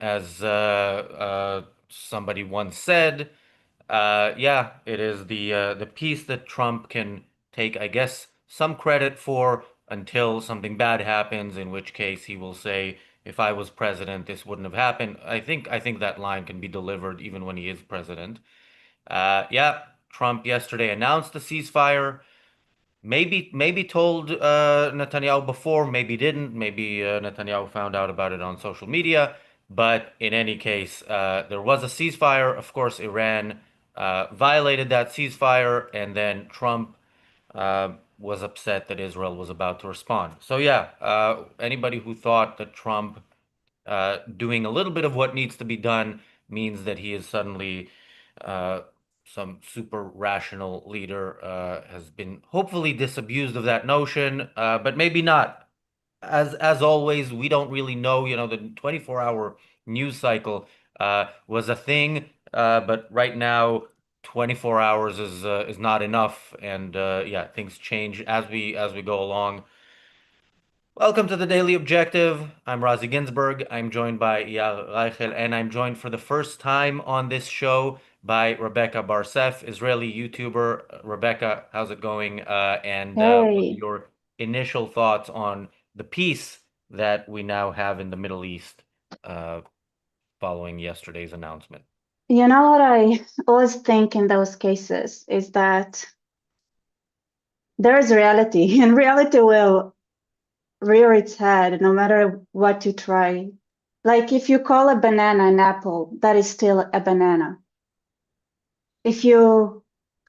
As somebody once said, yeah, it is the piece that Trump can take, I guess, some credit for until something bad happens, in which case he will say, "If I was president, this wouldn't have happened." I think that line can be delivered even when he is president. Yeah, Trump yesterday announced the ceasefire. Maybe told Netanyahu before, maybe didn't. Maybe Netanyahu found out about it on social media. But in any case, there was a ceasefire. Of course, Iran violated that ceasefire, and then Trump was upset that Israel was about to respond. So yeah, anybody who thought that Trump doing a little bit of what needs to be done means that he is suddenly uh, some super rational leader has been hopefully disabused of that notion, but maybe not. As always, we don't really know. The 24-hour news cycle was a thing, but right now, 24 hours is not enough, and yeah, things change as we go along. Welcome to the Daily Objective. I'm Razi Ginsburg. I'm joined by Eyal Reichel, and I'm joined for the first time on this show by Rebecca Barsef, Israeli YouTuber. Rebecca, how's it going? And what are Hey, your initial thoughts on the peace that we now have in the Middle East uh, following yesterday's announcement? you know what I always think in those cases is that there is reality, and reality will rear its head no matter what you try. Like if you call a banana an apple, that is still a banana. If you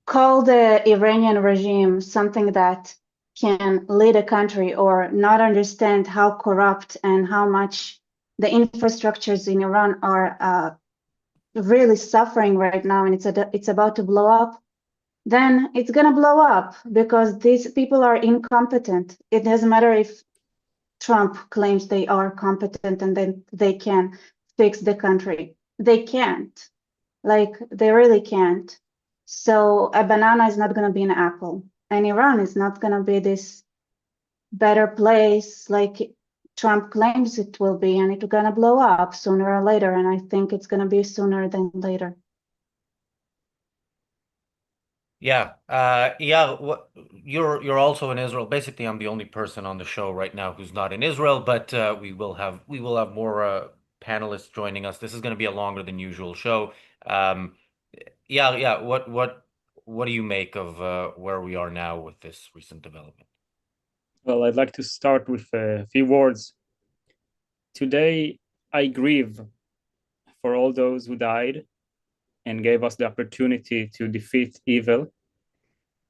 call the Iranian regime something that can lead a country or not understand how corrupt and how much the infrastructures in Iran are really suffering right now and it's about to blow up, then it's going to blow up because these people are incompetent. It doesn't matter if Trump claims they are competent and then they can fix the country. They can't. Like, they really can't. So a banana is not going to be an apple. And Iran is not going to be this better place like Trump claims it will be. And it's going to blow up sooner or later. And I think it's going to be sooner than later. Yeah, yeah. You're also in Israel. Basically, I'm the only person on the show right now who's not in Israel, but we will have more panelists joining us. This is going to be a longer than usual show. Um, yeah, yeah. What do you make of where we are now with this recent development? Well, I'd like to start with a few words. Today, I grieve for all those who died and gave us the opportunity to defeat evil,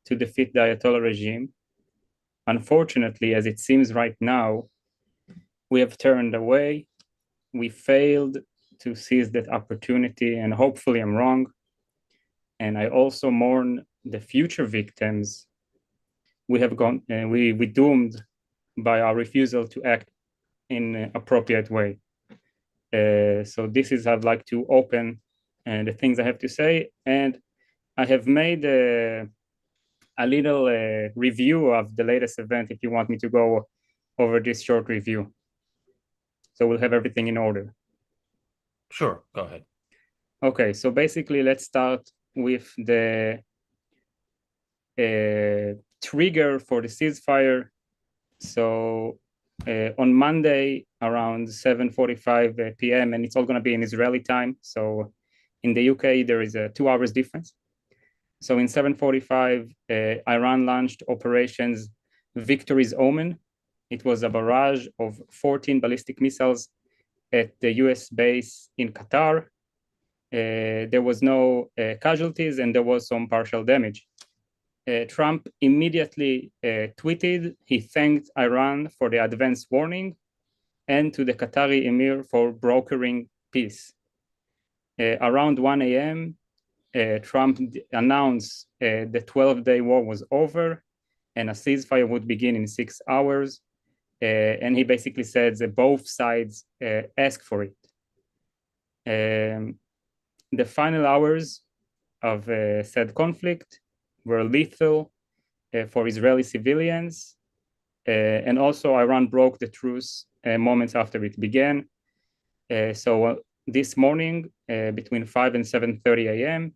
to defeat the Ayatollah regime. Unfortunately, as it seems right now, we have turned away. We failed to seize that opportunity, and hopefully I'm wrong. And I also mourn the future victims we doomed by our refusal to act in an appropriate way. So this is I'd like to open the things I have to say, and I have made a little review of the latest event if you want me to go over this short review. So we'll have everything in order. Sure, go ahead. Okay, so basically let's start with the trigger for the ceasefire. So on Monday around 7:45 p.m., and it's all going to be in Israeli time. So in the UK, there is a 2 hours difference. So in 7:45, Iran launched operations Victory's Omen. It was a barrage of 14 ballistic missiles at the US base in Qatar. There was no casualties and there was some partial damage. Trump immediately tweeted he thanked Iran for the advance warning and to the Qatari emir for brokering peace. Around 1 a.m., Trump announced the 12-day war was over and a ceasefire would begin in 6 hours. And he basically said that both sides asked for it. The final hours of said conflict were lethal for Israeli civilians. And also Iran broke the truce moments after it began. So this morning, between 5 and 7:30 a.m.,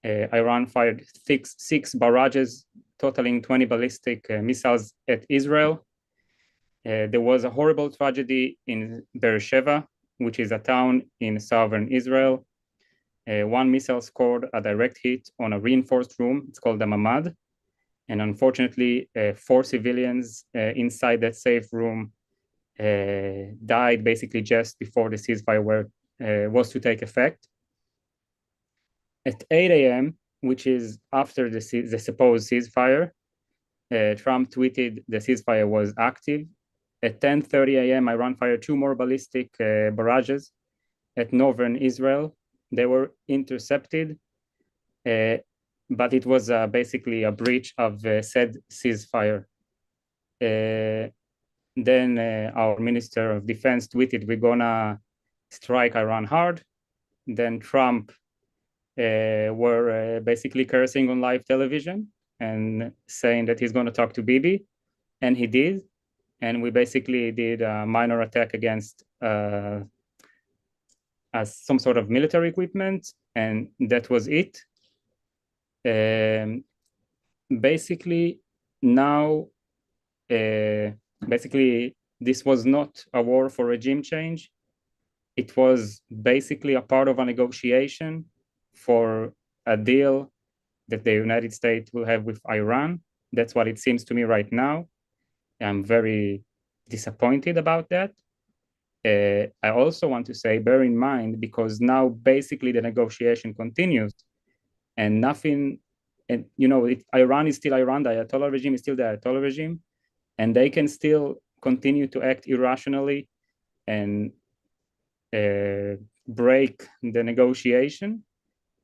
Iran fired six barrages totaling 20 ballistic missiles at Israel. There was a horrible tragedy in Beersheba, which is a town in southern Israel. One missile scored a direct hit on a reinforced room. It's called the Mamad. And unfortunately, 4 civilians inside that safe room died basically just before the ceasefire was to take effect. At 8 a.m., which is after the supposed ceasefire, Trump tweeted the ceasefire was active. At 10:30 a.m., Iran fired 2 more ballistic barrages at northern Israel. They were intercepted, but it was basically a breach of said ceasefire. Then our Minister of Defense tweeted, "We're gonna strike Iran hard." Then Trump were basically cursing on live television and saying that he's gonna talk to Bibi, and he did. And we basically did a minor attack against some sort of military equipment, and that was it. Basically, now, basically, this was not a war for regime change. It was basically a part of a negotiation for a deal that the United States will have with Iran. That's what it seems to me right now. I'm very disappointed about that. I also want to say, bear in mind, because now basically the negotiation continues and nothing, and Iran is still Iran, the Ayatollah regime is still the Ayatollah regime, and they can still continue to act irrationally and break the negotiation.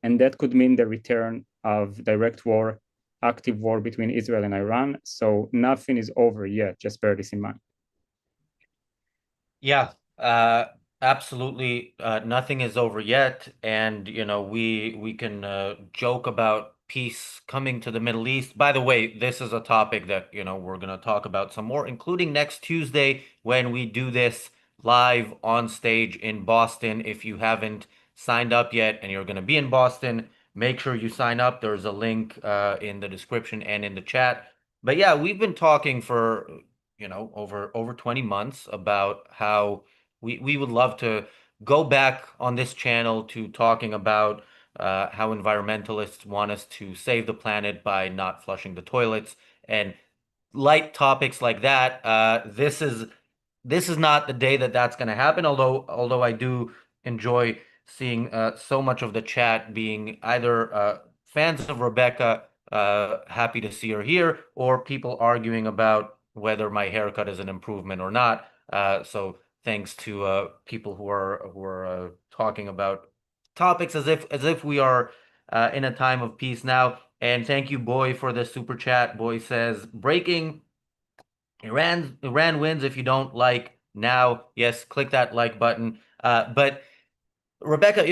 And that could mean the return of direct war, active war between Israel and Iran. So nothing is over yet, just bear this in mind. Yeah, absolutely. Nothing is over yet, and we can joke about peace coming to the Middle East. By the way, this is a topic that we're going to talk about some more, including next Tuesday when we do this live on stage in Boston. If you haven't signed up yet and you're going to be in Boston, make sure you sign up. There's a link in the description and in the chat. But yeah, we've been talking for over 20 months about how we would love to go back on this channel to talking about how environmentalists want us to save the planet by not flushing the toilets and light topics like that. This is not the day that that's going to happen. Although I do enjoy seeing so much of the chat being either fans of Rebecca, happy to see her here, or people arguing about whether my haircut is an improvement or not. So thanks to people who are talking about topics as if we are in a time of peace now. And thank you, Boy, for the super chat. Boy says, breaking. Iran wins if you don't like now. Yes, click that like button. But Rebecca,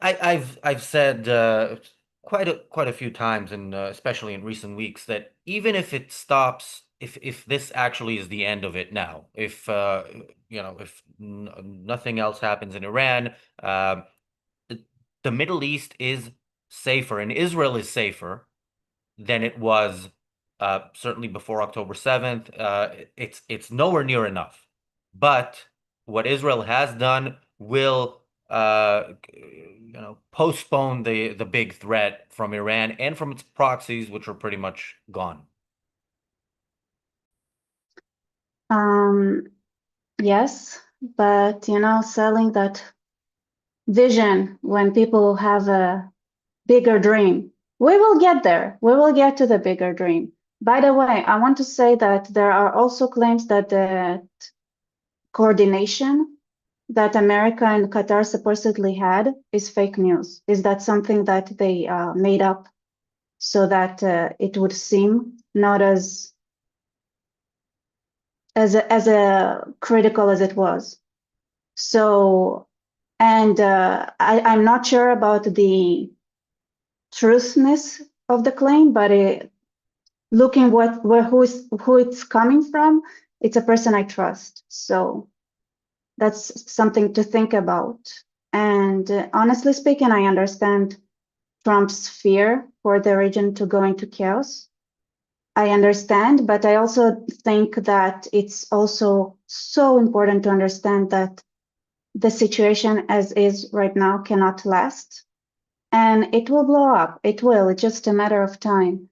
I've said quite a few times, and especially in recent weeks, that even if it stops, if this actually is the end of it now, if nothing else happens in Iran, the, the Middle East is safer, and Israel is safer than it was certainly before October 7th. It's nowhere near enough. But what Israel has done will postpone the big threat from Iran and from its proxies, which are pretty much gone. Yes, but selling that vision when people have a bigger dream, we will get there. We will get to the bigger dream. By the way, I want to say that there are also claims that the coordination that America and Qatar supposedly had is fake news. Is that something that they made up so that it would seem not as critical as it was? So, and I'm not sure about the truthness of the claim, but looking who it's coming from, it's a person I trust. So That's something to think about. And honestly speaking, I understand Trump's fear for the region to go into chaos. I understand, but I also think that it's also so important to understand that the situation as is right now cannot last. And it will blow up. It will. It's just a matter of time.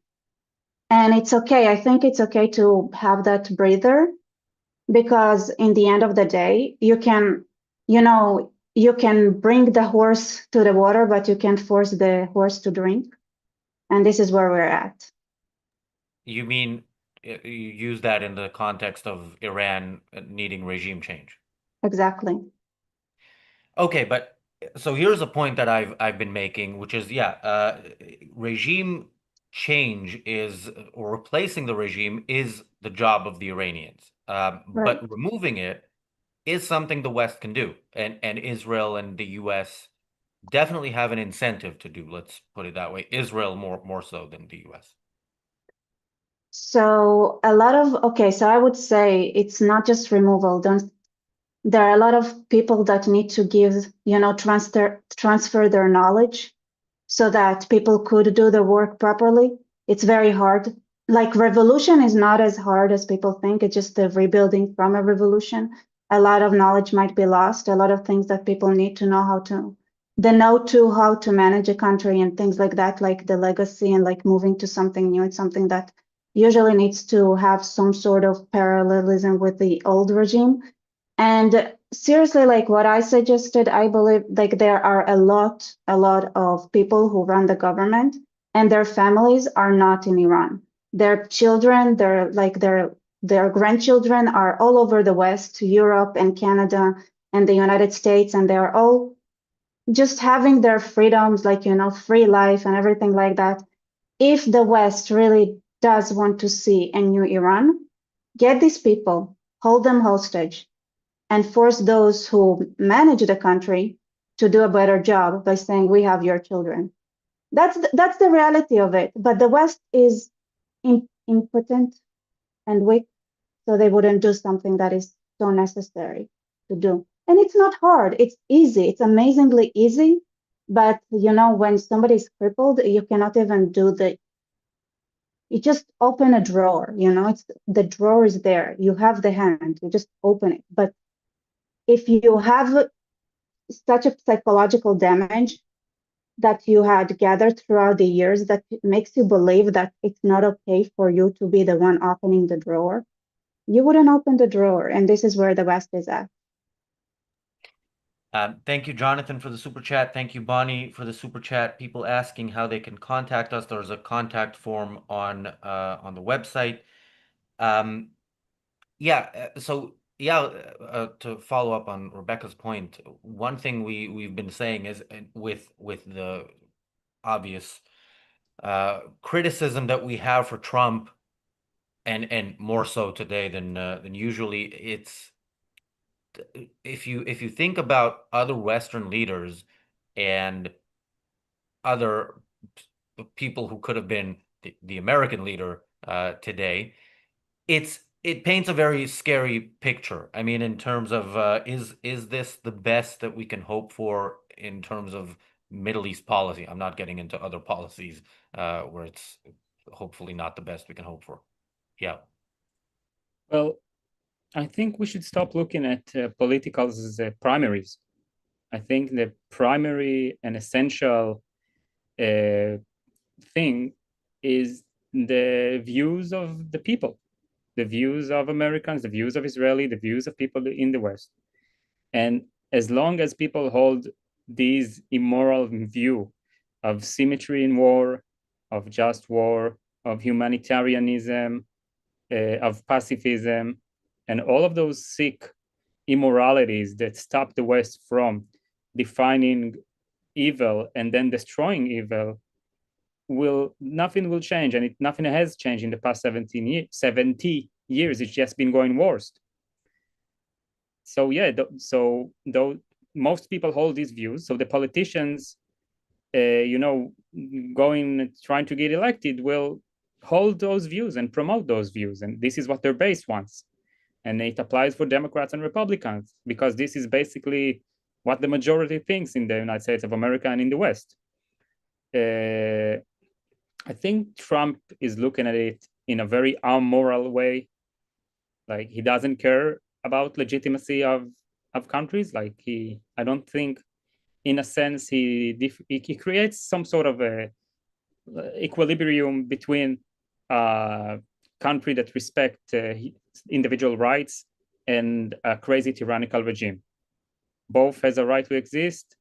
And it's okay. I think it's okay to have that breather because in the end of the day, you can bring the horse to the water, but you can't force the horse to drink. And this is where we're at. You mean you use that in the context of Iran needing regime change? Exactly. Okay, but so here's a point that I've been making, which is yeah, regime change is or replacing the regime is the job of the Iranians. Right. But removing it is something the West can do, and Israel and the U.S. definitely have an incentive to do. Let's put it that way. Israel more so than the U.S. So so I would say it's not just removal. Don't There are a lot of people that need to transfer their knowledge so that people could do the work properly. It's very hard. Like revolution is not as hard as people think. It's just the rebuilding from a revolution. A lot of knowledge might be lost, a lot of things that people need to know how to manage a country and things like that, like the legacy and like moving to something new. It's something that usually needs to have some sort of parallelism with the old regime. And seriously, like what I suggested, I believe like there are a lot of people who run the government and their families are not in Iran. Their children, their grandchildren are all over the West, Europe and Canada and the United States, and they're all just having their freedoms, free life and everything like that. If the West really does want to see a new Iran, get these people, hold them hostage and force those who manage the country to do a better job by saying we have your children. That's the reality of it. But the West is impotent and weak, so they wouldn't do something that is so necessary to do. And it's not hard. It's easy. It's amazingly easy. But when somebody is crippled, you cannot even do the. You just open a drawer. It's the drawer is there. You have the hand. You just open it. But if you have such a psychological damage that you had gathered throughout the years that makes you believe that it's not okay for you to be the one opening the drawer, you wouldn't open the drawer. And this is where the West is at. Thank you, Jonathan, for the super chat. Thank you, Bonnie, for the super chat. People asking how they can contact us. There's a contact form on the website. Um, yeah, so yeah, to follow up on Rebecca's point, one thing we've been saying is with the obvious criticism that we have for Trump, and more so today than usually, it's if you think about other Western leaders and other people who could have been the American leader today, it paints a very scary picture. I mean, in terms of is this the best that we can hope for in terms of Middle East policy? I'm not getting into other policies where it's hopefully not the best we can hope for. Yeah. Well, I think we should stop looking at politicals as primaries. I think the primary and essential thing is the views of the people, the views of Americans, the views of Israeli, the views of people in the West. And as long as people hold these immoral view of symmetry in war, of just war, of humanitarianism, of pacifism, and all of those sick immoralities that stop the West from defining evil and then destroying evil, nothing will change, and nothing has changed in the past 70 years. It's just been going worse. So yeah, though most people hold these views, so the politicians, trying to get elected will hold those views and promote those views, and this is what their base wants. And it applies for Democrats and Republicans, because this is basically what the majority thinks in the United States of America and in the West. I think Trump is looking at it in a very amoral way. Like, he doesn't care about legitimacy of countries. Like, I don't think, in a sense, he creates some sort of a equilibrium between a country that respect individual rights and a crazy tyrannical regime. Both has a right to exist.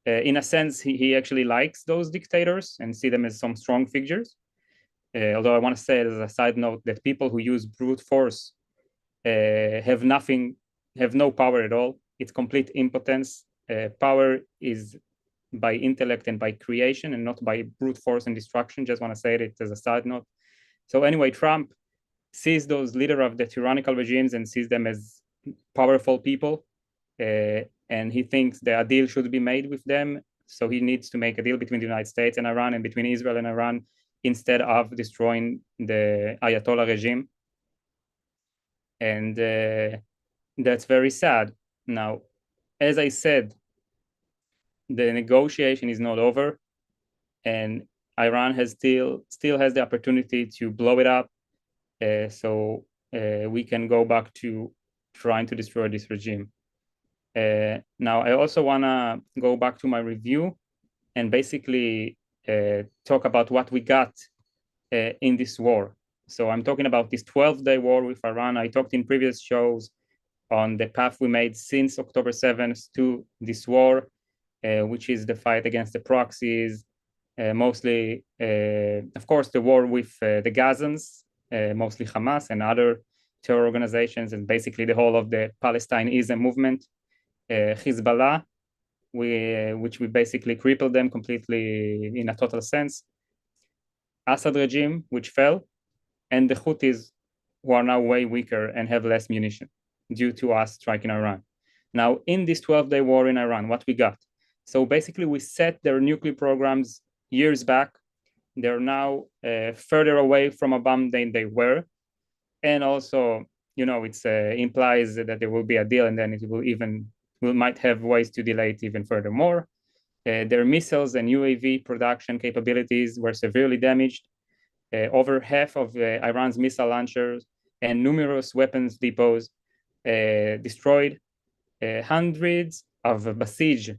In a sense, he actually likes those dictators and see them as some strong figures. Although I want to say, as a side note, that people who use brute force have no power at all. It's complete impotence. Power is by intellect and by creation, and not by brute force and destruction. Just want to say it as a side note. So anyway, Trump sees those leaders of the tyrannical regimes and sees them as powerful people, and he thinks that a deal should be made with them. So he needs to make a deal between the United States and Iran, and between Israel and Iran, instead of destroying the Ayatollah regime. And that's very sad. Now, as I said, the negotiation is not over, and Iran still has the opportunity to blow it up. So we can go back to trying to destroy this regime. Now, I also want to go back to my review and basically talk about what we got in this war. So I'm talking about this 12-day war with Iran. I talked in previous shows on the path we made since October 7th to this war, which is the fight against the proxies, mostly, of course, the war with the Gazans, mostly Hamas and other terror organizations, and basically the whole of the Palestinianism movement, Hezbollah, which we basically crippled them completely in a total sense, Assad regime, which fell, and the Houthis, who are now way weaker and have less munition due to us striking Iran. Now, in this 12-day war in Iran, what we got? So basically, we set their nuclear programs years back. They're now further away from a bomb than they were. And also, it implies that there will be a deal, and then we might have ways to delay it even furthermore. Their missiles and UAV production capabilities were severely damaged. Over half of Iran's missile launchers and numerous weapons depots destroyed. Hundreds of Basij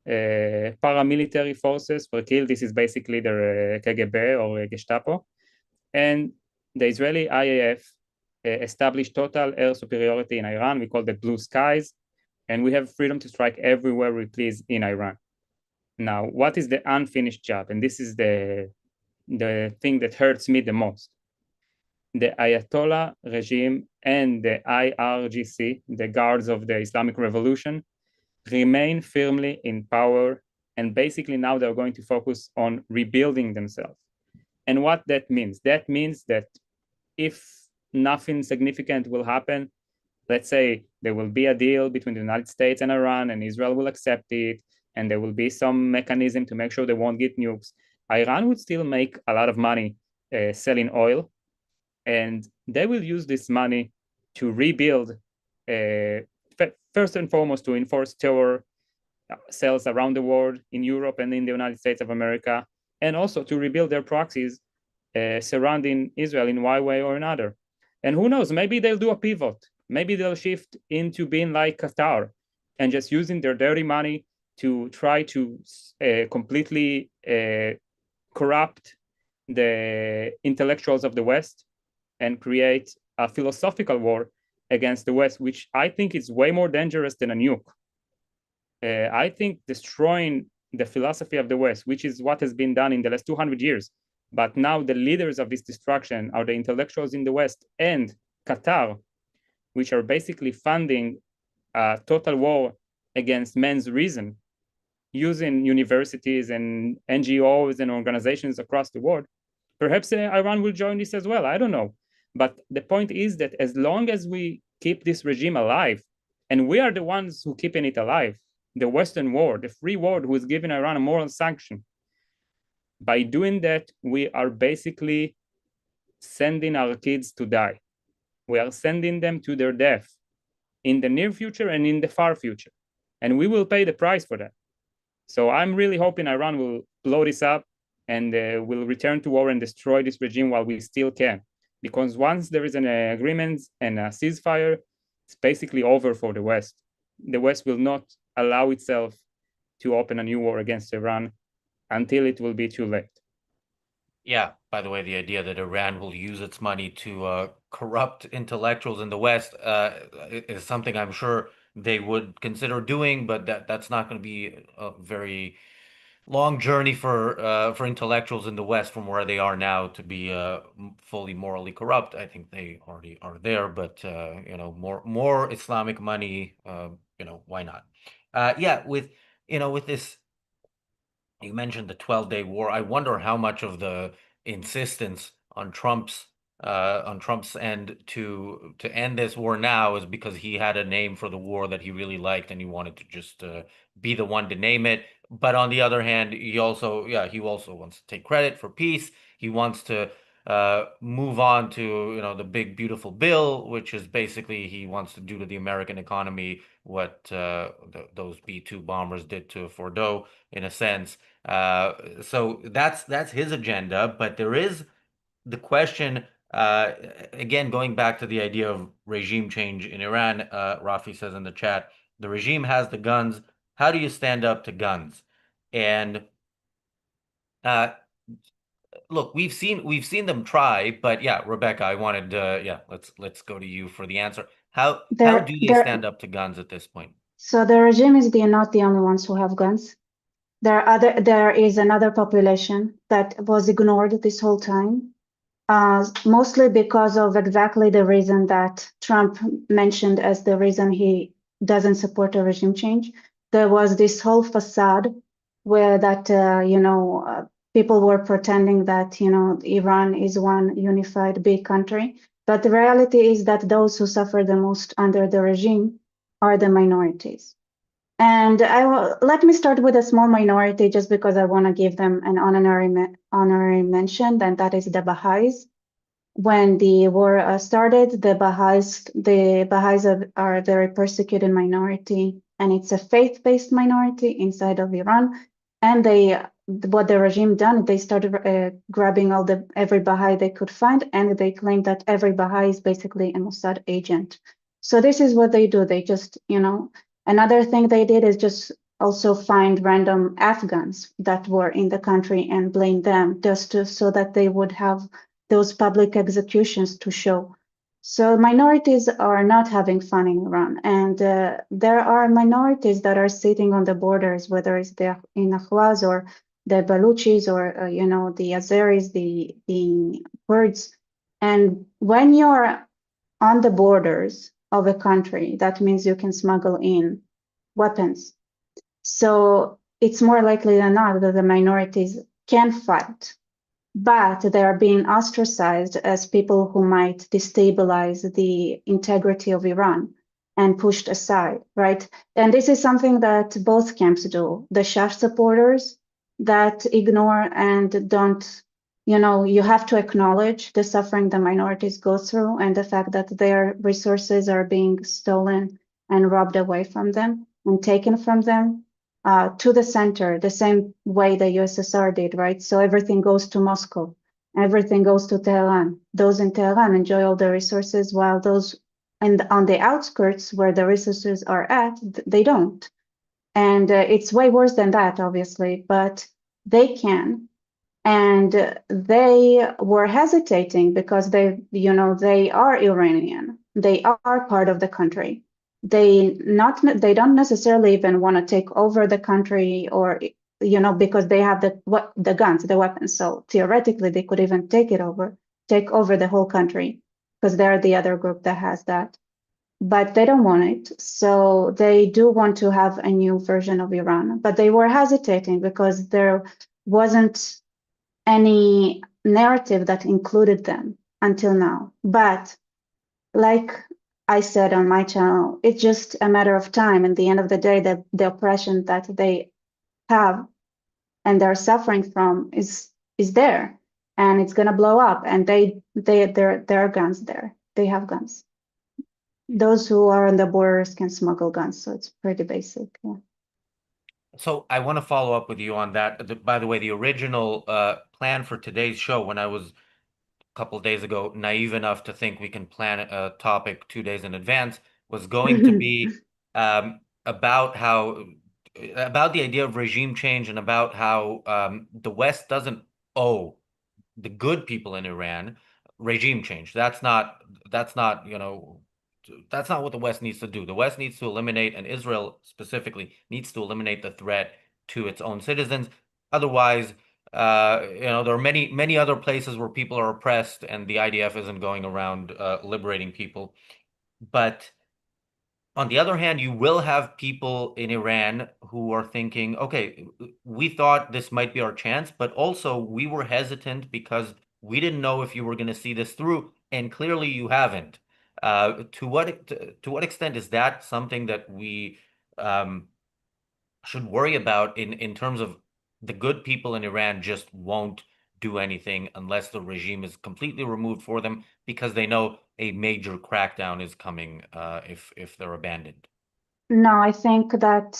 paramilitary forces were killed. This is basically their KGB or Gestapo. And the Israeli IAF established total air superiority in Iran. We call it blue skies. And we have freedom to strike everywhere we please in Iran. Now, what is the unfinished job? And this is the thing that hurts me the most. The Ayatollah regime and the IRGC, the guards of the Islamic Revolution, remain firmly in power. And basically now they're going to focus on rebuilding themselves. And what that means? That means that if nothing significant will happen, let's say there will be a deal between the United States and Iran, and Israel will accept it, and there will be some mechanism to make sure they won't get nukes, Iran would still make a lot of money selling oil, and they will use this money to rebuild, first and foremost, to enforce terror cells around the world, in Europe and in the United States of America, and also to rebuild their proxies surrounding Israel in one way or another. And who knows, maybe they'll do a pivot. Maybe they'll shift into being like Qatar and just using their dirty money to try to completely corrupt the intellectuals of the West and create a philosophical war against the West, which I think is way more dangerous than a nuke. I think destroying the philosophy of the West, which is what has been done in the last 200 years, but now the leaders of this destruction are the intellectuals in the West and Qatar, which are basically funding a total war against man's reason, using universities and NGOs and organizations across the world. Perhaps Iran will join this as well. I don't know. But the point is that as long as we keep this regime alive, and we are the ones who keeping it alive, the Western world, the free world who is giving Iran a moral sanction, by doing that, we are basically sending our kids to die. We are sending them to their death in the near future and in the far future. And we will pay the price for that. So I'm really hoping Iran will blow this up and will return to war and destroy this regime while we still can. Because once there is an agreement and a ceasefire, it's basically over for the West. The West will not allow itself to open a new war against Iran until it will be too late. Yeah, by the way, the idea that Iran will use its money to corrupt intellectuals in the West is something I'm sure they would consider doing, but that's not going to be a very long journey for intellectuals in the West from where they are now to be fully morally corrupt. I think they already are there, but more Islamic money, why not? Yeah, with this. You mentioned the 12-day war. I wonder how much of the insistence on Trump's end to end this war now is because he had a name for the war that he really liked and he wanted to just be the one to name it. But on the other hand, he also wants to take credit for peace. He wants to move on to the big beautiful bill, which is basically he wants to do to the American economy what those B-2 bombers did to Fordo in a sense. So that's his agenda, but there is the question, again, going back to the idea of regime change in Iran. Rafi says in the chat, the regime has the guns. How do you stand up to guns? And uh, look, we've seen them try, but yeah, Rebecca, I wanted, yeah, let's go to you for the answer. How There, do they there, stand up to guns at this point? so the regime is not the only ones who have guns. There is another population that was ignored this whole time, mostly because of exactly the reason that Trump mentioned as the reason he doesn't support a regime change. There was this whole facade where that, people were pretending that, Iran is one unified big country. But the reality is that those who suffer the most under the regime are the minorities. And let me start with a small minority just because I want to give them an honorary mention, and that is the Baha'is. When the war started, the Baha'is are a very persecuted minority, and it's a faith-based minority inside of Iran. And what the regime done, they started grabbing every Baha'i they could find, and they claimed that every Baha'i is basically a Mossad agent. So this is what they do. They just, another thing they did is just also find random Afghans that were in the country and blame them so that they would have those public executions to show. So minorities are not having fun in Iran, and there are minorities that are sitting on the borders, whether it's in Ahwaz or the Baluchis or the Azeris, the Kurds. And when you're on the borders of a country, that means you can smuggle in weapons. So it's more likely than not that the minorities can fight, but they are being ostracized as people who might destabilize the integrity of Iran and pushed aside, right? And this is something that both camps do. The Shah supporters that ignore and don't, you have to acknowledge the suffering the minorities go through and the fact that their resources are being stolen and robbed away from them and taken from them to the center, the same way the USSR did, right? So everything goes to Moscow, everything goes to Tehran. Those in Tehran enjoy all the resources, while those on the outskirts where the resources are at, they don't. And it's way worse than that, obviously, but they can. And they were hesitating because they are Iranian. They are part of the country. They don't necessarily even want to take over the country or because they have the guns, the weapons. So theoretically, they could even take over the whole country because they're the other group that has that. But they don't want it. So they do want to have a new version of Iran. But they were hesitating because there wasn't any narrative that included them until now. But like I said on my channel, it's just a matter of time. At the end of the day, the oppression that they have and they're suffering from is there, and it's gonna blow up. And there are guns there. they have guns. Those who are on the borders can smuggle guns, so it's pretty basic. Yeah. So I want to follow up with you on that. By the way, the original plan for today's show, when I was a couple of days ago naive enough to think we can plan a topic 2 days in advance, was going to be about how about the idea of regime change and about how the West doesn't owe the good people in Iran regime change. That's not, that's not what the West needs to do. The West needs to eliminate, and Israel specifically needs to eliminate the threat to its own citizens. Otherwise, there are many other places where people are oppressed, and the IDF isn't going around liberating people. But on the other hand, you will have people in Iran who are thinking, okay, we thought this might be our chance, but also we were hesitant because we didn't know if you were going to see this through, and clearly you haven't. To what extent is that something that we um, should worry about in terms of the good people in Iran just won't do anything unless the regime is completely removed for them because they know a major crackdown is coming if they're abandoned. No, I think that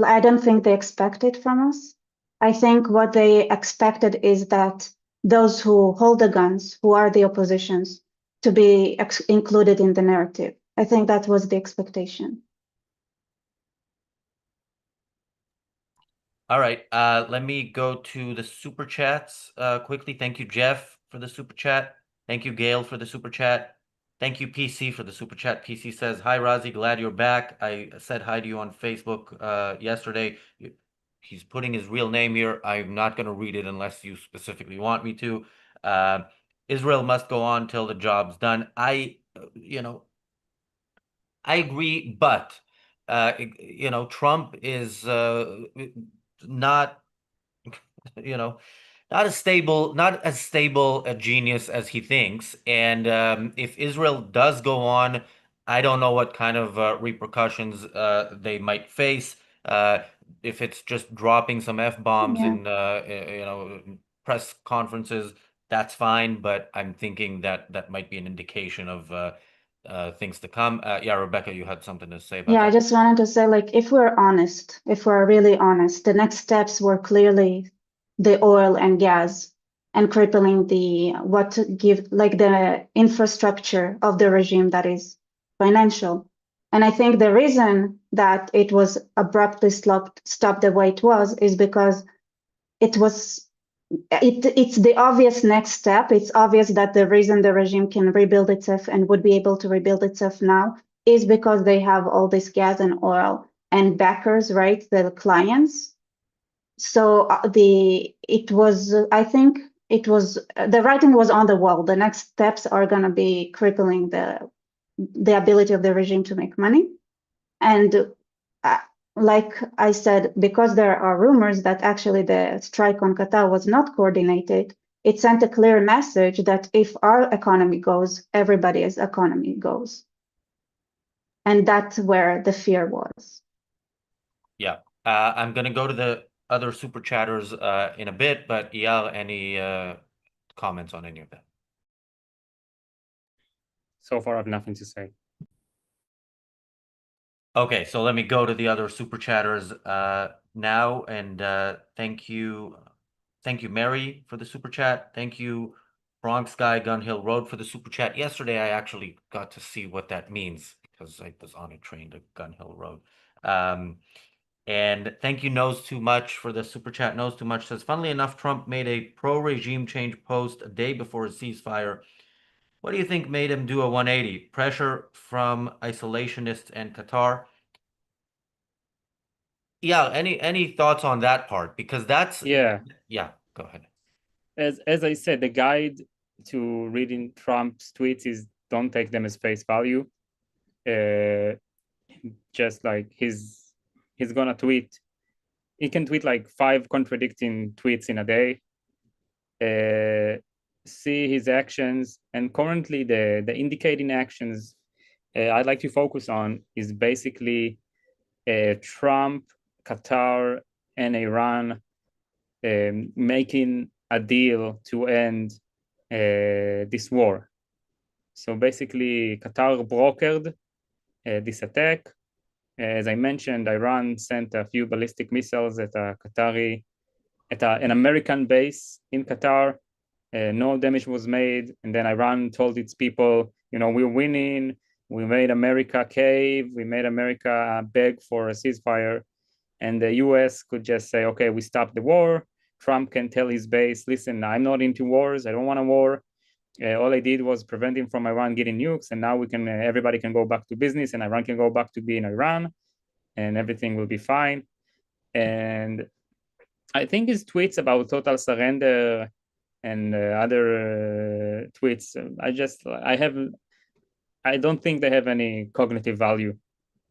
I don't think they expect it from us. I think what they expected is that those who hold the guns, who are the oppositions, to be included in the narrative. I think that was the expectation. All right, let me go to the super chats quickly. Thank you, Jeff, for the super chat. Thank you, Gail, for the super chat. Thank you, PC, for the super chat. PC says, "Hi, Razi, glad you're back. I said hi to you on Facebook yesterday." He's putting his real name here. I'm not going to read it unless you specifically want me to. Uh, Israel must go on till the job's done. I agree, but Trump is not, you know, not as stable a genius as he thinks. And if Israel does go on, I don't know what kind of repercussions they might face. Uh, if it's just dropping some F-bombs Yeah. in, press conferences, that's fine. But I'm thinking that that might be an indication of things to come. Yeah, Rebecca, you had something to say about Yeah, I that. just wanted to say, like, if we're honest, if we're really honest, the next steps were clearly the oil and gas and crippling the infrastructure of the regime that is financial. And I think the reason that it was abruptly stopped the way it was is because it was it's the obvious next step. It's obvious that the reason the regime can rebuild itself and would be able to rebuild itself now is because they have all this gas and oil and backers, right? The clients. So I think it was the writing was on the wall. The next steps are going to be crippling the ability of the regime to make money. And like I said, because there are rumors that actually the strike on Qatar was not coordinated, it sent a clear message that if our economy goes, everybody's economy goes. And that's where the fear was. Yeah. I'm gonna go to the other super chatters in a bit, but Eyal, any comments on any of that? So far, I have nothing to say. Okay, so let me go to the other super chatters now, and thank you, Mary, for the super chat. Thank you, Bronx Guy Gun Hill Road, for the super chat. Yesterday, I actually got to see what that means because I was on a train to Gun Hill Road. And thank you, Knows Too Much, for the super chat. Knows Too Much says, funnily enough, Trump made a pro-regime change post a day before a ceasefire. What do you think made him do a 180? Pressure from isolationists and Qatar? Yeah, any thoughts on that part? Because that's Yeah, yeah, go ahead. as I said, the guide to reading Trump's tweets is don't take them as face value. Just like he's gonna tweet, he can tweet like 5 contradicting tweets in a day. See his actions, and currently the indicating actions I'd like to focus on is basically Trump, Qatar, and Iran making a deal to end this war. So basically, Qatar brokered this attack. As I mentioned, Iran sent a few ballistic missiles at an American base in Qatar. No damage was made, and then Iran told its people, we're winning. We made America cave. We made America beg for a ceasefire, and the U.S. could just say, "Okay, we stopped the war." Trump can tell his base, "Listen, I'm not into wars. I don't want a war. All I did was prevent him from Iran getting nukes, and now everybody can go back to business, and Iran can go back to being Iran, and everything will be fine." And I think his tweets about total surrender and other tweets, I don't think they have any cognitive value.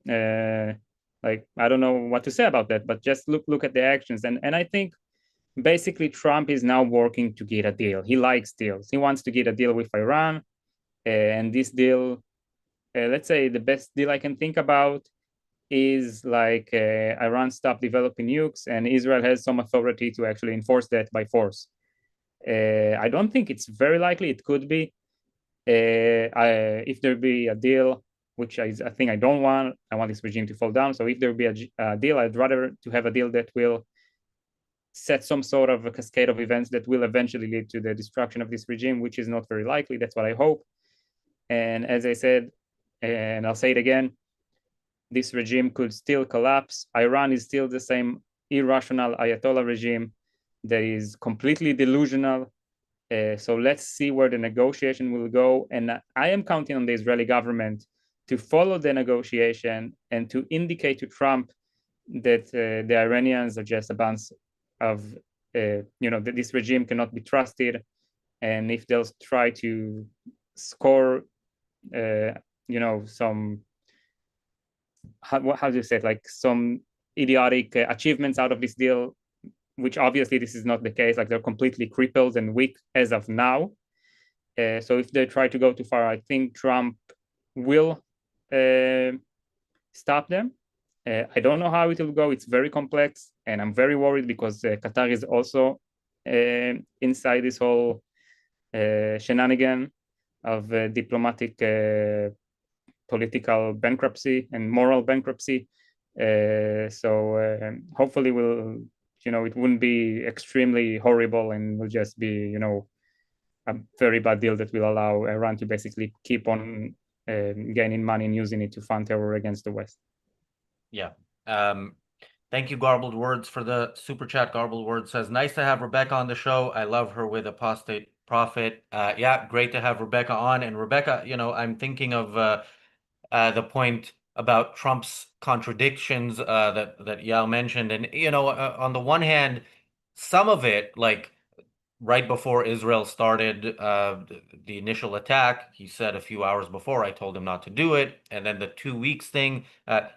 I don't know what to say about that, but just look at the actions. And I think basically Trump is now working to get a deal. He likes deals. He wants to get a deal with Iran. And this deal, let's say the best deal I can think about is like Iran stop developing nukes and Israel has some authority to actually enforce that by force. I don't think it's very likely. It could be. If there be a deal, which I think I don't want, I want this regime to fall down. So if there be a deal, I'd rather to have a deal that will set some sort of a cascade of events that will eventually lead to the destruction of this regime, which is not very likely. That's what I hope. And as I said, and I'll say it again, this regime could still collapse. Iran is still the same irrational Ayatollah regime that is completely delusional. So let's see where the negotiation will go. And I am counting on the Israeli government to follow the negotiation and to indicate to Trump that the Iranians are just a bunch of, that this regime cannot be trusted. And if they'll try to score, some, how do you say it, like some idiotic achievements out of this deal, which obviously this is not the case, like they're completely crippled and weak as of now. So if they try to go too far, I think Trump will stop them. I don't know how it will go. It's very complex, and I'm very worried because Qatar is also inside this whole shenanigan of diplomatic, political bankruptcy and moral bankruptcy. So hopefully it wouldn't be extremely horrible and will just be, a very bad deal that will allow Iran to basically keep on gaining money and using it to fund terror against the West. Yeah. Thank you, Garbled Words, for the super chat. Garbled Words says, nice to have Rebecca on the show. I love her with Apostate Prophet. Yeah, great to have Rebecca on. And Rebecca, I'm thinking of the point about Trump's contradictions that Yael mentioned. And, on the one hand, some of it, like right before Israel started the initial attack, he said a few hours before, I told him not to do it. And then the 2 weeks thing.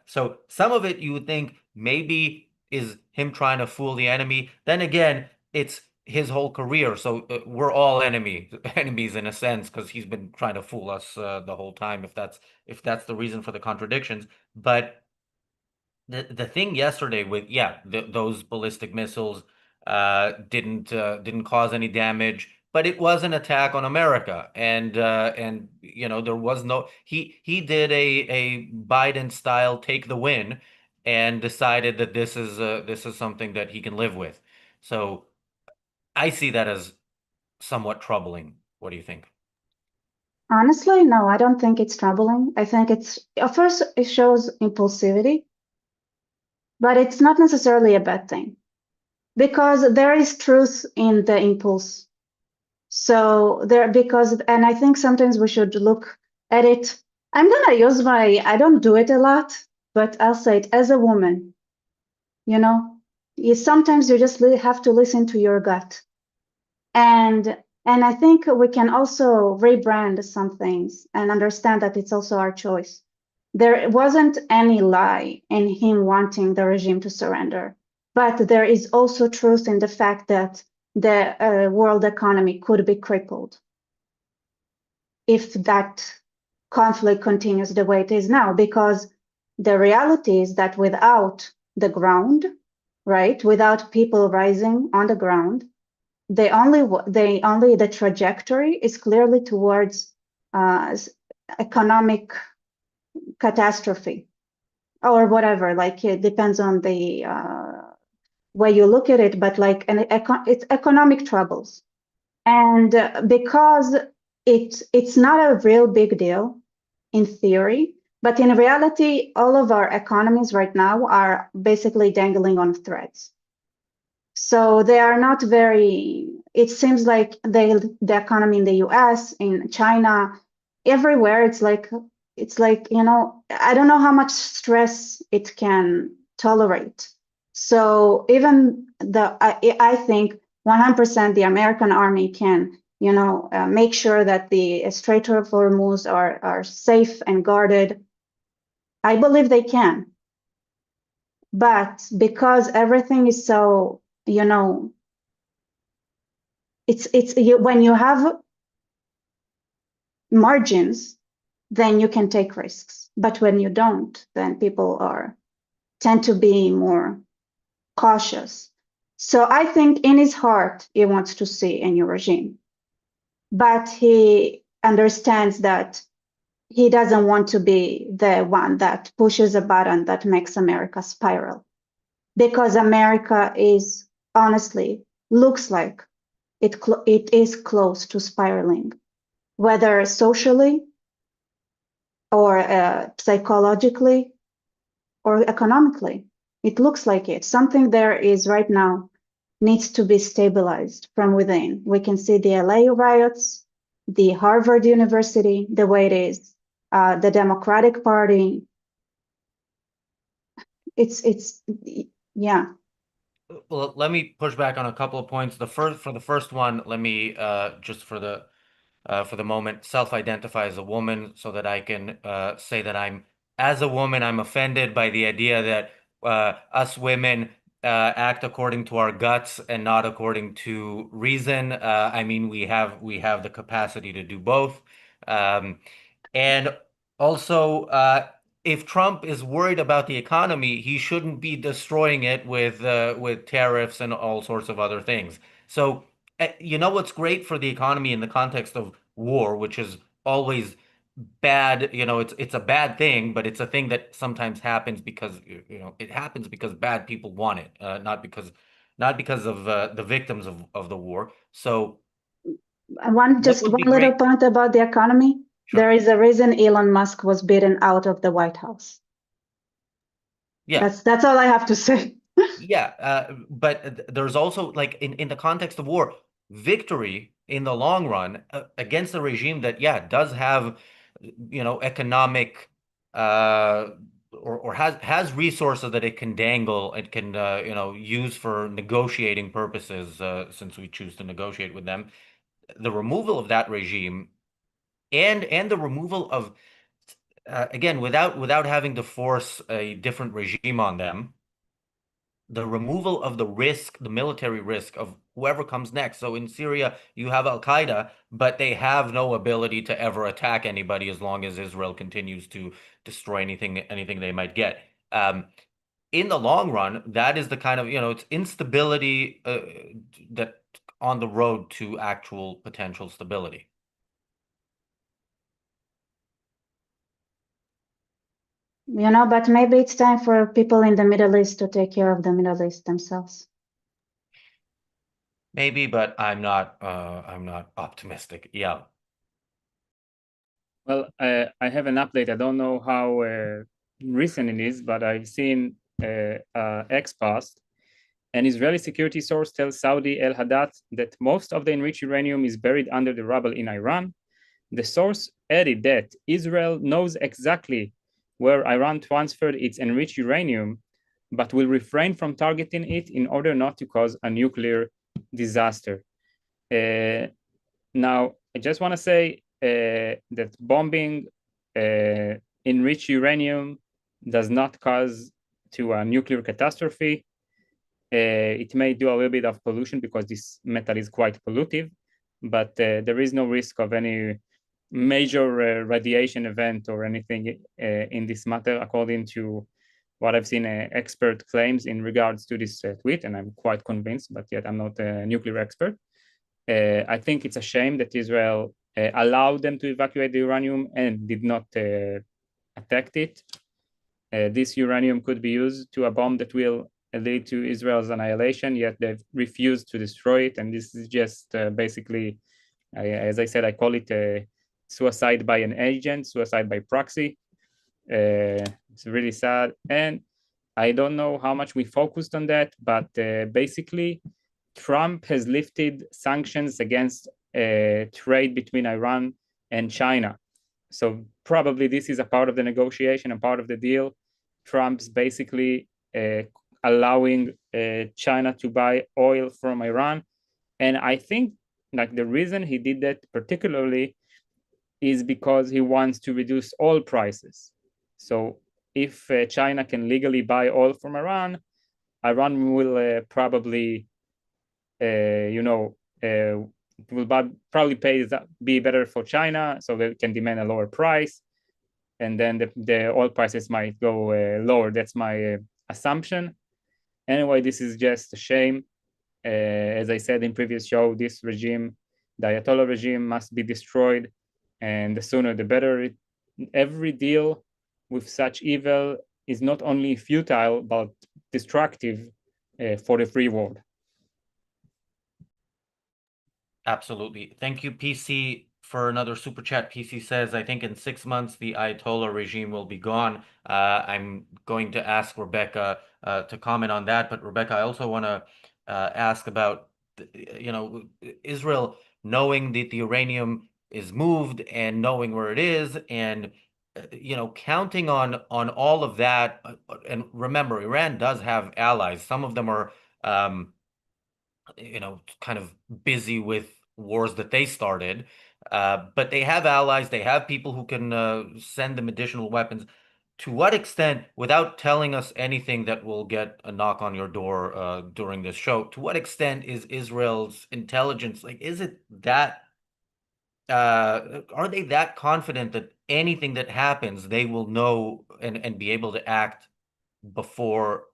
So some of it you would think maybe is him trying to fool the enemy. Then again, it's his whole career. So we're all enemies in a sense, because he's been trying to fool us the whole time, if that's the reason for the contradictions. But the thing yesterday with those ballistic missiles didn't cause any damage, but it was an attack on America, and there was no he did a Biden style take the win and decided that this is something that he can live with. So I see that as somewhat troubling. What do you think? Honestly, no, I don't think it's troubling. I think first, it shows impulsivity, but it's not necessarily a bad thing because there is truth in the impulse. So and I think sometimes we should look at it. I'm gonna use I don't do it a lot, but I'll say it as a woman, sometimes you just have to listen to your gut. And I think we can also rebrand some things and understand that it's also our choice. There wasn't any lie in him wanting the regime to surrender, but there is also truth in the fact that the world economy could be crippled if that conflict continues the way it is now, because the reality is that without the ground, right, without people rising on the ground, the trajectory is clearly towards economic catastrophe or whatever. Like it depends on the way you look at it, but like it's economic troubles. And because it's not a real big deal in theory, but in reality, all of our economies right now are basically dangling on threads. So they are not very, it seems like the economy in the US, in China, everywhere, it's like, I don't know how much stress it can tolerate. So even I think 100% the American army can, make sure that the Strait of Hormuz are safe and guarded. I believe they can. But because everything is so, when you have margins, then you can take risks. But when you don't, then people tend to be more cautious. So I think in his heart, he wants to see a new regime, but he understands that he doesn't want to be the one that pushes a button that makes America spiral, because America is honestly looks like it is close to spiraling, whether socially or psychologically or economically. It looks like it. Something there is right now needs to be stabilized from within. We can see the LA riots, the Harvard University, the way it is, the Democratic Party. Yeah. Well, let me push back on a couple of points. For the first one, let me just for the moment self-identify as a woman so that I can say that as a woman, I'm offended by the idea that us women act according to our guts and not according to reason. I mean, we have the capacity to do both. Um, and also, if Trump is worried about the economy, he shouldn't be destroying it with tariffs and all sorts of other things. So, you know what's great for the economy in the context of war, which is always bad. It's a bad thing, but it's a thing that sometimes happens because it happens because bad people want it, not because of the victims of the war. So, what Just would one be little great? point about the economy. There Sure. is a reason Elon Musk was beaten out of the White House. Yeah. That's all I have to say. Yeah, but there's also like in the context of war, victory in the long run against a regime that does have economic uh or has resources that it can dangle, it can use for negotiating purposes, since we choose to negotiate with them. The removal of that regime and the removal of again, without having to force a different regime on them, the removal of the risk, the military risk of whoever comes next. So in Syria, you have Al Qaeda, but they have no ability to ever attack anybody as long as Israel continues to destroy anything they might get. In the long run, that is the kind of, it's instability that on the road to actual potential stability. But maybe it's time for people in the Middle East to take care of the Middle East themselves. Maybe, but I'm not optimistic. Yeah. Well, I have an update. I don't know how recent it is, but I've seen X post. An Israeli security source tells Saudi El Hadat that most of the enriched uranium is buried under the rubble in Iran. The source added that Israel knows exactly where Iran transferred its enriched uranium, but will refrain from targeting it in order not to cause a nuclear disaster. Now, I just want to say that bombing enriched uranium does not cause to a nuclear catastrophe. It may do a little bit of pollution because this metal is quite pollutive, but there is no risk of any major radiation event or anything in this matter, according to what I've seen expert claims in regards to this tweet, and I'm quite convinced, but yet I'm not a nuclear expert. I think it's a shame that Israel allowed them to evacuate the uranium and did not attack it. This uranium could be used to a bomb that will lead to Israel's annihilation, yet they've refused to destroy it. And this is just basically, as I said, I call it suicide by an agent, suicide by proxy. It's really sad. And I don't know how much we focused on that, but basically, Trump has lifted sanctions against trade between Iran and China. So probably this is a part of the negotiation and part of the deal. Trump's basically allowing China to buy oil from Iran. And I think like the reason he did that particularly is because he wants to reduce oil prices. So if China can legally buy oil from Iran, Iran will probably, will probably be better for China, so they can demand a lower price, and then the oil prices might go lower. That's my assumption. Anyway, this is just a shame. As I said in previous show, this regime, the Ayatollah regime, must be destroyed, and the sooner the better. Every deal with such evil is not only futile but destructive for the free world. Absolutely. Thank you, PC, for another super chat. PC says, I think in 6 months the Ayatollah regime will be gone. I'm going to ask Rebecca to comment on that. But Rebecca, I also want to ask about, Israel knowing that the uranium is moved and knowing where it is and counting on all of that. And remember, Iran does have allies. Some of them are kind of busy with wars that they started. But they have allies, they have people who can send them additional weapons. To what extent, without telling us anything that will get a knock on your door during this show, to what extent is Israel's intelligence, like, is it that, are they that confident that anything that happens, they will know and be able to act before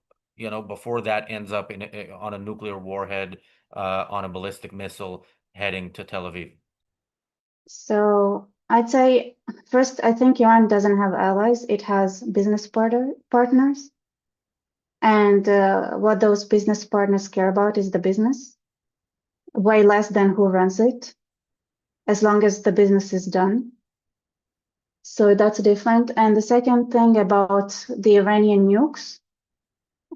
before that ends up on a nuclear warhead, on a ballistic missile heading to Tel Aviv? So I'd say first, I think Iran doesn't have allies. It has business partners. And what those business partners care about is the business, way less than who runs it, as long as the business is done. So that's different. And the second thing about the Iranian nukes,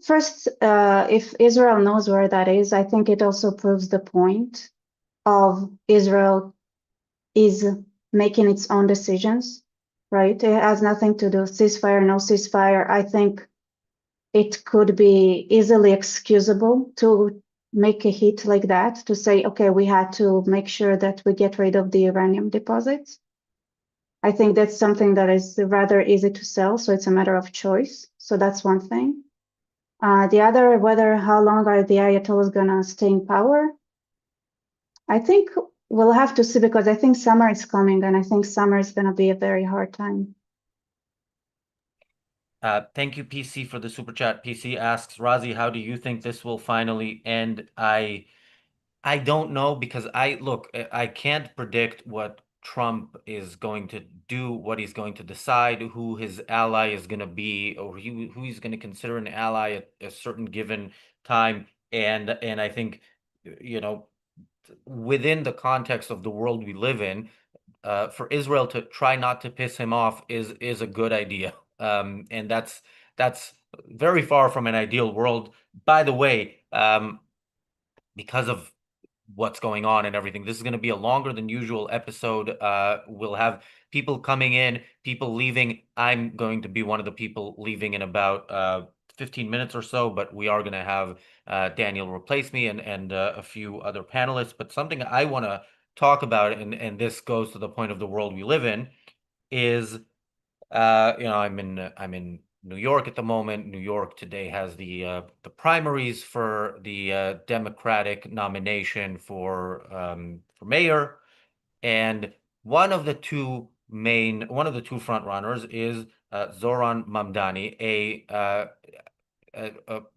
first, if Israel knows where that is, I think it also proves the point of Israel is making its own decisions, right? It has nothing to do with ceasefire, no ceasefire. I think it could be easily excusable to make a hit like that, to say, okay, we had to make sure that we get rid of the uranium deposits. I think that's something that is rather easy to sell, so it's a matter of choice. So that's one thing. The other, how long are the Ayatollahs gonna stay in power? I think we'll have to see, because I think summer is coming, and I think summer is gonna be a very hard time. Thank you, PC, for the super chat. PC asks, Razi, how do you think this will finally end? I don't know, because I can't predict what Trump is going to do, what he's going to decide, who his ally is going to be, or who he's going to consider an ally at a certain given time. And I think, within the context of the world we live in, for Israel to try not to piss him off is a good idea. And that's very far from an ideal world. By the way, because of what's going on and everything, this is going to be a longer than usual episode. We'll have people coming in, people leaving. I'm going to be one of the people leaving in about 15 minutes or so, but we are going to have Daniel replace me and a few other panelists. But something I want to talk about, and this goes to the point of the world we live in, is I'm in New York at the moment. New York today has the primaries for the Democratic nomination for mayor, and one of the two front runners is Zoran Mamdani, a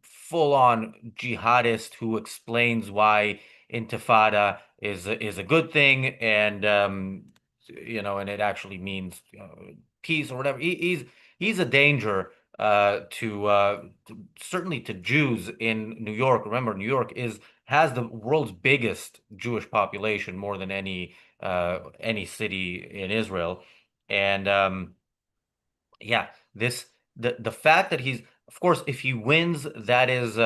full-on jihadist who explains why Intifada is a good thing, and and it actually means peace or whatever. He's a danger certainly to Jews in New York. Remember, New York has the world's biggest Jewish population, more than any city in Israel, and yeah, this the fact that he's, of course, if he wins, that is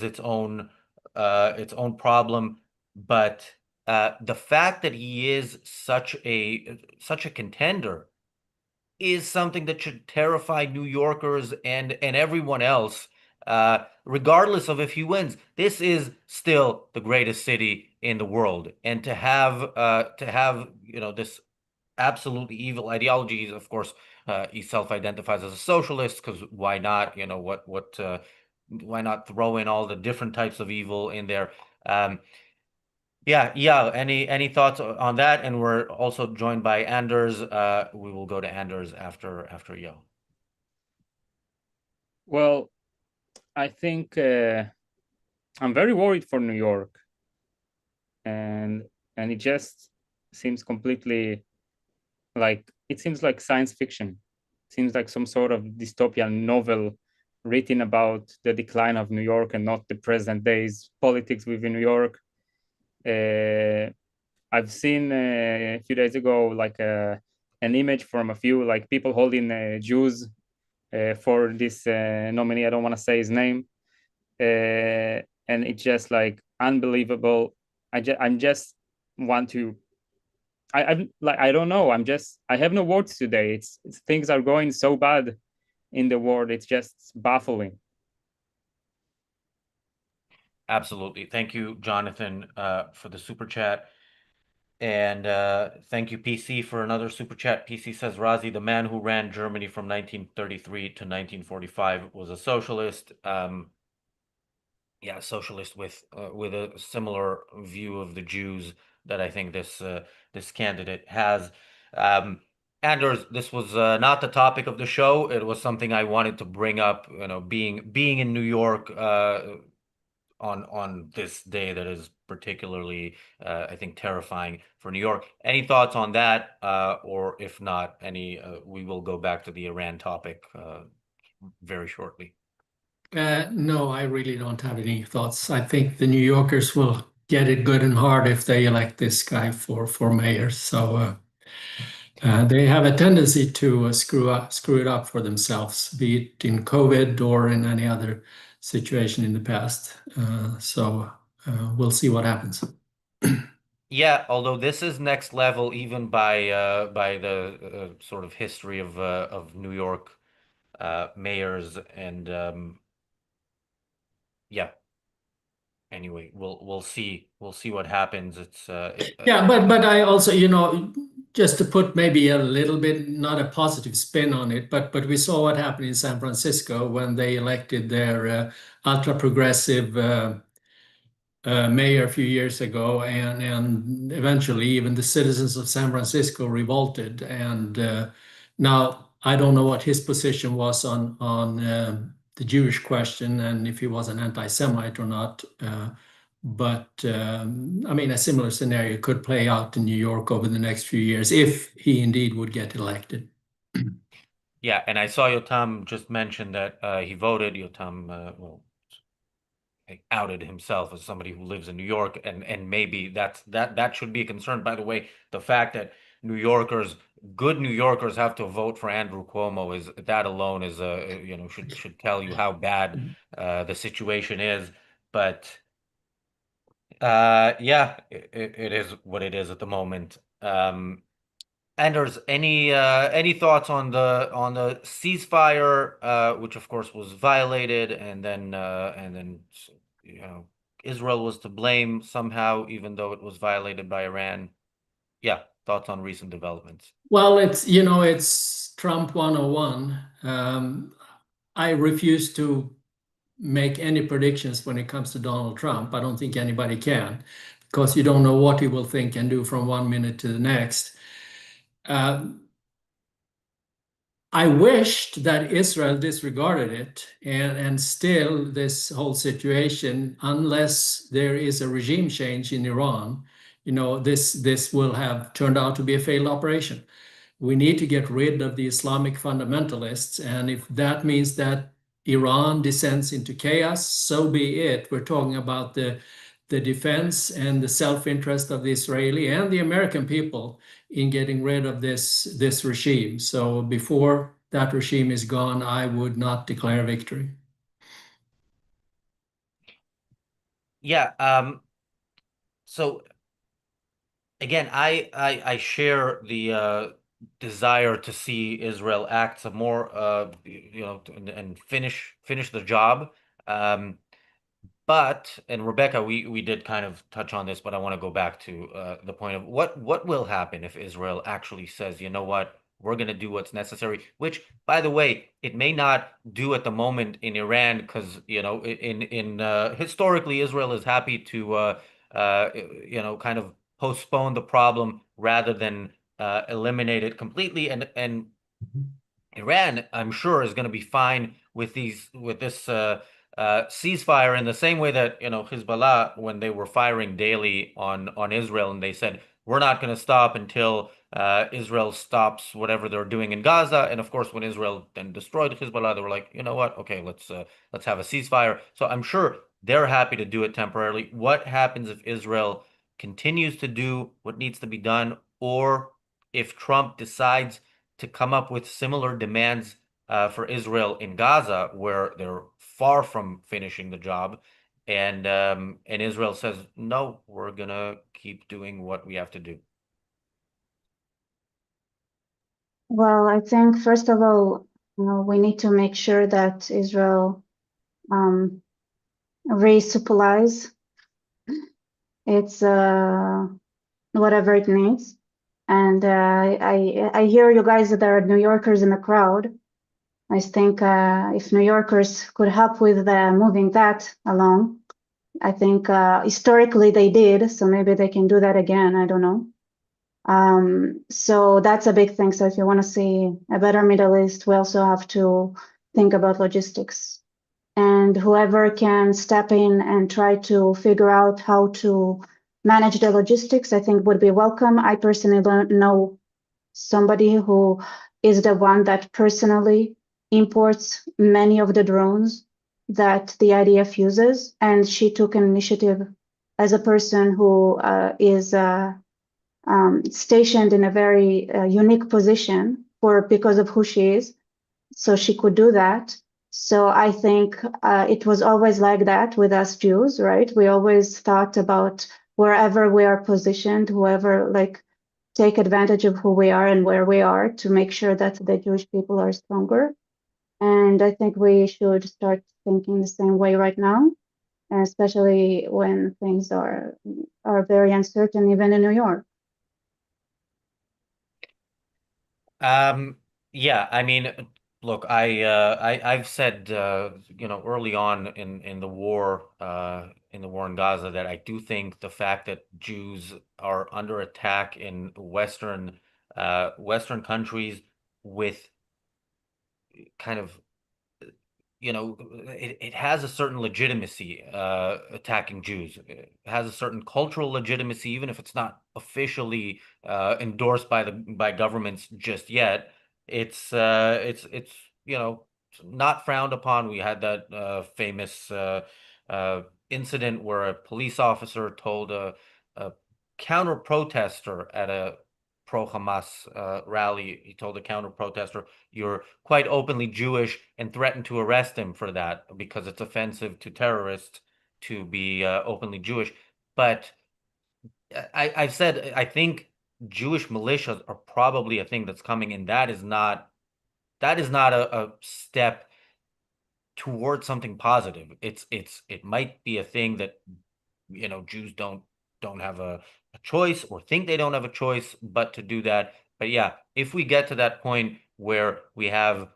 its own problem, but the fact that he is such a contender is something that should terrify New Yorkers and everyone else, regardless of if he wins. This is still the greatest city in the world, and to have this absolutely evil ideologies. Of course, he self-identifies as a socialist because why not? Why not throw in all the different types of evil in there? Yeah, yeah. Any thoughts on that? And we're also joined by Anders. We will go to Anders after Yo. Well, I think I'm very worried for New York, and it just seems completely it seems like science fiction. It seems like some sort of dystopian novel written about the decline of New York and not the present day's politics within New York. I've seen a few days ago an image from a few people holding Jews for this nominee. I don't want to say his name, and it's just unbelievable. I'm just want to. I don't know. I have no words today. It's things are going so bad in the world. It's just baffling. Absolutely. Thank you, Jonathan, for the super chat. And thank you, PC, for another super chat. PC says, Razi, the man who ran Germany from 1933 to 1945 was a socialist. Yeah, socialist with a similar view of the Jews that I think this candidate has. Anders, this was not the topic of the show. It was something I wanted to bring up. Being in New York on this day that is particularly, I think, terrifying for New York. Any thoughts on that? Or if not, we will go back to the Iran topic very shortly. No, I really don't have any thoughts. I think the New Yorkers will get it good and hard if they elect this guy for mayor. So they have a tendency to screw it up for themselves, be it in COVID or in any other situation in the past. So we'll see what happens. Yeah, although this is next level, even by the sort of history of New York mayors, and yeah. Anyway, we'll see what happens. Yeah, but I also, just to put maybe a little bit, not a positive spin on it, but we saw what happened in San Francisco when they elected their ultra progressive mayor a few years ago, and eventually even the citizens of San Francisco revolted. And now I don't know what his position was on the Jewish question and if he was an anti-Semite or not. But I mean, a similar scenario could play out in New York over the next few years if he indeed would get elected. Yeah, and I saw Yotam just mention that he voted. Yotam, well, outed himself as somebody who lives in New York, and maybe that should be a concern. By the way, the fact that good New Yorkers, have to vote for Andrew Cuomo is that alone is should tell you how bad the situation is. But yeah, it is what it is at the moment. Anders, any thoughts on the ceasefire, which of course was violated, and then Israel was to blame somehow, even though it was violated by Iran. Yeah, thoughts on recent developments. Well, it's Trump 101. I refuse to make any predictions when it comes to Donald Trump. I don't think anybody can, because you don't know what he will think and do from one minute to the next. I wished that Israel disregarded it, and still this whole situation, unless there is a regime change in Iran, this will have turned out to be a failed operation. We need to get rid of the Islamic fundamentalists, and if that means that Iran descends into chaos, so be it. We're talking about the defense and the self-interest of the Israeli and the American people in getting rid of this regime. So before that regime is gone, I would not declare victory. Yeah. So again, I share the desire to see Israel act some more, and finish the job. Um, But, and Rebecca, we did kind of touch on this, but I want to go back to the point of what will happen if Israel actually says, you know what, we're going to do what's necessary, which, by the way, it may not do at the moment in Iran because, in historically, Israel is happy to, kind of postpone the problem rather than eliminate it completely. And Iran, I'm sure, is going to be fine with this ceasefire in the same way that Hezbollah, when they were firing daily on Israel, and they said we're not going to stop until Israel stops whatever they're doing in Gaza. And of course, when Israel then destroyed Hezbollah, they were like, you know what? Okay, let's have a ceasefire. So I'm sure they're happy to do it temporarily. What happens if Israel continues to do what needs to be done, or if Trump decides to come up with similar demands for Israel in Gaza, where they're far from finishing the job, and Israel says, no, we're gonna keep doing what we have to do. Well, I think first of all, we need to make sure that Israel resupplies its whatever it needs. And I hear you guys that there are New Yorkers in the crowd. I think if New Yorkers could help with moving that along, I think historically they did, so maybe they can do that again. I don't know. So that's a big thing. So if you want to see a better Middle East, we also have to think about logistics. And whoever can step in and try to figure out how to manage the logistics, I think would be welcome. I personally don't know somebody who is the one that personally imports many of the drones that the IDF uses, and she took an initiative as a person who is stationed in a very unique position because of who she is, so she could do that. So I think it was always like that with us Jews, right? We always thought about wherever we are positioned, whoever take advantage of who we are and where we are to make sure that the Jewish people are stronger. And I think we should start thinking the same way right now, especially when things are very uncertain, even in New York. Yeah, I mean, look, I've said early on in the war in Gaza that I do think the fact that Jews are under attack in Western countries with kind of it has a certain legitimacy, attacking Jews. It has a certain cultural legitimacy, even if it's not officially endorsed by governments just yet. It's not frowned upon. We had that famous incident where a police officer told a counter protester at a pro-Hamas rally. He told a counter protester, "You're quite openly Jewish," and threatened to arrest him for that because it's offensive to terrorists to be openly Jewish. But I've said I think Jewish militias are probably a thing that's coming, and that is not a step towards something positive. It might be a thing that Jews don't have a choice, or think they don't have a choice but to do that. But yeah, if we get to that point where we have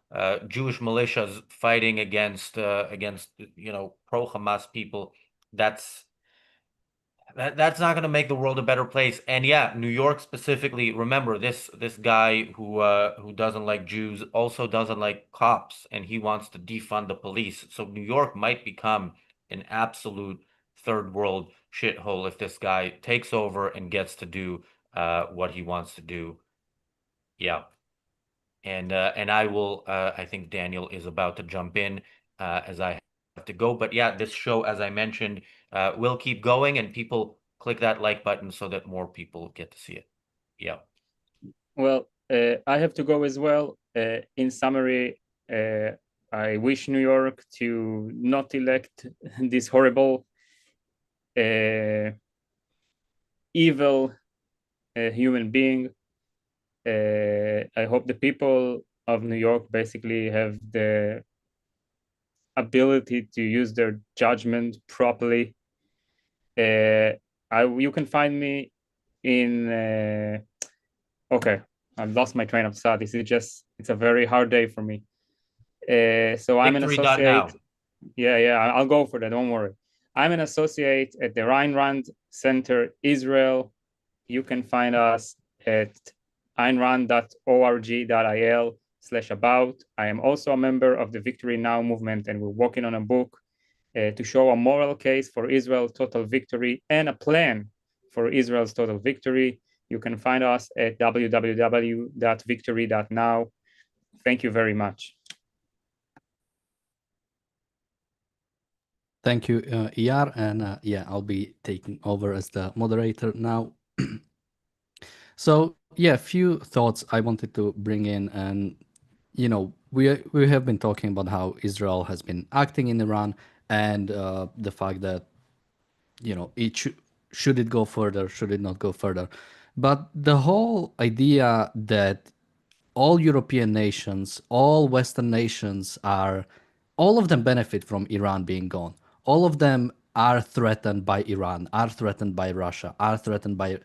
Jewish militias fighting against pro-Hamas people, that's not going to make the world a better place. And yeah, New York specifically, remember this guy who doesn't like Jews also doesn't like cops, and he wants to defund the police. So New York might become an absolute third world shithole if this guy takes over and gets to do what he wants to do. Yeah. And I will I think Daniel is about to jump in as I have to go. But yeah, this show, as I mentioned, will keep going, and people click that like button so that more people get to see it. Yeah. Well, I have to go as well. In summary, I wish New York to not elect this horrible, evil human being. I hope the people of New York basically have the ability to use their judgment properly. You can find me in. Okay, I've lost my train of thought. It's a very hard day for me. So I'm an associate. Victory.now. Yeah, I'll go for that. Don't worry. I'm an associate at the Ayn Rand Center, Israel. You can find us at aynrand.org.il/about. I am also a member of the Victory Now movement, and we're working on a book to show a moral case for Israel's total victory and a plan for Israel's total victory. You can find us at www.victory.now. Thank you very much. Thank you, Iyar, and yeah, I'll be taking over as the moderator now. So yeah, a few thoughts I wanted to bring in, and we have been talking about how Israel has been acting in Iran, and the fact that should it go further, should it not go further, but the whole idea that all European nations, all Western nations all of them benefit from Iran being gone. All of them are threatened by Iran, are threatened by Russia, are threatened by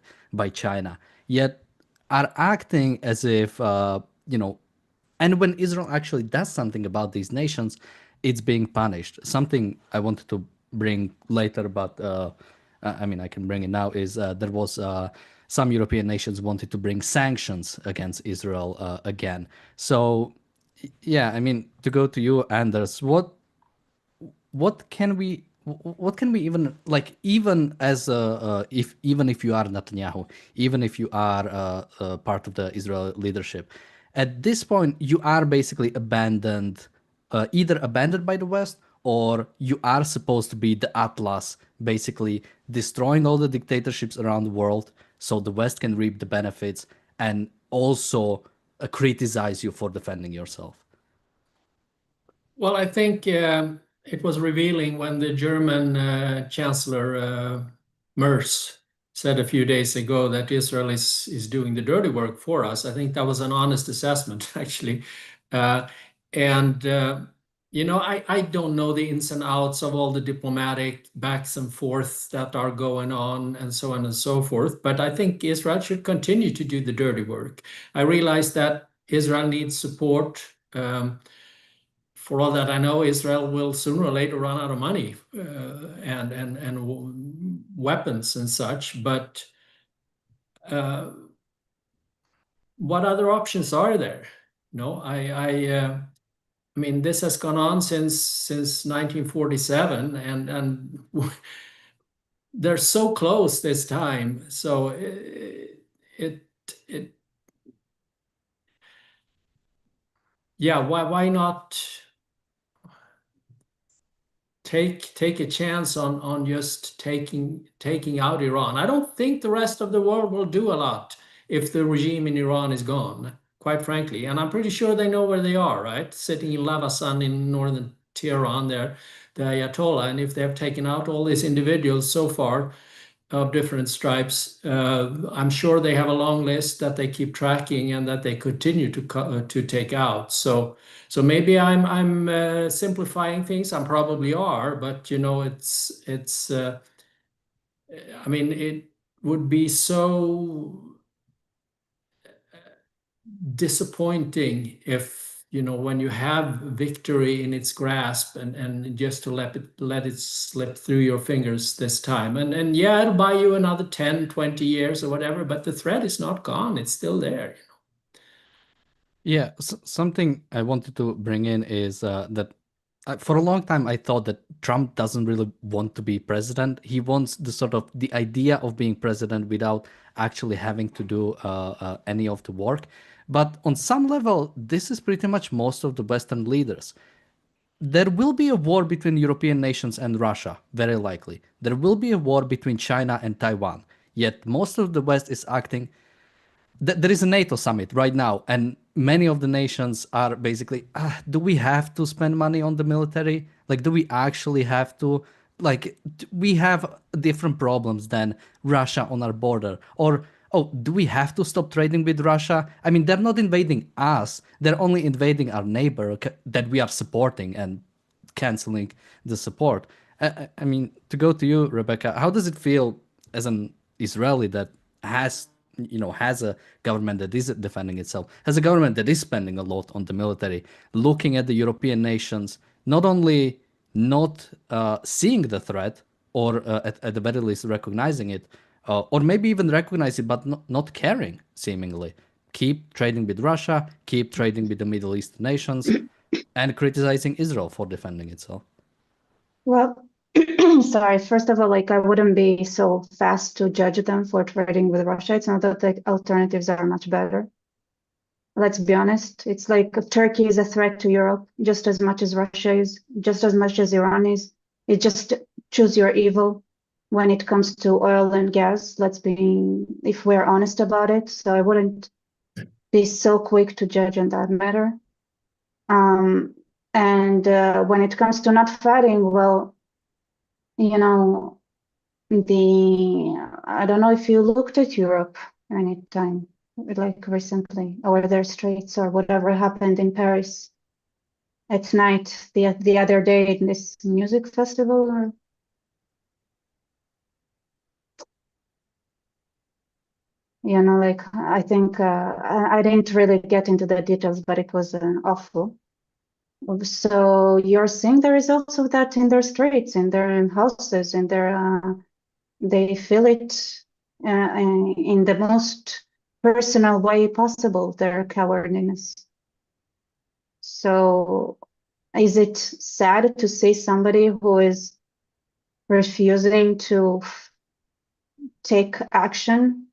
China, yet are acting as if, and when Israel actually does something about these nations, it's being punished. Something I wanted to bring later, but I mean, I can bring it now, is there was some European nations wanted to bring sanctions against Israel again. So, yeah, I mean, to go to you, Anders, what can we even, like, even as even if you are Netanyahu, even if you are part of the Israel leadership, at this point you are basically abandoned, either abandoned by the West, or you are supposed to be the Atlas, basically destroying all the dictatorships around the world so the West can reap the benefits and also criticize you for defending yourself. Well, I think it was revealing when the German Chancellor Merz said a few days ago that Israel is doing the dirty work for us. I think that was an honest assessment, actually. And I don't know the ins and outs of all the diplomatic backs and forth that are going on and so on and so forth. But I think Israel should continue to do the dirty work. I realize that Israel needs support. For all that I know, Israel will sooner or later run out of money and weapons and such. But what other options are there? I mean, this has gone on since 1947, and they're so close this time. So yeah, why not take a chance on just taking out Iran? I don't think the rest of the world will do a lot if the regime in Iran is gone, quite frankly. And I'm pretty sure they know where they are, right? Sitting in Lavasan in northern Tehran there, the Ayatollah. And if they've taken out all these individuals so far of different stripes, I'm sure they have a long list that they keep tracking and that they continue to take out. So maybe I'm simplifying things. I probably are, but it's I mean, it would be so disappointing if when you have victory in its grasp and just to let it slip through your fingers this time, and yeah, it'll buy you another 10-20 years or whatever, but the threat is not gone. It's still there. Yeah, something I wanted to bring in is that For a long time, I thought that Trump doesn't really want to be president. He wants the sort of the idea of being president without actually having to do any of the work. But on some level, this is pretty much most of the Western leaders. There will be a war between European nations and Russia, very likely. There will be a war between China and Taiwan. Yet most of the West is acting. There is a NATO summit right now, and many of the nations are basically, do we have to spend money on the military? Like, do we actually have to? Like, we have different problems than Russia on our border. Or, oh, do we have to stop trading with Russia? I mean, they're not invading us, they're only invading our neighbor that we are supporting and canceling the support. I mean, to go to you, Rebecca, how does it feel as an Israeli that has has a government that is defending itself, has a government that is spending a lot on the military, looking at the European nations, not only not seeing the threat, or at the very least recognizing it, or maybe even recognize it, but not caring, seemingly. Keep trading with Russia, keep trading with the Middle East nations, and criticizing Israel for defending itself. Well, sorry, first of all, like I wouldn't be so fast to judge them for trading with Russia. It's not that the alternatives are much better. Let's be honest. It's like Turkey is a threat to Europe just as much as Russia is, just as much as Iran is. It just choose your evil when it comes to oil and gas. If we're honest about it. So I wouldn't be so quick to judge on that matter. And when it comes to not fighting, well, you know, I don't know if you looked at Europe anytime, like recently, or their streets or whatever happened in Paris at night the other day in this music festival. Or like I think I didn't really get into the details, but it was awful. So you're seeing the results of that in their streets, in their houses, in their they feel it in the most personal way possible, their cowardliness. So is it sad to see somebody who is refusing to take action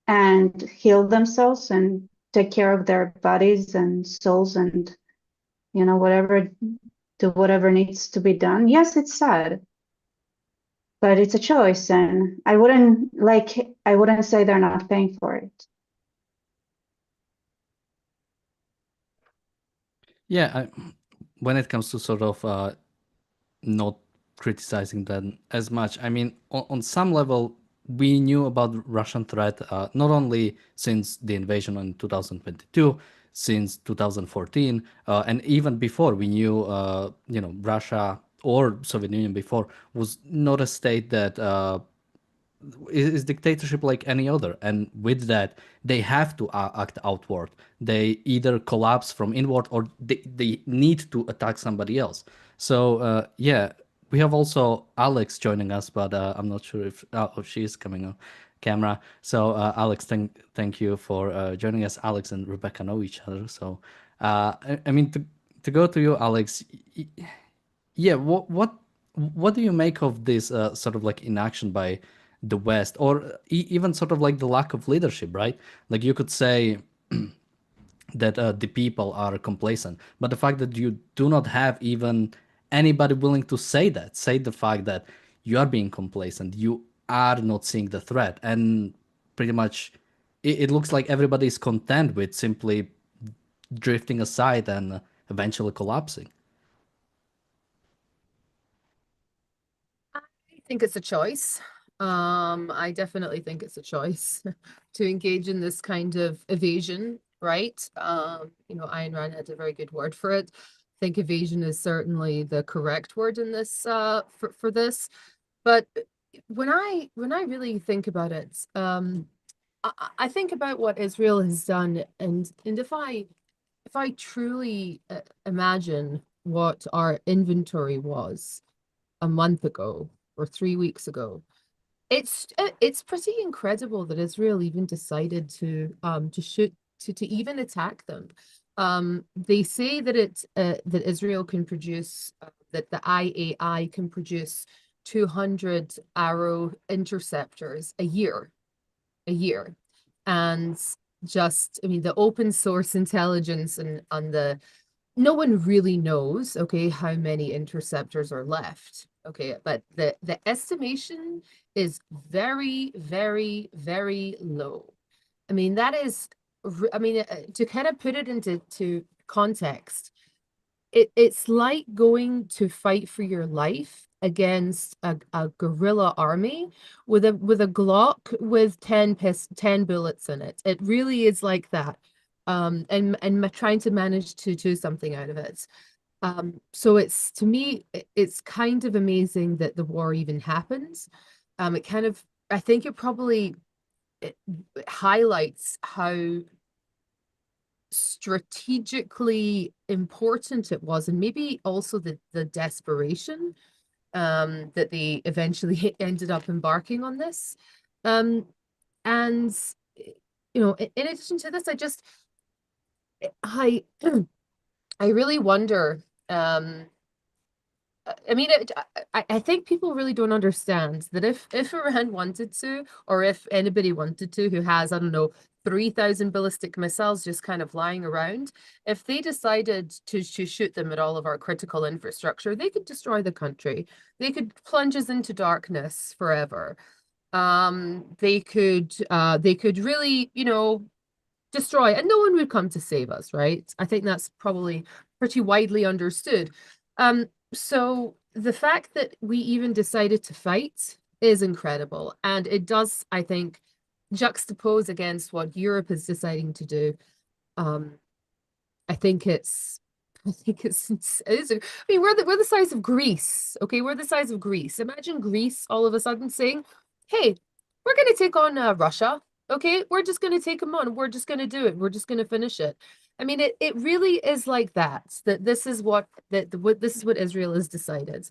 and heal themselves and take care of their bodies and souls and do whatever needs to be done? Yes, it's sad, but it's a choice, and I wouldn't say they're not paying for it. Yeah, when it comes to sort of not criticizing them as much, I mean, on some level, we knew about Russian threat not only since the invasion in 2022, since 2014, and even before we knew, Russia or Soviet Union before was not a state that is dictatorship like any other, and with that they have to act outward. They either collapse from inward, or they need to attack somebody else. So yeah, we have also Alex joining us, but I'm not sure if she is coming on camera. So Alex, thank you for joining us. Alex and Rebecca know each other, so I mean, to go to you, Alex. Yeah, what do you make of this sort of like inaction by the West, or even sort of like the lack of leadership, right? Like, you could say that the people are complacent, but the fact that you do not have even anybody willing to say the fact that you are being complacent, you are not seeing the threat, and pretty much it looks like everybody is content with simply drifting aside and eventually collapsing. I think it's a choice. I definitely think it's a choice to engage in this kind of evasion, right? Ayn Rand had a very good word for it. I think evasion is certainly the correct word in this for this. But when I really think about it, I think about what Israel has done, and if I truly imagine what our inventory was a month ago or 3 weeks ago, it's pretty incredible that Israel even decided to shoot to even attack them. They say that that Israel can produce that the IAI can produce 200 arrow interceptors a year, and just, I mean, the open source intelligence and on the, no one really knows, okay, how many interceptors are left, okay, but the estimation is very, very, very low. I mean, that is, I mean, to kind of put it into context, it's like going to fight for your life against a guerrilla army with a Glock with 10 bullets in it. It really is like that. And trying to manage to do something out of it. So it's, to me, it's kind of amazing that the war even happens. It kind of, I think it probably it highlights how strategically important it was, and maybe also the desperation that they eventually ended up embarking on this. And you know, in addition to this, I really wonder, I mean, I think people really don't understand that if Iran wanted to, or if anybody wanted to who has, I don't know, 3,000 ballistic missiles just kind of lying around, if they decided to shoot them at all of our critical infrastructure, they could destroy the country. They could plunge us into darkness forever. They could really, you know, destroy, and no one would come to save us, right? I think that's probably pretty widely understood. So the fact that we even decided to fight is incredible. And it does, I think, juxtapose against what Europe is deciding to do. I think it's, I mean, we're the size of Greece, okay? We're the size of Greece. Imagine Greece all of a sudden saying, hey, we're going to take on Russia, okay? We're just going to take them on. We're just going to do it. We're just going to finish it. I mean, it really is like that this is what Israel has decided.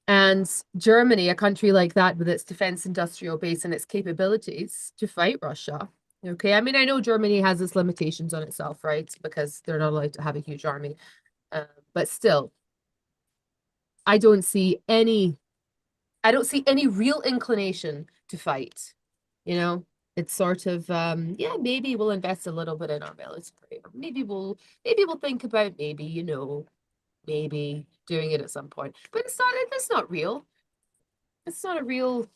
And Germany, a country like that with its defense industrial base and its capabilities to fight Russia. Okay, I mean, I know Germany has its limitations on itself, right? Because they're not allowed to have a huge army. But still, I don't see any real inclination to fight. You know, it's sort of yeah, maybe we'll invest a little bit in our military. Maybe we'll think about maybe, you know, maybe doing it at some point. But that's not real. It's not a real,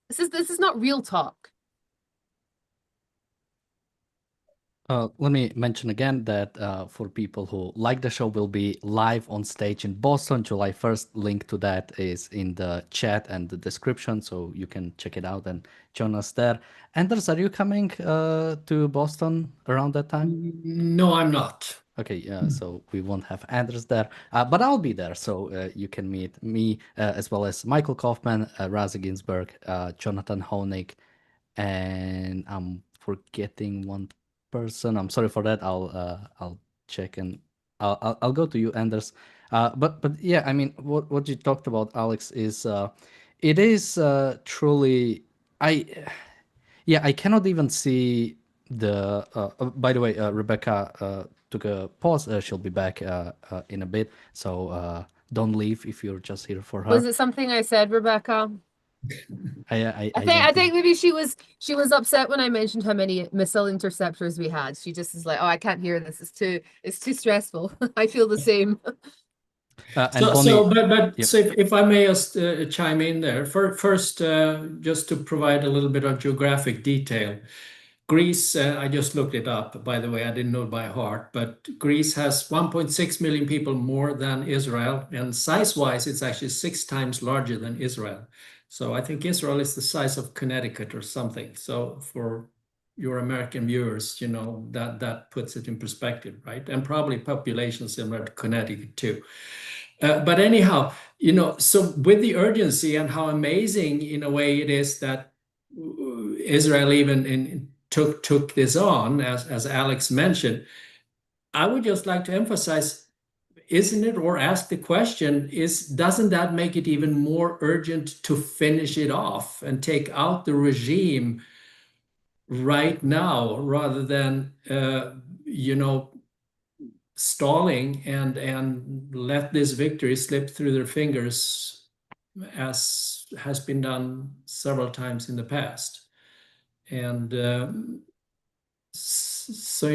this is not real talk. Let me mention again that for people who like the show, we'll be live on stage in Boston, July 1st. Link to that is in the chat and the description, so you can check it out and join us there. Anders, are you coming to Boston around that time? No, I'm not. Okay, so we won't have Anders there, but I'll be there, so you can meet me as well as Michael Kaufman, Raza Ginsburg, Jonathan Honig, and I'm forgetting one person. I'm sorry for that. I'll check and I'll go to you, Anders. But yeah, I mean, what you talked about, Alex, is it is truly I cannot even see the. By the way, Rebecca took a pause. She'll be back in a bit, so don't leave if you're just here for her. Was it something I said, Rebecca? I think maybe she was upset when I mentioned how many missile interceptors we had. She just is like, oh, I can't hear this. It's too stressful. I feel the same. So if I may just chime in there. First, just to provide a little bit of geographic detail. Greece, I just looked it up, by the way, I didn't know it by heart, but Greece has 1.6 million people more than Israel, and size-wise, it's actually 6 times larger than Israel. So I think Israel is the size of Connecticut or something. So for your American viewers, you know, that puts it in perspective, right? And probably population similar to Connecticut too. But anyhow, you know, so with the urgency and how amazing in a way it is that Israel even took this on, as Alex mentioned, I would just like to emphasize, isn't it, or ask the question, doesn't that make it even more urgent to finish it off and take out the regime right now rather than stalling and let this victory slip through their fingers, as has been done several times in the past. And so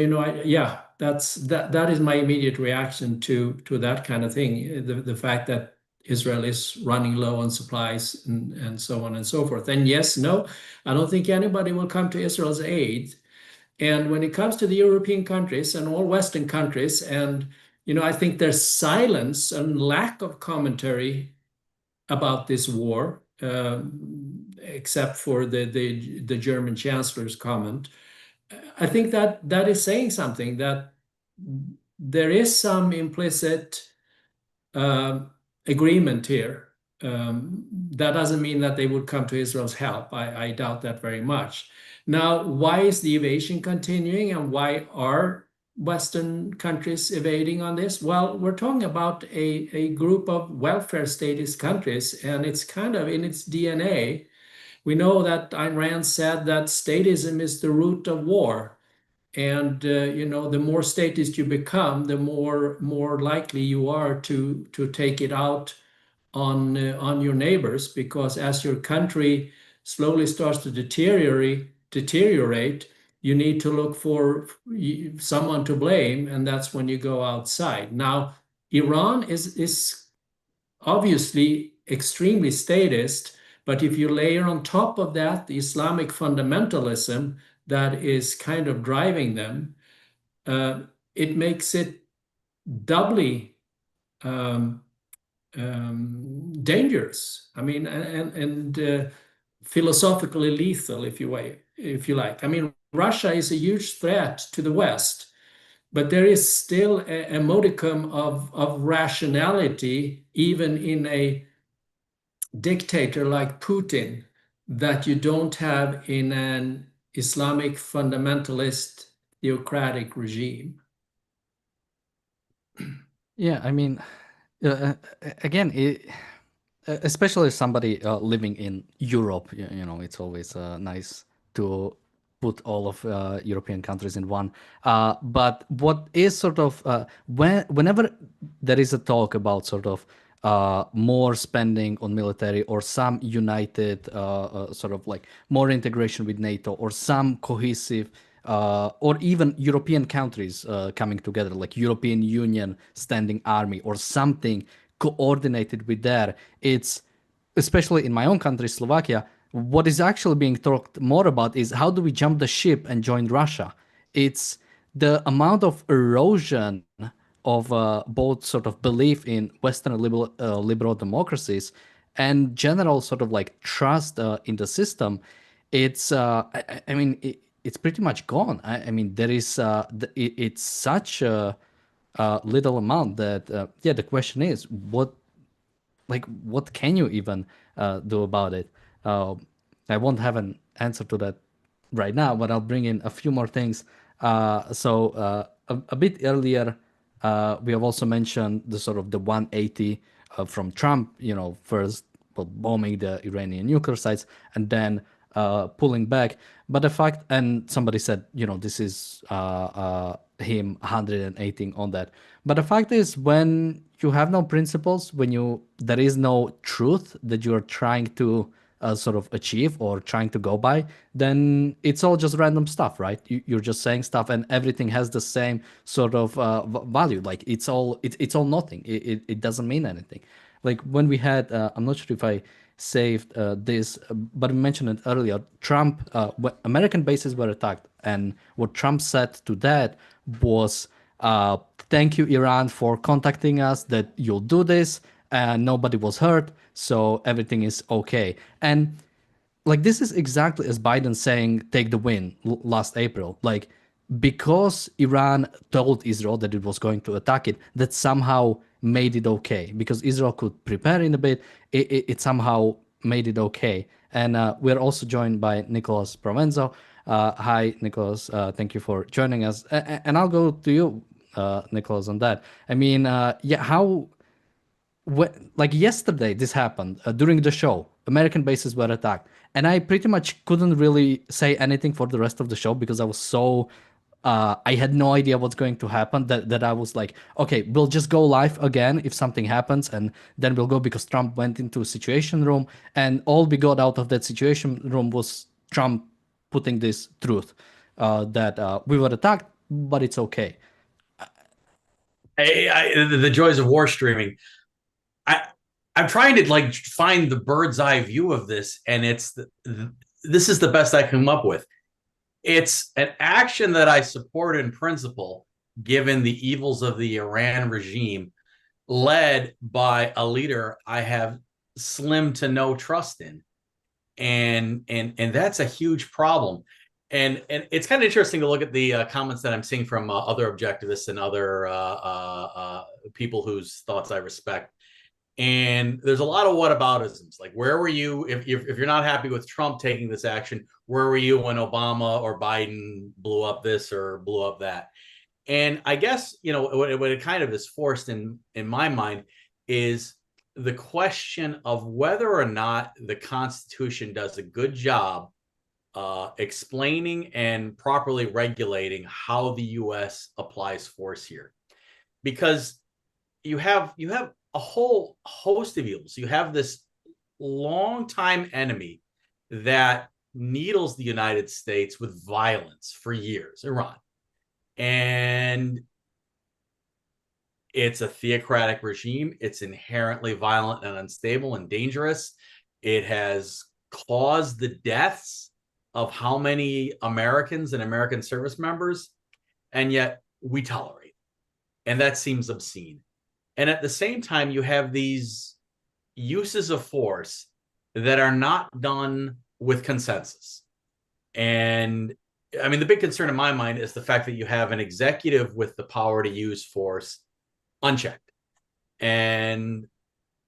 that is my immediate reaction to that kind of thing. The fact that Israel is running low on supplies and so on and so forth. And yes, no, I don't think anybody will come to Israel's aid. And when it comes to the European countries and all Western countries, and I think there's silence and lack of commentary about this war, except for the German chancellor's comment. I think that is saying something, that there is some implicit agreement here. That doesn't mean that they would come to Israel's help. I doubt that very much. Now, why is the evasion continuing, and why are Western countries evading on this? Well, we're talking about a group of welfare statist countries, and it's kind of in its DNA. We know that Ayn Rand said that statism is the root of war. And the more statist you become, the more likely you are to take it out on your neighbors, because as your country slowly starts to deteriorate, you need to look for someone to blame, and that's when you go outside. Now, Iran is obviously extremely statist, but if you layer on top of that the Islamic fundamentalism that is kind of driving them, it makes it doubly dangerous. I mean, and philosophically lethal, if you like. I mean, Russia is a huge threat to the West, but there is still a modicum of rationality, even in a dictator like Putin, that you don't have in an Islamic fundamentalist theocratic regime. Yeah, I mean, again, especially somebody living in Europe, it's always nice to put all of European countries in one. But what is sort of whenever there is a talk about sort of more spending on military, or some united sort of like more integration with NATO, or some cohesive or even European countries coming together, like European Union standing army or something coordinated with that. It's, especially in my own country, Slovakia, what is actually being talked more about is how do we jump the ship and join Russia? It's the amount of erosion of both sort of belief in Western liberal democracies and general sort of like trust in the system. It's I mean it's pretty much gone. I mean there is it's such a little amount that yeah, the question is what can you even do about it? I won't have an answer to that right now, but I'll bring in a few more things. A bit earlier, we have also mentioned the sort of the 180 from Trump, first bombing the Iranian nuclear sites and then pulling back. But the fact, and somebody said, this is him 118 on that. But the fact is, when you have no principles, when there is no truth that you're trying to sort of achieve or trying to go by, then it's all just random stuff, right? You're just saying stuff, and everything has the same sort of value. Like it's all nothing. It doesn't mean anything. Like when we had, I'm not sure if I saved this, but we mentioned it earlier. Trump, American bases were attacked, and what Trump said to that was, "Thank you, Iran, for contacting us. That you'll do this, and nobody was hurt, so everything is okay." And like this is exactly as Biden saying, "Take the win" last April. Like because Iran told Israel that it was going to attack it, that somehow made it okay. Because Israel could prepare in a bit, it somehow made it okay. And we're also joined by Nicholas Provenzo. Hi, Nicholas. Thank you for joining us. And I'll go to you, Nicholas, on that. I mean, yeah, how like yesterday, this happened during the show. American bases were attacked, and I pretty much couldn't really say anything for the rest of the show because I was so I had no idea what's going to happen. That I was like, okay, we'll just go live again if something happens, and then we'll go because Trump went into a situation room, and all we got out of that situation room was Trump putting this truth that we were attacked, but it's okay. The joys of war streaming. I'm trying to like find the bird's eye view of this, and this is the best I come up with. It's an action that I support in principle, given the evils of the Iran regime, led by a leader I have slim to no trust in, and that's a huge problem. And it's kind of interesting to look at the comments that I'm seeing from other objectivists and other people whose thoughts I respect. And there's a lot of whataboutisms. Like, where were you if you're not happy with Trump taking this action? Where were you when Obama or Biden blew up this or blew up that? And I guess, what it kind of is forced in my mind is the question of whether or not the Constitution does a good job explaining and properly regulating how the U.S. applies force here, because you have a whole host of evils. You have this longtime enemy that needles the United States with violence for years, Iran. And it's a theocratic regime. It's inherently violent and unstable and dangerous. It has caused the deaths of how many Americans and American service members, and yet we tolerate. And that seems obscene. And at the same time, you have these uses of force that are not done with consensus. And I mean, the big concern in my mind is the fact that you have an executive with the power to use force unchecked. And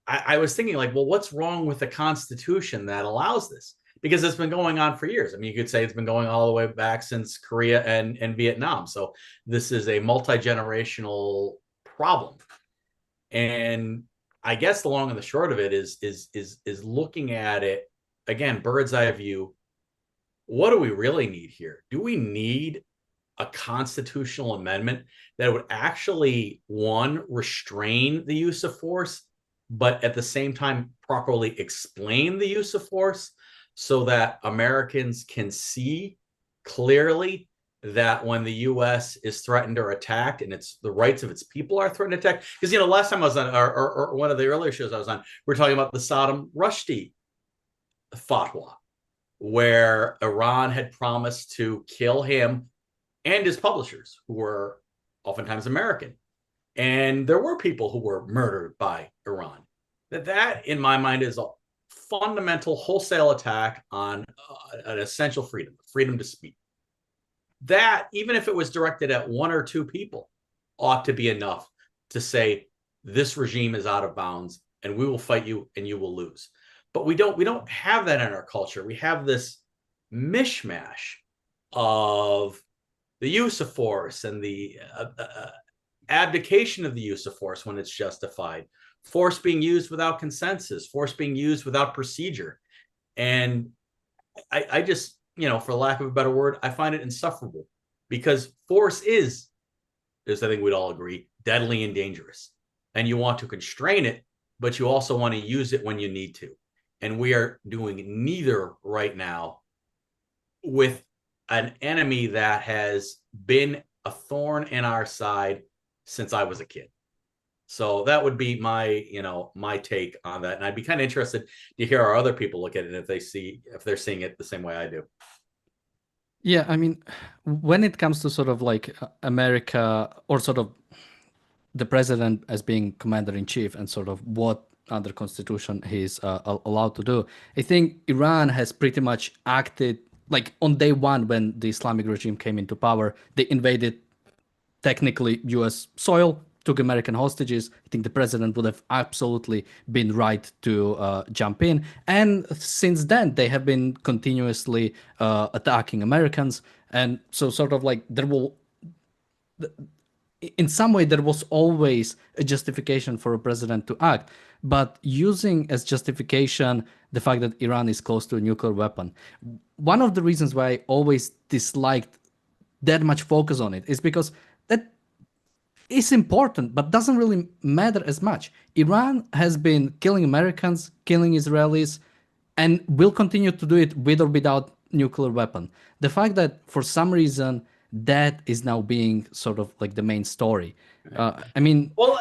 I was thinking, like, well, what's wrong with the Constitution that allows this? Because it's been going on for years. I mean, you could say it's been going all the way back since Korea and Vietnam. So this is a multi-generational problem. And I guess the long and the short of it is looking at it again, bird's eye view. What do we really need here? Do we need a constitutional amendment that would actually, one, restrain the use of force, but at the same time properly explain the use of force so that Americans can see clearly that when the U.S. is threatened or attacked, and it's the rights of its people are threatened or attacked? Because, last time I was on, or one of the earlier shows I was on, we were talking about the Saddam Rushdie fatwa, where Iran had promised to kill him and his publishers, who were oftentimes American. And there were people who were murdered by Iran. That in my mind, is a fundamental wholesale attack on an essential freedom to speak. That, even if it was directed at one or two people, ought to be enough to say this regime is out of bounds and we will fight you and you will lose. But we don't have that in our culture. We have this mishmash of the use of force and the abdication of the use of force when it's justified, force being used without consensus, force being used without procedure. And I just, for lack of a better word, I find it insufferable, because force is, I think we'd all agree, deadly and dangerous. And you want to constrain it, but you also want to use it when you need to. And we are doing neither right now with an enemy that has been a thorn in our side since I was a kid. So that would be my, my take on that. And I'd be kind of interested to hear how other people look at it, if they're seeing it the same way I do. Yeah, I mean, when it comes to sort of like America, or sort of the president as being commander in chief, and sort of what under constitution he's allowed to do, I think Iran has pretty much acted like on day one when the Islamic regime came into power. They invaded technically U.S. soil, took American hostages. I think the president would have absolutely been right to jump in. And since then, they have been continuously attacking Americans. And so sort of like in some way there was always a justification for a president to act, but using as justification the fact that Iran is close to a nuclear weapon. One of the reasons why I always disliked that much focus on it is because that is important, but doesn't really matter as much. Iran has been killing Americans, killing Israelis, and will continue to do it with or without nuclear weapon. The fact that for some reason that is now being sort of like the main story. I mean, well,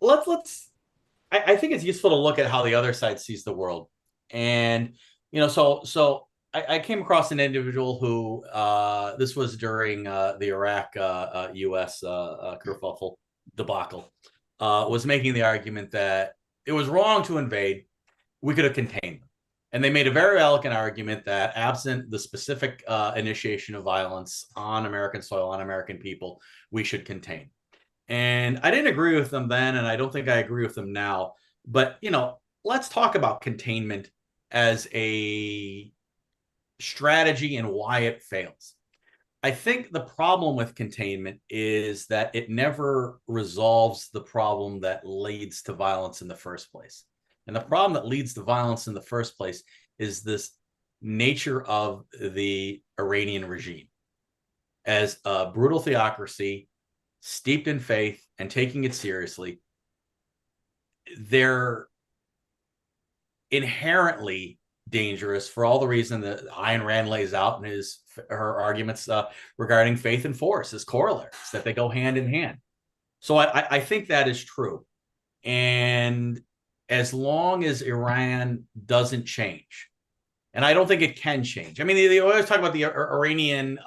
let's. I think it's useful to look at how the other side sees the world, and so I came across an individual who this was during the Iraq U.S. kerfuffle debacle, was making the argument that it was wrong to invade. We could have contained them. And they made a very elegant argument that absent the specific initiation of violence on American soil, on American people, we should contain. And I didn't agree with them then, and I don't think I agree with them now. But, let's talk about containment as a strategy and why it fails. I think the problem with containment is that it never resolves the problem that leads to violence in the first place. And the problem that leads to violence in the first place is this nature of the Iranian regime as a brutal theocracy steeped in faith and taking it seriously. They're inherently dangerous for all the reason that Ayn Rand lays out in her arguments regarding faith and force as corollaries, that they go hand in hand. So I think that is true. And as long as Iran doesn't change, and I don't think it can change. I mean, they always talk about the Iranian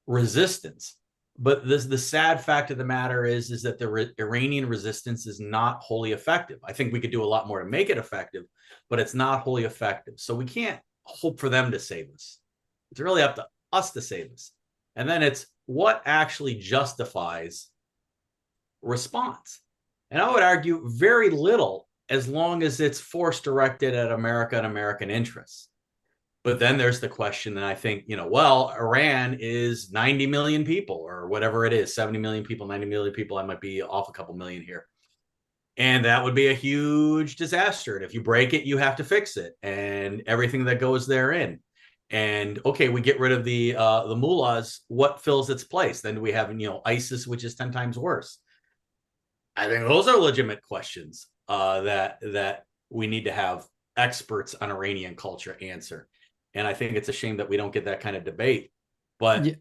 resistance, but the sad fact of the matter is that the Iranian resistance is not wholly effective. I think we could do a lot more to make it effective, but it's not wholly effective. So we can't hope for them to save us. It's really up to us to save us. And then it's what actually justifies response. And I would argue very little, as long as it's force directed at America and American interests. But then there's the question that I think, Iran is 90 million people or whatever it is, 70 million people, 90 million people. I might be off a couple million here. And that would be a huge disaster. And if you break it, you have to fix it and everything that goes therein. And okay, we get rid of the mullahs. What fills its place? Then we have, ISIS, which is 10 times worse. I think those are legitimate questions that we need to have experts on Iranian culture answer. And I think it's a shame that we don't get that kind of debate. But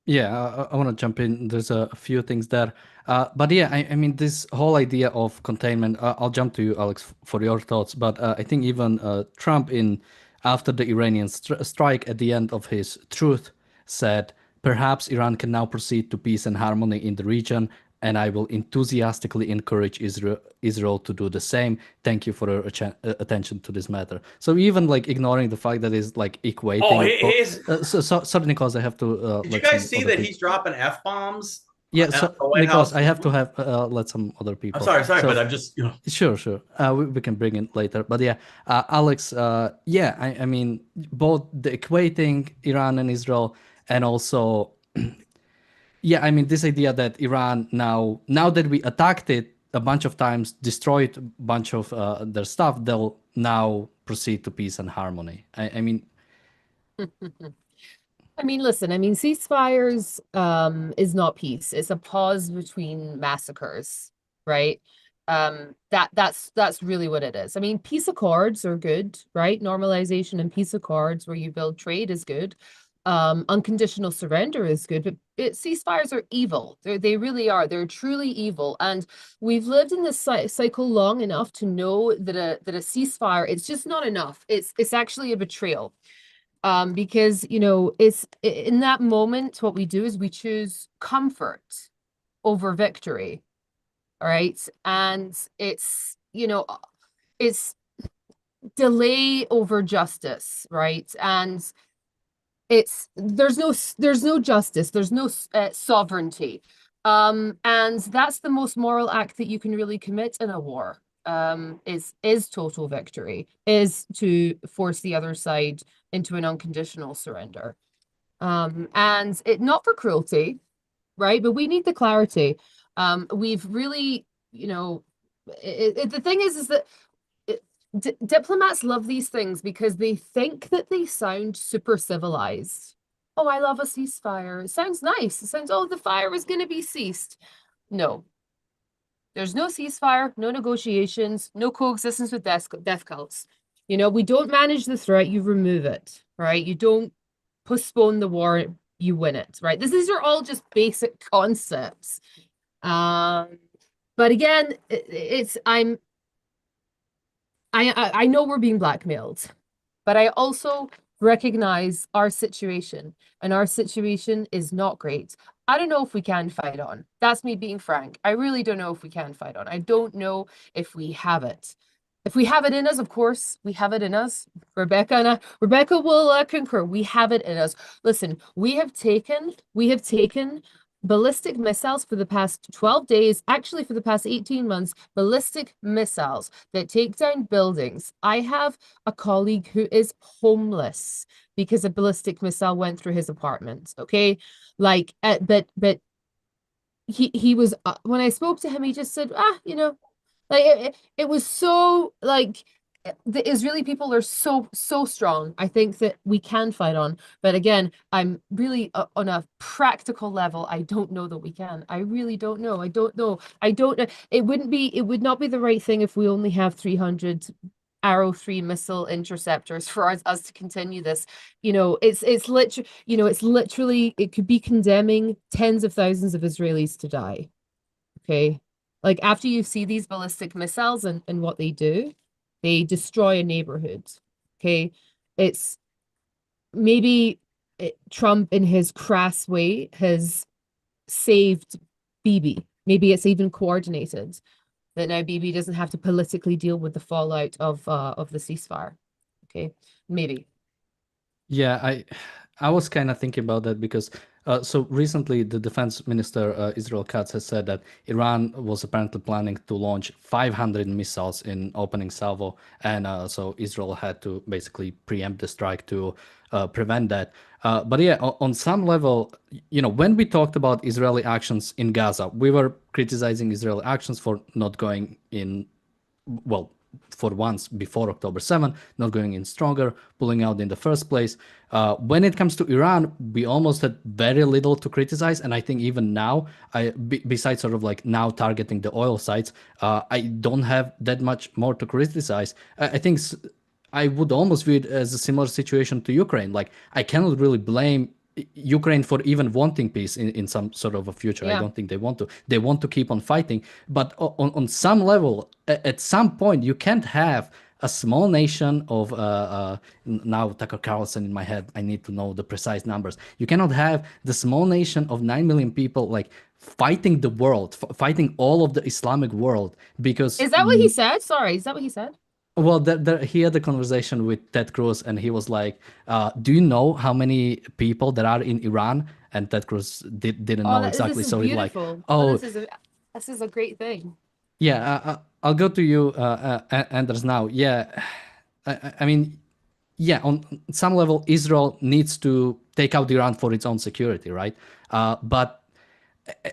yeah, I want to jump in. There's a few things there. But yeah, I mean, this whole idea of containment, I'll jump to you, Alex, for your thoughts. But I think even Trump, after the Iranian strike at the end of his truth, said, perhaps Iran can now proceed to peace and harmony in the region, and I will enthusiastically encourage Israel to do the same. Thank you for your attention to this matter. So even like ignoring the fact that is like equating. Sorry, Nicholas, I have to. Did you guys see that he's dropping F-bombs? Yeah, so Nicholas, I have to have let some other people. I'm sorry, but I'm just Sure. We can bring it later, but yeah, Alex. I mean, both the equating Iran and Israel, and also. Yeah, I mean, this idea that Iran now that we attacked it a bunch of times, destroyed a bunch of their stuff, they'll now proceed to peace and harmony. I mean... listen, ceasefires is not peace. It's a pause between massacres, right? That's really what it is. Peace accords are good, right? Normalization and peace accords where you build trade is good. Unconditional surrender is good, but ceasefires are evil. They really are. They're truly evil. And we've lived in this cycle long enough to know that a ceasefire, it's just not enough. It's actually a betrayal. Because, it's in that moment, what we do is we choose comfort over victory. All right. And it's delay over justice, right? And there's no justice, there's no sovereignty, and that's the most moral act that you can really commit in a war. Is total victory, is to force the other side into an unconditional surrender, and it not for cruelty, right? But we need the clarity. We've really, the thing is that diplomats love these things because they think that they sound super civilized. Oh, I love a ceasefire. It sounds nice. It sounds, oh, the fire is going to be ceased. No, there's no ceasefire, no negotiations, no coexistence with death cults. We don't manage the threat, you remove it, right? You don't postpone the war, you win it, right? These are all just basic concepts. But again, I know we're being blackmailed, but I also recognize our situation, and our situation is not great. I don't know if we can fight on. That's me being frank. I really don't know if we can fight on. I don't know if we have it. If we have it in us, of course, we have it in us. Rebecca will concur. We have it in us. Listen, we have taken ballistic missiles for the past 12 days, actually for the past 18 months, ballistic missiles that take down buildings. I have a colleague who is homeless because a ballistic missile went through his apartment, okay? Like, but he was, when I spoke to him, he just said, like it was so, like, the Israeli people are so strong. I think that we can fight on, but again, I'm really on a practical level, I don't know that we can. I really don't know. I don't know. It would not be the right thing if we only have 300 Arrow 3 missile interceptors for us to continue this. It's literally, it could be condemning tens of thousands of Israelis to die. Okay. Like, after you see these ballistic missiles and what they do, they destroy a neighborhood. Okay. It's maybe Trump, in his crass way, has saved Bibi. Maybe it's even coordinated, that now Bibi doesn't have to politically deal with the fallout of the ceasefire. Okay. Maybe. Yeah, I was kind of thinking about that because so recently the defense minister Israel Katz has said that Iran was apparently planning to launch 500 missiles in opening salvo, and so Israel had to basically preempt the strike to prevent that. But yeah, on some level, when we talked about Israeli actions in Gaza, we were criticizing Israeli actions for not going in, well, for once before October 7, not going in stronger, pulling out in the first place. When it comes to Iran, we almost had very little to criticize. And I think even now, besides sort of like now targeting the oil sites, I don't have that much more to criticize. I think I would almost view it as a similar situation to Ukraine. Like, I cannot really blame Ukraine for even wanting peace in some sort of a future. Yeah. I don't think they want to. They want to keep on fighting. But on some level, at some point, you can't have a small nation of now Tucker Carlson in my head. I need to know the precise numbers. You cannot have the small nation of 9 million people like fighting the world, fighting all of the Islamic world. Because Is that what he said? Sorry, is that what he said? well, he had a conversation with Ted Cruz, and he was like, "Do you know how many people there are in Iran?" And Ted Cruz didn't know exactly. This is So he's like, beautiful. "Oh, This is a great thing. yeah, I'll go to you, Anders. Now, yeah, I mean, yeah, on some level, Israel needs to take out Iran for its own security, right? But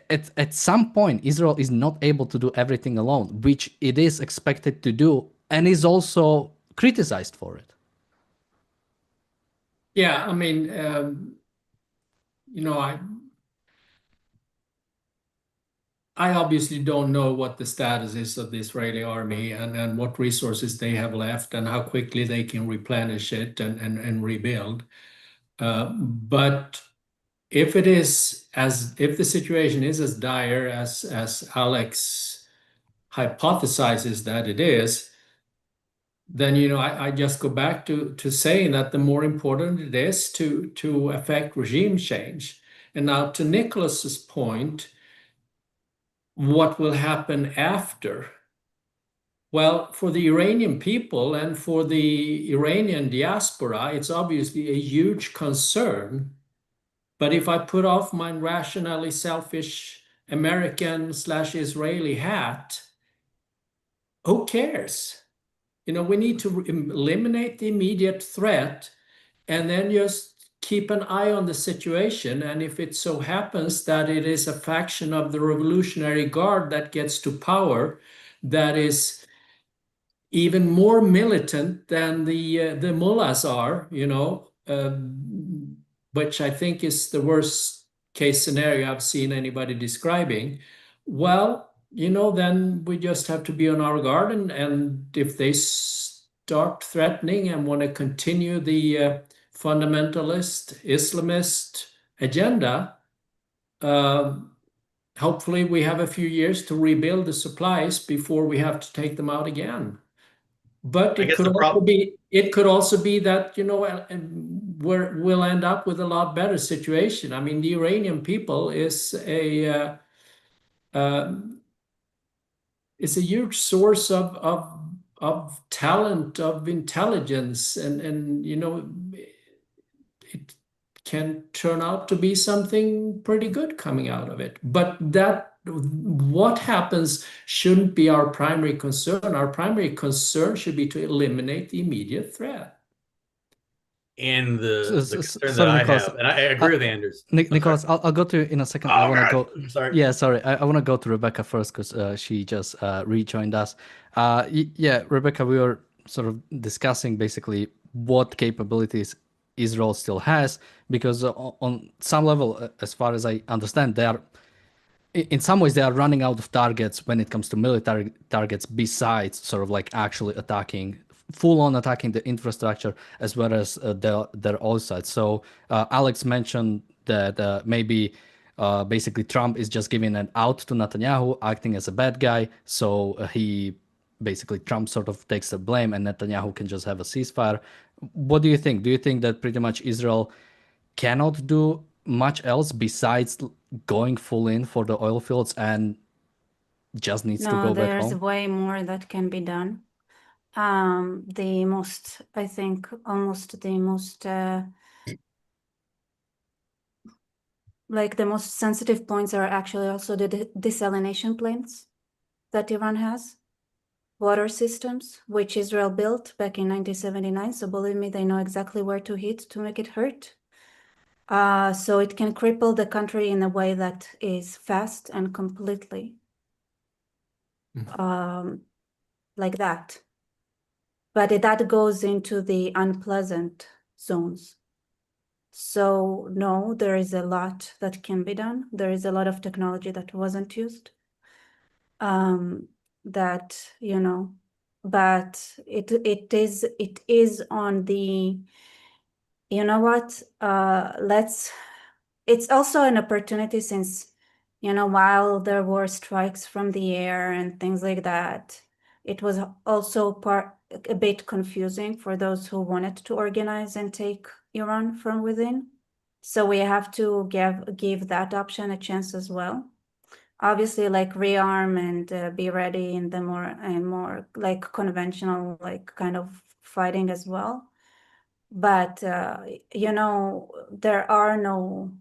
at some point, Israel is not able to do everything alone, which it is expected to do, and is also criticized for it. Yeah, I mean, I obviously don't know what the status is of the Israeli army and what resources they have left and how quickly they can replenish it and rebuild. But if the situation is as dire as Alex hypothesizes that it is, then I just go back to saying that the more important it is to affect regime change. And now, to Nicholas's point, what will happen after? Well, for the Iranian people and for the Iranian diaspora, it's obviously a huge concern. But if I put off my rationally selfish American/Israeli hat, who cares? We need to eliminate the immediate threat and then just keep an eye on the situation. And if it so happens that it is a faction of the Revolutionary Guard that gets to power, that is even more militant than the mullahs are, which I think is the worst case scenario I've seen anybody describing. Well, then we just have to be on our guard, and if they start threatening and want to continue the fundamentalist Islamist agenda, hopefully we have a few years to rebuild the supplies before we have to take them out again. But I it guess could the also problem. be that we'll end up with a lot better situation. I mean, the Iranian people is a huge source of talent, of intelligence, and it can turn out to be something pretty good coming out of it. But what happens shouldn't be our primary concern. Our primary concern should be to eliminate the immediate threat. And the concern that Sorry, I Nicholas. have, and I agree with Anders. Nicholas, I'll go to you in a second. I Oh want to God, go. sorry. Yeah, sorry. I want to go to Rebecca first because she just rejoined us. Yeah, Rebecca, we were sort of discussing basically what capabilities Israel still has because on some level, as far as I understand, they are in some ways they are running out of targets when it comes to military targets besides sort of like actually attacking full on attacking the infrastructure as well as their oil sites. So Alex mentioned that maybe basically Trump is just giving an out to Netanyahu, acting as a bad guy. So Trump sort of takes the blame and Netanyahu can just have a ceasefire. What do you think? Do you think that pretty much Israel cannot do much else besides going full in for the oil fields and just needs to No, go back there's home? way more that can be done. The most, I think, almost the most, like the most sensitive points are actually also the desalination plants that Iran has, water systems, which Israel built back in 1979. So believe me, they know exactly where to hit to make it hurt. So it can cripple the country in a way that is fast and completely like that. But that goes into the unpleasant zones. So no, there is a lot that can be done. There is a lot of technology that wasn't used. But it is on the, it's also an opportunity since, while there were strikes from the air and things like that, it was also a bit confusing for those who wanted to organize and take Iran from within. So we have to give that option a chance as well. Obviously, like rearm and be ready in the more like conventional, like kind of fighting as well. But there are no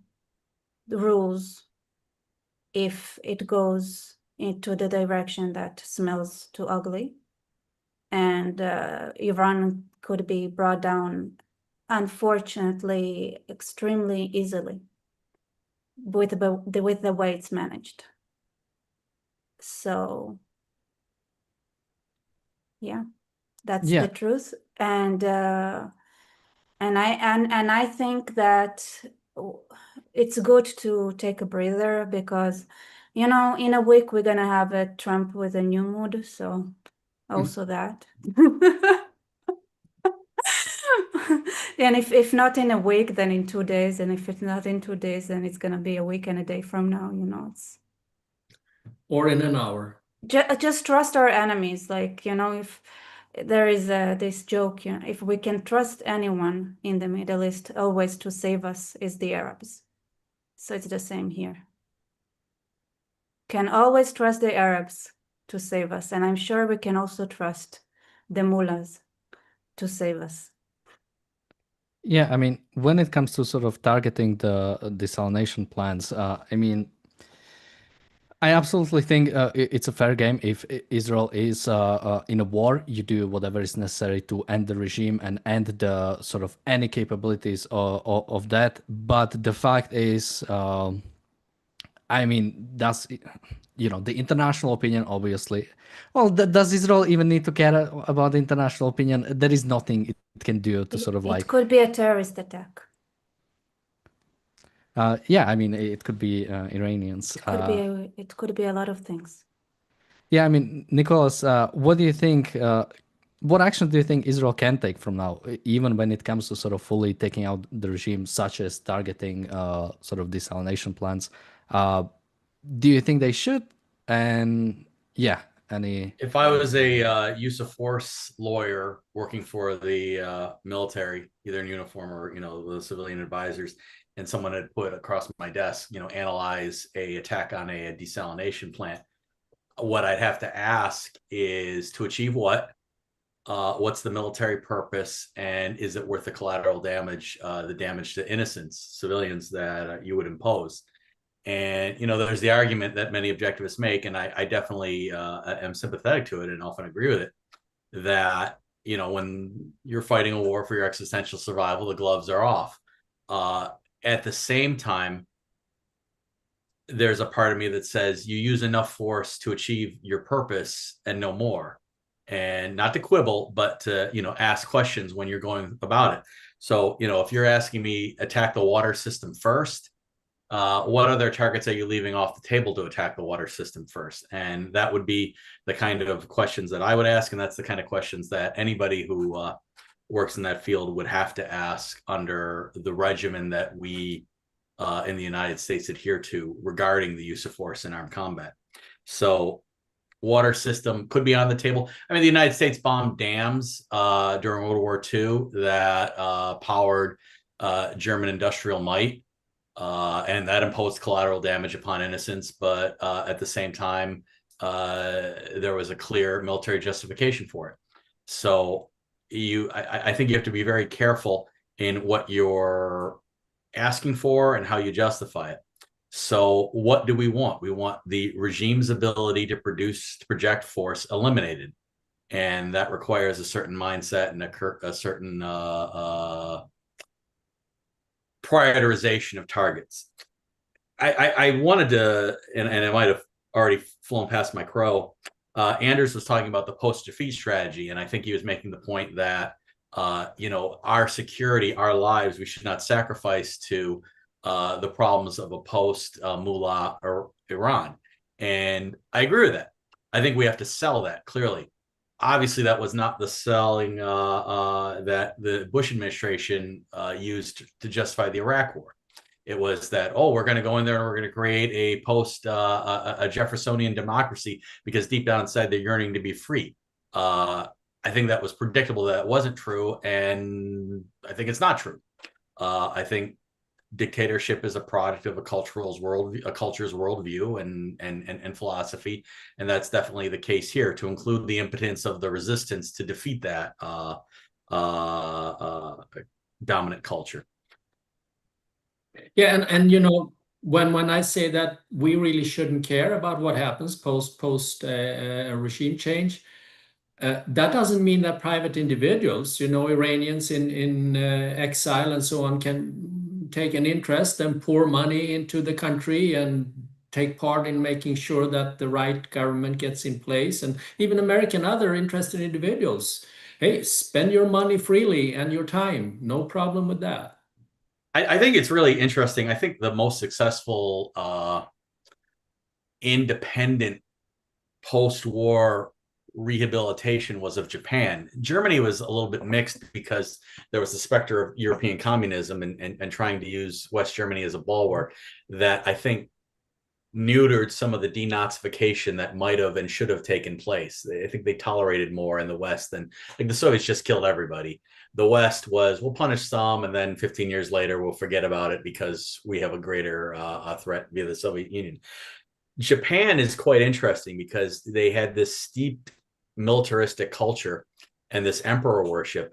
rules if it goes into the direction that smells too ugly. And Iran could be brought down, unfortunately, extremely easily with the way it's managed. So, yeah, that's the truth. And I think that it's good to take a breather because, in a week we're gonna have a Trump with a new mood. So also that. And if not in a week, then in 2 days. And if it's not in 2 days, then it's gonna be a week and a day from now, it's. Or in an hour. Just trust our enemies. Like, if there is this joke, if we can trust anyone in the Middle East always to save us is the Arabs. So it's the same here. Can always trust the Arabs to save us. And I'm sure we can also trust the mullahs to save us. Yeah, I mean, when it comes to sort of targeting the desalination plants, I mean, I absolutely think it's a fair game. If Israel is in a war, you do whatever is necessary to end the regime and end the sort of any capabilities of that. But the fact is, I mean, that's, you know, the international opinion, obviously. Well, does Israel even need to care about the international opinion? There is nothing it can do to sort of It like, could be a terrorist attack. yeah, I mean, it could be Iranians. It could be a lot of things. Yeah, I mean, Nicholas, what do you think? What action do you think Israel can take from now, even when it comes to sort of fully taking out the regime, such as targeting sort of desalination plants? Do you think they should? And yeah, any? If I was a use of force lawyer working for the military, either in uniform or the civilian advisors, and someone had put across my desk, analyze a attack on a desalination plant, what I'd have to ask is to achieve what? What's the military purpose, and is it worth the collateral damage, the damage to innocents, civilians that you would impose? And there's the argument that many objectivists make, and I definitely am sympathetic to it and often agree with it, that when you're fighting a war for your existential survival, the gloves are off. At the same time, there's a part of me that says you use enough force to achieve your purpose and no more, and not to quibble, but to ask questions when you're going about it. So if you're asking me attack the water system first, what other targets are you leaving off the table to attack the water system first? And that would be the kind of questions that I would ask, and that's the kind of questions that anybody who works in that field would have to ask under the regimen that we in the United States adhere to regarding the use of force in armed combat. So water system could be on the table. I mean, the United States bombed dams during World War II that powered German industrial might, and that imposed collateral damage upon innocents. But at the same time, there was a clear military justification for it. So I think you have to be very careful in what you're asking for and how you justify it. So what do we want? We want the regime's ability to project force eliminated. And that requires a certain mindset and a certain prioritization of targets. I wanted to, and I might have already flown past my crow. Anders was talking about the post-defeat strategy, and I think he was making the point that our security, our lives, we should not sacrifice to the problems of a post-Mullah or Iran. And I agree with that. I think we have to sell that clearly. Obviously, that was not the selling that the Bush administration used to justify the Iraq War. It was that, we're going to go in there and we're going to create a Jeffersonian democracy because deep down inside they're yearning to be free. I think that was predictable that it wasn't true, and I think it's not true. I think dictatorship is a product of a culture's worldview and philosophy, and that's definitely the case here. To include the impotence of the resistance to defeat that dominant culture. Yeah, and when I say that we really shouldn't care about what happens post regime change, that doesn't mean that private individuals, Iranians in exile and so on, can take an interest and pour money into the country and take part in making sure that the right government gets in place. And even American other interested individuals, hey, spend your money freely and your time, no problem with that. I think it's really interesting. I think the most successful independent post-war rehabilitation was of Japan. Germany was a little bit mixed because there was the specter of European communism and trying to use West Germany as a bulwark that I think neutered some of the denazification that might have and should have taken place. I think they tolerated more in the West than, like, the Soviets just killed everybody. The West was, we'll punish some, and then 15 years later, we'll forget about it because we have a greater threat via the Soviet Union. Japan is quite interesting because they had this steeped militaristic culture and this emperor worship,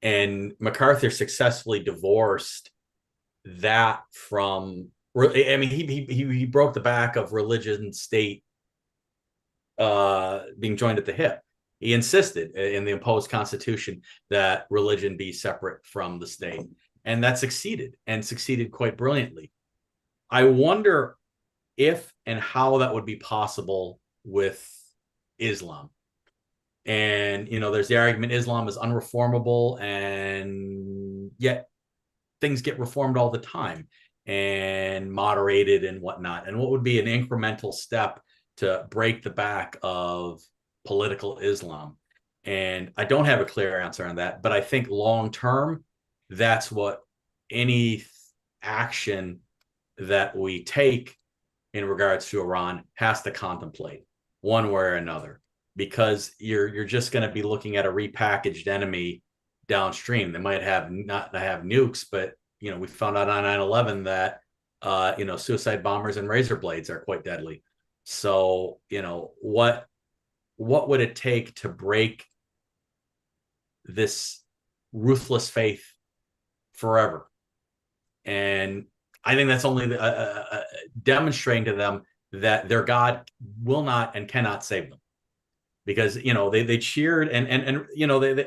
and MacArthur successfully divorced that from I mean, he broke the back of religion state being joined at the hip. He insisted in the imposed constitution that religion be separate from the state, and that succeeded quite brilliantly. I wonder if and how that would be possible with Islam. And there's the argument Islam is unreformable, and yet things get reformed all the time and moderated and whatnot. And what would be an incremental step to break the back of political Islam? And I don't have a clear answer on that, but I think long term, that's what any action that we take in regards to Iran has to contemplate one way or another, because you're just going to be looking at a repackaged enemy downstream. They might not have nukes, but we found out on 9/11 that suicide bombers and razor blades are quite deadly. So what would it take to break this ruthless faith forever? And I think that's only demonstrating to them that their God will not and cannot save them, because they cheered and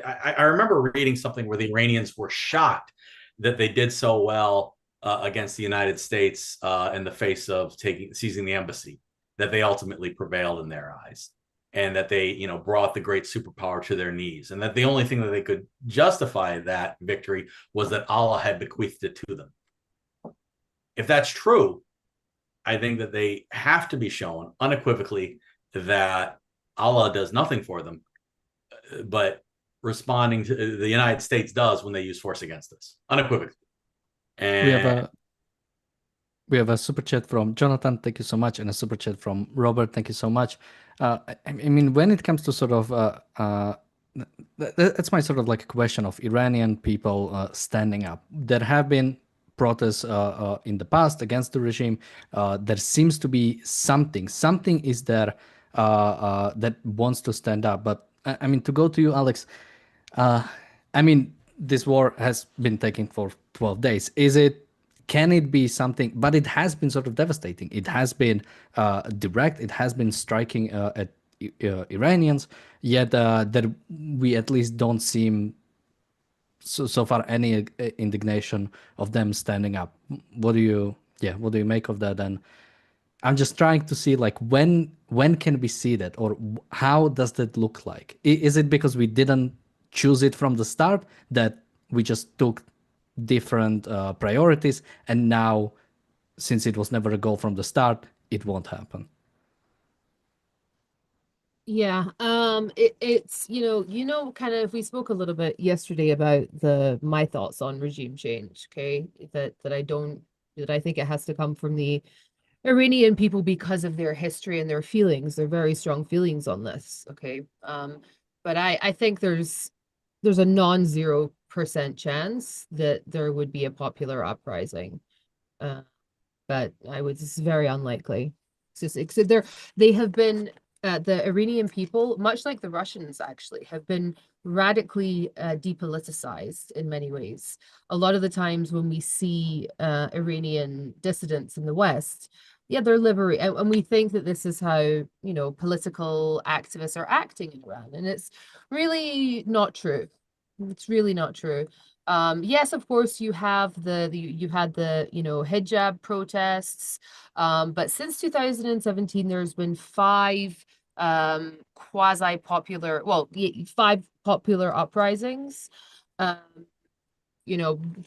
I remember reading something where the Iranians were shocked that they did so well against the United States in the face of seizing the embassy, that they ultimately prevailed in their eyes, and that they brought the great superpower to their knees, and that the only thing that they could justify that victory was that Allah had bequeathed it to them. If that's true, I think that they have to be shown unequivocally that Allah does nothing for them, but responding to the United States does when they use force against us, unequivocally. And we have a super chat from Jonathan, thank you so much, and a super chat from Robert, thank you so much. I mean, when it comes to sort of that's my sort of like a question of Iranian people standing up. There have been protests in the past against the regime. There seems to be something is there that wants to stand up. But I mean, to go to you, Alex, I mean, this war has been taking for 12 days. Can it be something? But it has been sort of devastating. It has been direct. It has been striking at Iranians. Yet that we at least don't seem so far any indignation of them standing up. What do you make of that? And I'm just trying to see, like, when can we see that, or how does that look like? Is it because we didn't choose it from the start, that we just took different priorities, and now, since it was never a goal from the start, it won't happen? Yeah, it's kind of, we spoke a little bit yesterday about my thoughts on regime change, okay? That I think it has to come from the Iranian people because of their history and their feelings, their very strong feelings on this, okay? But I think there's a non-0% chance that there would be a popular uprising. But it's very unlikely. It's just, they have been the Iranian people, much like the Russians actually, have been radically depoliticized in many ways. A lot of the times when we see Iranian dissidents in the West, yeah, they're liberated, and we think that this is how political activists are acting in Iran, and it's really not true. It's really not true. Yes, of course, you had the hijab protests, but since 2017, there's been five quasi-popular, well, 5 popular uprisings,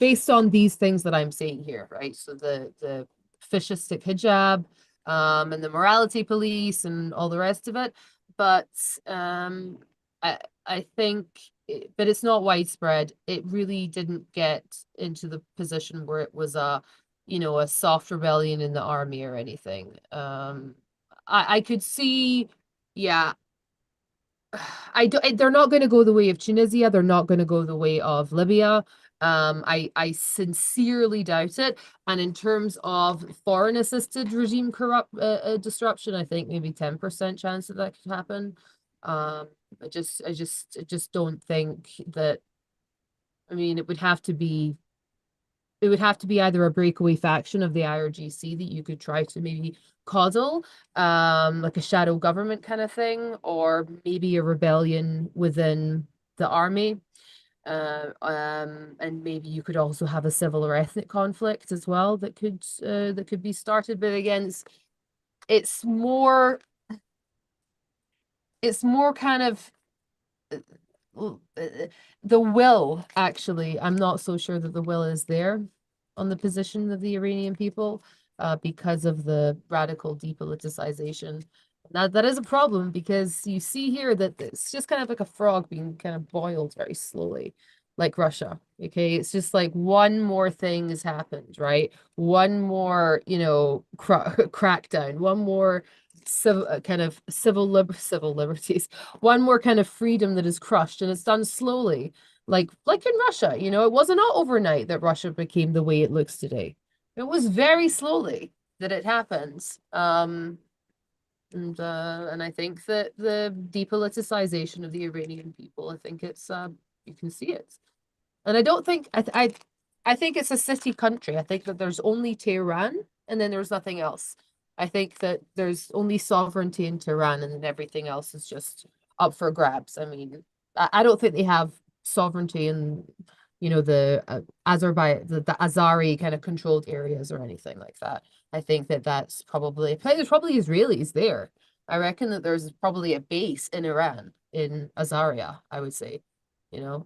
based on these things that I'm saying here, right? So the fascistic hijab, and the morality police and all the rest of it. But I think, but it's not widespread. It really didn't get into the position where it was a soft rebellion in the army or anything. I could see, yeah. They're not going to go the way of Tunisia. They're not going to go the way of Libya. I sincerely doubt it. And in terms of foreign assisted regime disruption, I think maybe 10% chance that could happen. I just don't think that. I mean, it would have to be it would have to be either a breakaway faction of the IRGC that you could try to maybe coddle, like a shadow government kind of thing, or maybe a rebellion within the army. And maybe you could also have a civil or ethnic conflict as well that could be started. But again, it's more kind of the will, actually. I'm not so sure that the will is there on the position of the Iranian people, because of the radical depoliticization. Now, that is a problem, because you see here that it's just kind of like a frog being kind of boiled very slowly, like Russia. Okay, it's just like one more thing has happened, right? One more, crackdown, one more civil liberties, one more kind of freedom that is crushed, and it's done slowly, like in Russia. It wasn't all overnight that Russia became the way it looks today. It was very slowly that it happens. And I think that the depoliticization of the Iranian people, I think it's you can see it. And I don't think I think it's a city country. I think that there's only Tehran and then there's nothing else. I think that there's only sovereignty in Tehran and then everything else is just up for grabs. I mean, I don't think they have sovereignty in, the Azerbaijan, the Azari kind of controlled areas or anything like that. I think that there's probably Israelis there. I reckon that there's probably a base in Iran, in Azaria, I would say.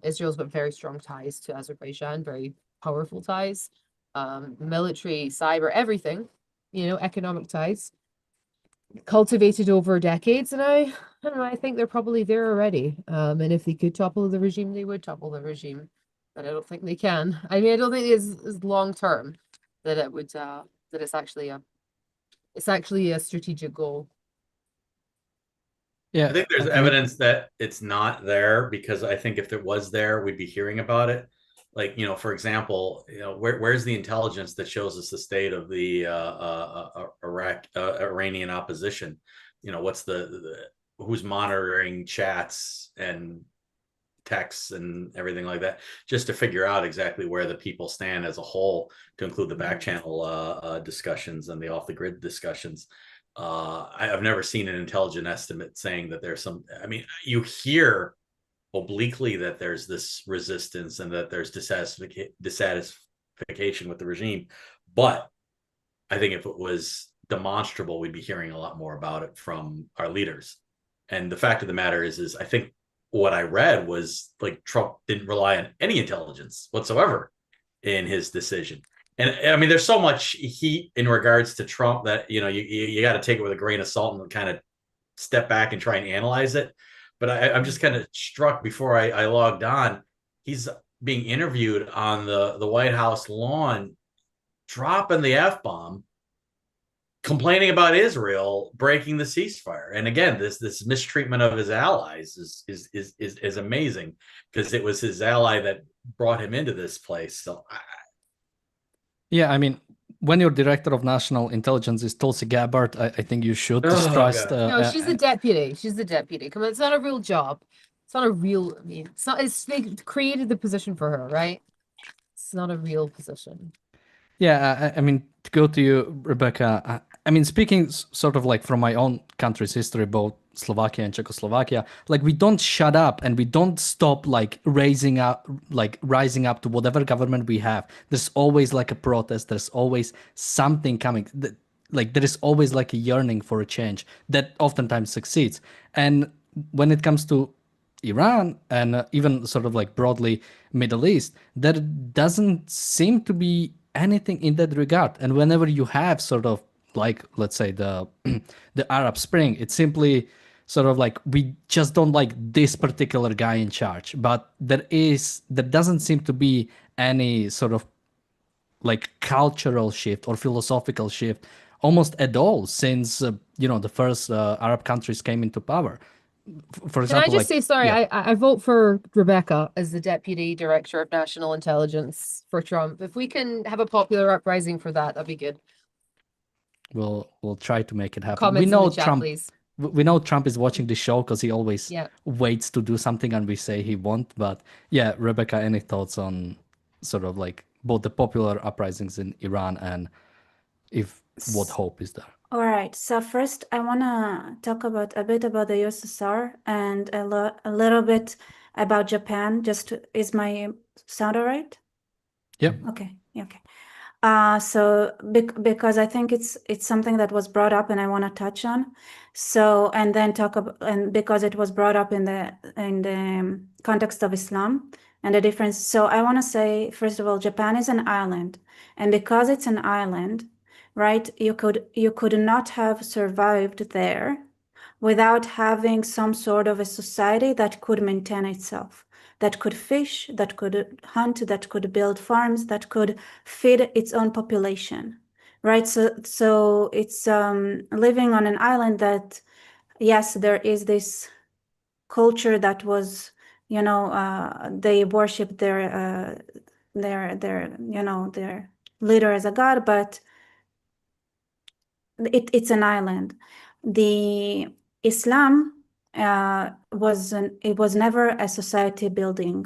Israel's got very strong ties to Azerbaijan, very powerful ties, military, cyber, everything, economic ties, cultivated over decades. And I don't know, I think they're probably there already. And if they could topple the regime, they would topple the regime. But I don't think they can. I mean, I don't think it's long term that it would that it's actually a strategic goal. I think there's evidence that it's not there, because I think if it was there, we'd be hearing about it. Like, for example, where's the intelligence that shows us the state of the Iranian opposition? What's who's monitoring chats and texts and everything like that, just to figure out exactly where the people stand as a whole, to include the back channel discussions and the off the grid discussions. I've never seen an intelligent estimate saying that there's some. I mean, you hear obliquely that there's this resistance and that there's dissatisfaction with the regime, but I think if it was demonstrable, we'd be hearing a lot more about it from our leaders. And the fact of the matter is I think what I read was, like, Trump didn't rely on any intelligence whatsoever in his decision. And I mean, there's so much heat in regards to Trump that, you got to take it with a grain of salt and kind of step back and try and analyze it. But I'm just kind of struck before I logged on. He's being interviewed on the White House lawn, dropping the F-bomb, complaining about Israel breaking the ceasefire. And again, this mistreatment of his allies is amazing, because it was his ally that brought him into this place. So yeah, I mean, when your director of national intelligence is Tulsi Gabbard, I think you should distrust. No, she's the deputy. She's the deputy. Come on, it's not a real job. It's not a real. I mean, it's not. They created the position for her, right? It's not a real position. Yeah, I mean, to go to you, Rebecca, I mean, speaking sort of like from my own country's history, both Slovakia and Czechoslovakia, like, we don't shut up and we don't stop like rising up to whatever government we have. There's always like a protest. There's always something coming. Like, there is always like a yearning for a change that oftentimes succeeds. And when it comes to Iran and even sort of like broadly Middle East, there doesn't seem to be anything in that regard. And whenever you have sort of like, let's say, the Arab Spring, it's simply sort of like, we just don't like this particular guy in charge. But there doesn't seem to be any sort of like cultural shift or philosophical shift almost at all since the first Arab countries came into power. For example, can I just say, sorry, yeah. I vote for Rebecca as the Deputy Director of National Intelligence for Trump. If we can have a popular uprising for that, that'd be good. We'll try to make it happen. Comments We know in the chat, Trump. please. We know Trump is watching the show because he always Yeah. waits to do something and we say he won't. But yeah, Rebecca, any thoughts on sort of like both the popular uprisings in Iran and if what hope is there? All right. So first, I want to talk a bit about the USSR and a little bit about Japan. Is my sound all right? Yep. Okay. Okay. So because I think it's something that was brought up and I want to touch on. So and then talk about, and because it was brought up in the context of Islam and the difference. So I want to say, first of all, Japan is an island, and because it's an island, right? You could not have survived there without having some sort of a society that could maintain itself, that could fish, that could hunt, that could build farms, that could feed its own population, right? So it's living on an island that, yes, there is this culture that was, they worship their leader as a god, but it's an island. The Islam it was never a society building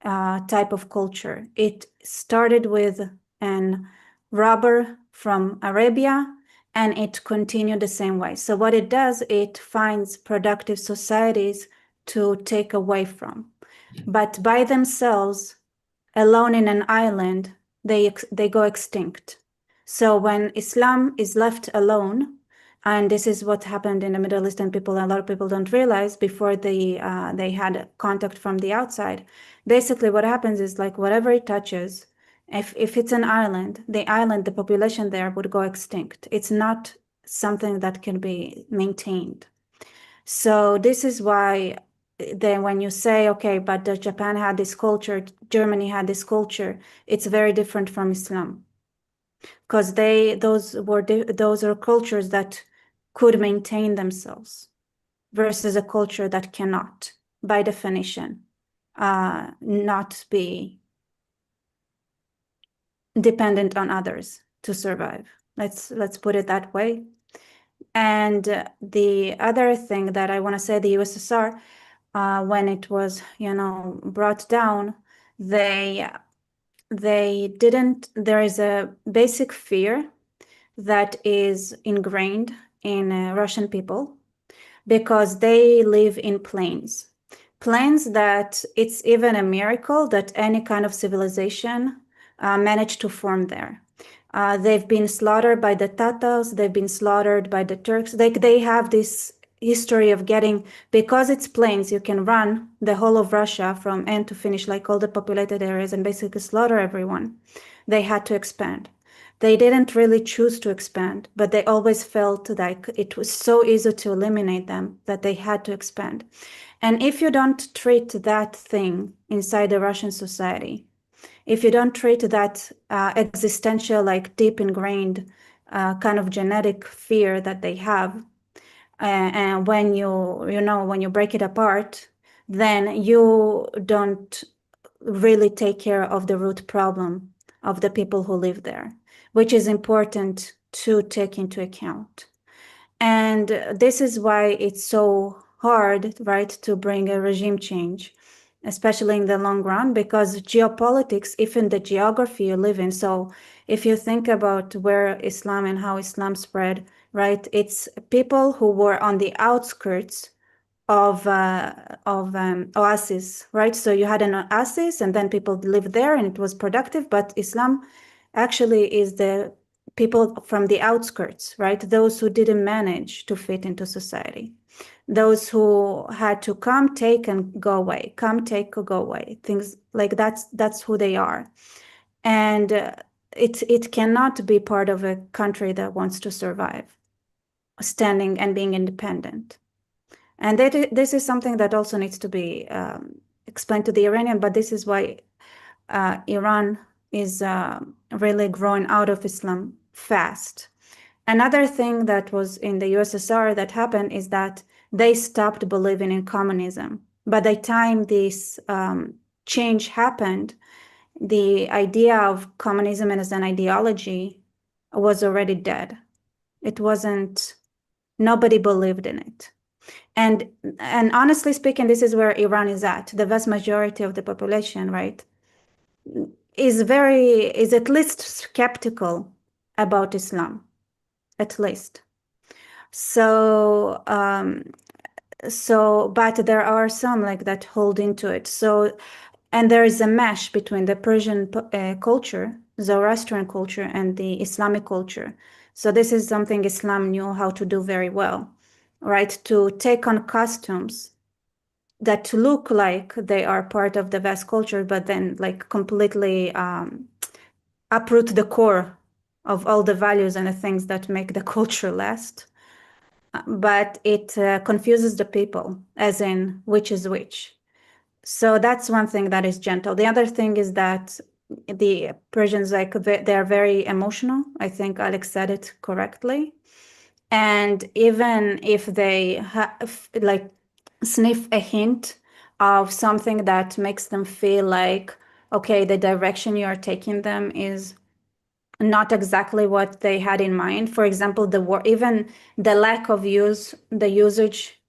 type of culture. It started with an robber from Arabia, and it continued the same way. So what it does, it finds productive societies to take away from. But by themselves, alone in an island, they go extinct. So when Islam is left alone, and this is what happened in the Middle East, and a lot of people don't realize before they had contact from the outside. Basically, what happens is like whatever it touches, if it's an island, the population there would go extinct. It's not something that can be maintained. So this is why then when you say, okay, but Japan had this culture, Germany had this culture, it's very different from Islam. Because those are cultures that could maintain themselves versus a culture that cannot, by definition, not be dependent on others to survive. Let's put it that way. And the other thing that I want to say, the USSR, when it was, brought down, they didn't. There is a basic fear that is ingrained in Russian people because they live in plains that it's even a miracle that any kind of civilization managed to form there. They've been slaughtered by the Tatars, they've been slaughtered by the Turks. They have this history of because it's plains, you can run the whole of Russia from end to finish, like all the populated areas, and basically slaughter everyone. They had to expand. They didn't really choose to expand, but they always felt like it was so easy to eliminate them that they had to expand. And if you don't treat that thing inside the Russian society, if you don't treat that existential, like deep ingrained kind of genetic fear that they have, and when you break it apart, then you don't really take care of the root problem of the people who live there, which is important to take into account. And this is why it's so hard, right, to bring a regime change, especially in the long run, because geopolitics, even the geography you live in. So if you think about where Islam and how Islam spread, right, it's people who were on the outskirts of oasis, right? So you had an oasis and then people lived there and it was productive, but Islam actually is the people from the outskirts, right? Those who didn't manage to fit into society. Those who had to come, take, and go away. Come, take, go away. Things like that's who they are. And it cannot be part of a country that wants to survive, standing and being independent. And this is something that also needs to be explained to the Iranian, but this is why Iran is really growing out of Islam fast. Another thing that was in the USSR that happened is that they stopped believing in communism. By the time this change happened, the idea of communism as an ideology was already dead. It wasn't, nobody believed in it. And honestly speaking, this is where Iran is at. The vast majority of the population, right, is at least skeptical about Islam, at least. So, but there are some like that hold into it. So, and there is a mesh between the Persian culture, Zoroastrian culture, and the Islamic culture. So this is something Islam knew how to do very well, right? To take on customs that look like they are part of the vast culture, but then like completely uproot the core of all the values and the things that make the culture last. But it confuses the people, as in which is which. So that's one thing that is gentle. The other thing is that the Persians, like, they're very emotional. I think Alex said it correctly. And even if they like sniff a hint of something that makes them feel like, okay, the direction you are taking them is not exactly what they had in mind. For example, even the lack of the usage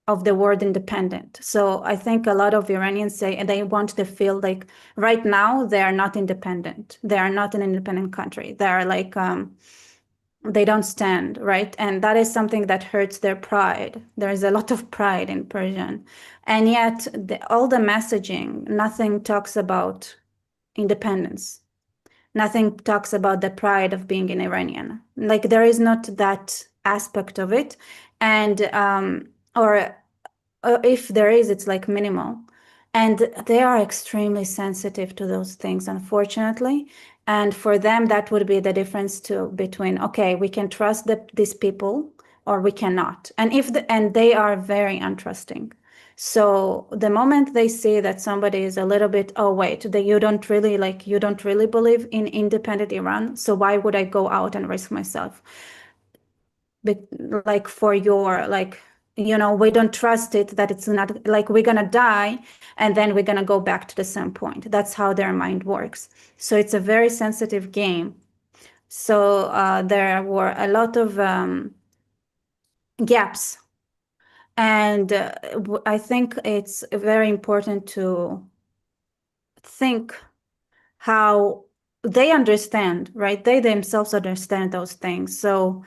of the word independent. So I think a lot of Iranians say they want to feel like right now they are not independent. They are not an independent country. They are like, they don't stand, right? And that is something that hurts their pride. There is a lot of pride in Persian. And yet all the messaging, nothing talks about independence. Nothing talks about the pride of being an Iranian. Like there is not that aspect of it. And, or if there is, it's like minimal. And they are extremely sensitive to those things, unfortunately. And for them, that would be the difference between, okay, we can trust these people or we cannot. And and they are very untrusting. So the moment they see that somebody is a little bit, oh wait, you don't really believe in independent Iran, so why would I go out and risk myself? Like for your, like, you know, we don't trust it, that it's not like we're gonna die and then we're gonna go back to the same point. That's how their mind works. So it's a very sensitive game. So there were a lot of gaps. And I think it's very important to think how they understand, right? They themselves understand those things. So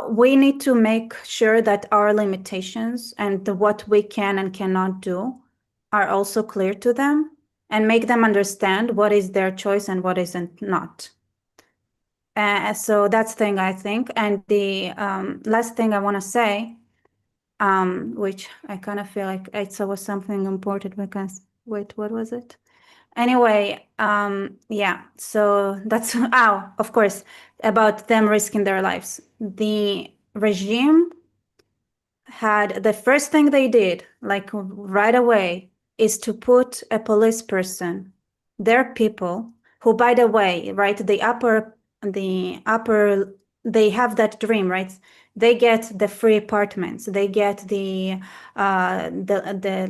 we need to make sure that our limitations and what we can and cannot do are also clear to them and make them understand what is their choice and what isn't not. So that's the thing I think. And the last thing I want to say, which I kind of feel like it was something important because, wait, what was it? Anyway, yeah, so that's, of course, about them risking their lives. The regime had, the first thing they did, like right away, is to put a police person, their people, who, by the way, right, they have that dream, right? They get the free apartments, they get the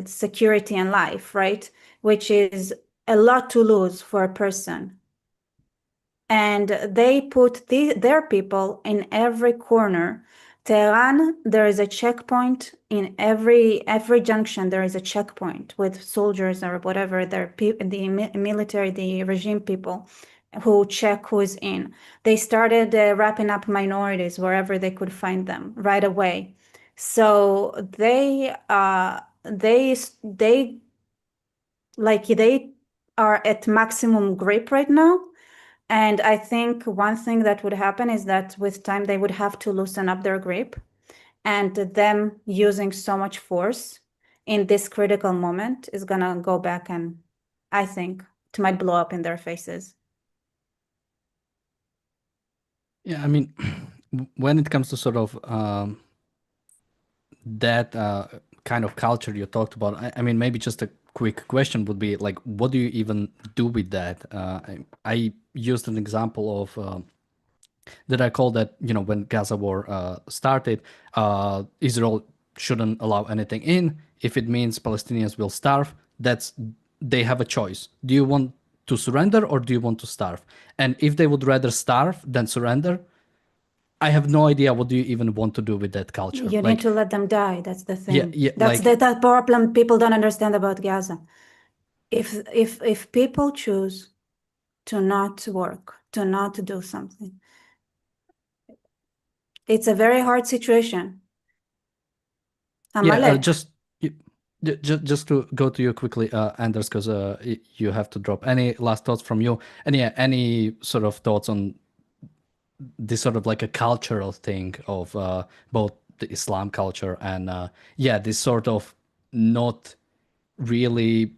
security and life, right? Which is a lot to lose for a person. And they put their people in every corner. Tehran, there is a checkpoint in every junction. There is a checkpoint with soldiers or whatever, the military, the regime people who check who is in. They started wrapping up minorities wherever they could find them right away. So they are at maximum grip right now. And I think one thing that would happen is that with time, they would have to loosen up their grip, and them using so much force in this critical moment is gonna go back, and I think it might blow up in their faces. Yeah, I mean, when it comes to sort of that kind of culture you talked about, I mean, maybe just a quick question would be like, what do you even do with that? I used an example of that I call that, you know, when Gaza war started, Israel shouldn't allow anything in. If it means Palestinians will starve, they have a choice. Do you want to surrender or do you want to starve? And if they would rather starve than surrender, I have no idea what do you even want to do with that culture. You need to let them die. That's the thing. Yeah, That's like, the problem people don't understand about Gaza. if people choose to not work, to not do something, it's a very hard situation. Yeah, Amalek. just to go to you quickly, Anders, because you have to drop. Any last thoughts from you? Any sort of thoughts on this sort of like a cultural thing of both the Islam culture and this sort of not really,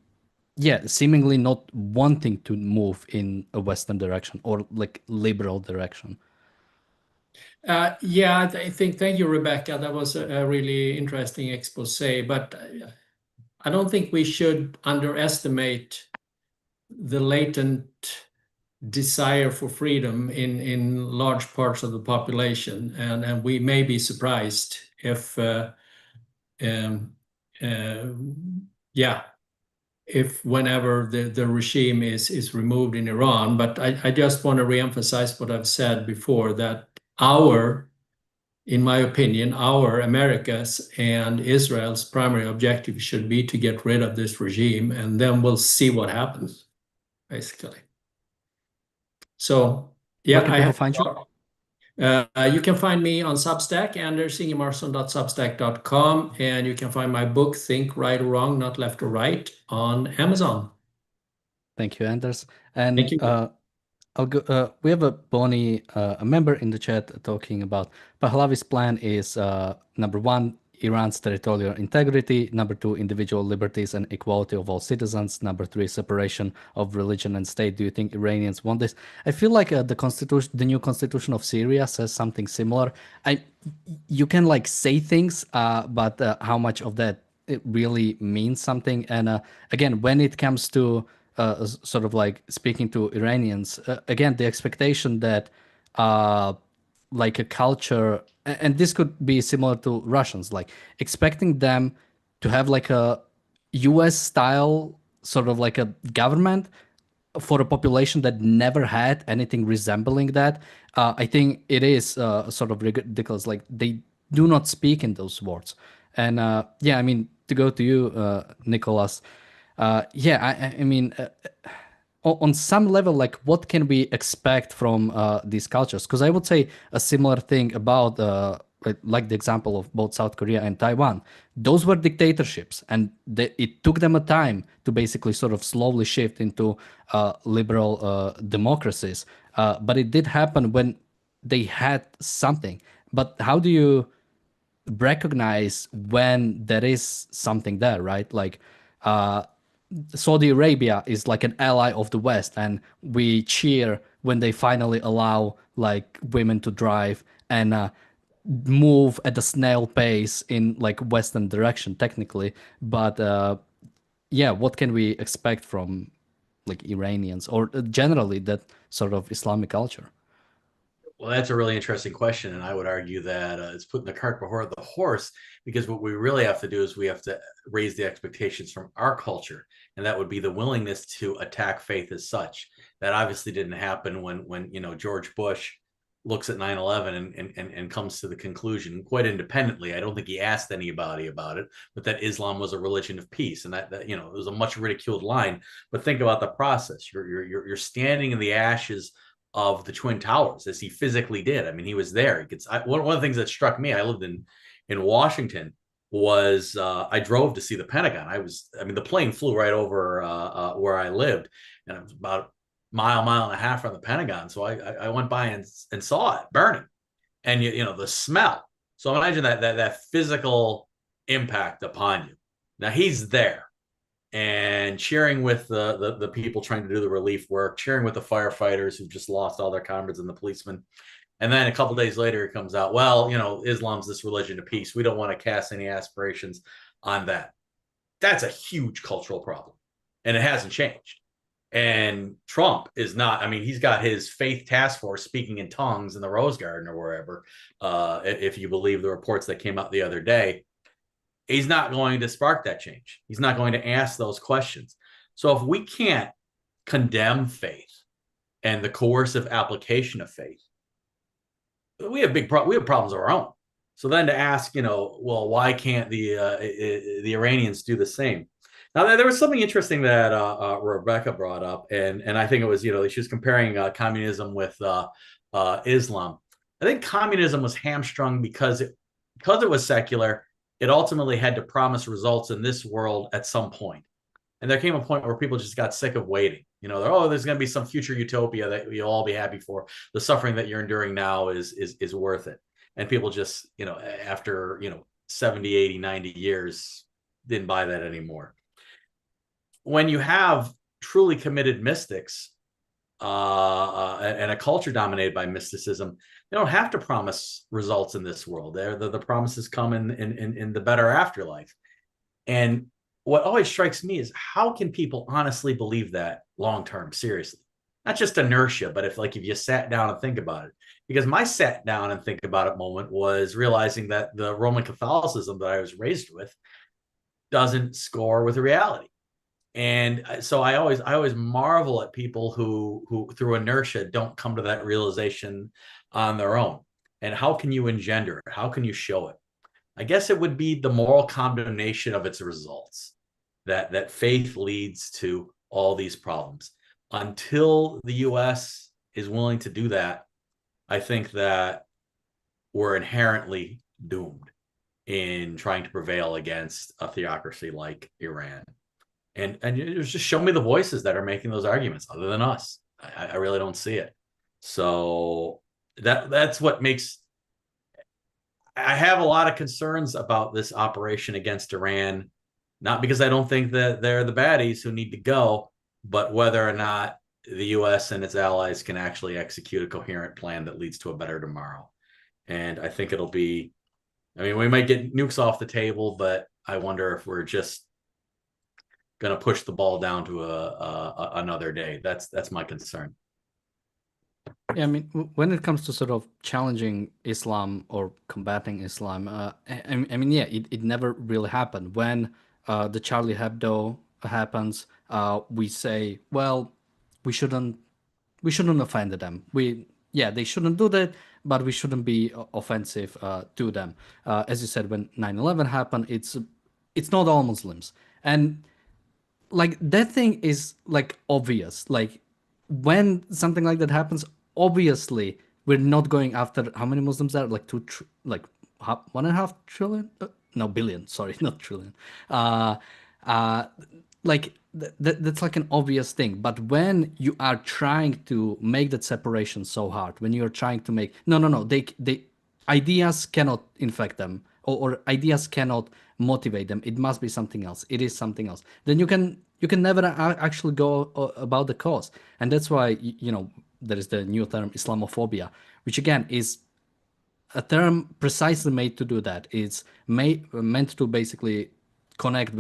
seemingly not wanting to move in a Western direction or like liberal direction. Yeah, I think, thank you, Rebecca. That was a really interesting expose, but I don't think we should underestimate the latent desire for freedom in large parts of the population, and we may be surprised if if whenever the regime is removed in Iran. But I just want to reemphasize what I've said before, that in my opinion, our America's and Israel's primary objective should be to get rid of this regime, and then we'll see what happens, basically. So, yeah, Where can people find you? You can find me on Substack, andersingemarson.substack.com, and you can find my book, Think Right or Wrong, Not Left or Right, on Amazon. Thank you, Anders. And Thank you. I'll go, we have a Bonnie, a member in the chat talking about Pahlavi's plan is number one, Iran's territorial integrity, number two, individual liberties and equality of all citizens, number three, separation of religion and state. Do you think Iranians want this? I feel like the new constitution of Syria says something similar. You can like say things, but how much of that it really means something? And again, when it comes to sort of like speaking to Iranians, again, the expectation that like a culture, and this could be similar to Russians, like expecting them to have like a US style sort of like a government for a population that never had anything resembling that. I think it is sort of ridiculous. Like they do not speak in those words. And I mean, to go to you, Nicholas, I mean, on some level, like what can we expect from these cultures? Because I would say a similar thing about like the example of both South Korea and Taiwan. Those were dictatorships, and it took them a time to basically sort of slowly shift into liberal democracies. But it did happen when they had something. But how do you recognize when there is something there, right? Like Saudi Arabia is like an ally of the West, and we cheer when they finally allow like women to drive and move at a snail pace in like Western direction, technically. But what can we expect from like Iranians or generally that sort of Islamic culture? Well, that's a really interesting question. And I would argue that it's putting the cart before the horse, because what we really have to do is we have to raise the expectations from our culture. And that would be the willingness to attack faith as such. That obviously didn't happen when George Bush looks at 9/11 and comes to the conclusion quite independently. I don't think he asked anybody about it, but that Islam was a religion of peace. And that it was a much ridiculed line. But think about the process. You're standing in the ashes of the Twin Towers, as he physically did. I mean, he was there. One of the things that struck me, I lived in Washington, was I drove to see the Pentagon. The plane flew right over where I lived, and it was about a mile and a half from the Pentagon. So I went by and saw it burning, and the smell. So imagine that physical impact upon you. Now he's there, and cheering with the people trying to do the relief work, cheering with the firefighters who've just lost all their comrades and the policemen. And then a couple of days later, it comes out, well, Islam's this religion of peace. We don't want to cast any aspirations on that. That's a huge cultural problem, and it hasn't changed. And Trump is not, he's got his faith task force speaking in tongues in the Rose Garden or wherever, if you believe the reports that came out the other day. He's not going to spark that change. He's not going to ask those questions. So if we can't condemn faith and the coercive application of faith, we have problems of our own. So then to ask, well, why can't the Iranians do the same? Now, there was something interesting that Rebecca brought up, and I think it was, she was comparing communism with Islam. I think communism was hamstrung because it was secular. It ultimately had to promise results in this world at some point. And there came a point where people just got sick of waiting. There's going to be some future utopia that you'll all be happy for. The suffering that you're enduring now is worth it. And people just, after, 70, 80, 90 years, didn't buy that anymore. When you have truly committed mystics and a culture dominated by mysticism, they don't have to promise results in this world. The promises come in the better afterlife. And what always strikes me is, how can people honestly believe that long term, seriously? Not just inertia, but if you sat down and think about it. Because my sat down and think about it moment was realizing that the Roman Catholicism that I was raised with doesn't score with reality. And so I always marvel at people who through inertia don't come to that realization on their own. And how can you engender it? How can you show it? I guess it would be the moral condemnation of its results, that faith leads to all these problems. Until the US is willing to do that, I think that we're inherently doomed in trying to prevail against a theocracy like Iran. And just show me the voices that are making those arguments other than us. I really don't see it. So that's what makes, I have a lot of concerns about this operation against Iran, not because I don't think that they're the baddies who need to go, but whether or not the US and its allies can actually execute a coherent plan that leads to a better tomorrow. And I think it'll be, we might get nukes off the table, but I wonder if we're just going to push the ball down to another day. That's my concern. Yeah, when it comes to sort of challenging Islam or combating Islam, it never really happened. When the Charlie Hebdo happens, we say, well, we shouldn't offend them. They shouldn't do that, but we shouldn't be offensive to them. As you said, when 9/11 happened, it's not all Muslims, and that thing is obvious. When something like that happens, obviously we're not going after how many Muslims are 1.5 trillion, no, billion, sorry, not trillion. That's an obvious thing. But when you are trying to make that separation so hard, when you're trying to make they ideas cannot infect them, or ideas cannot motivate them. It must be something else. It is something else. Then you can never actually go about the cause. And that's why there is the new term Islamophobia, which again is a term precisely made to do that. It's meant to basically connect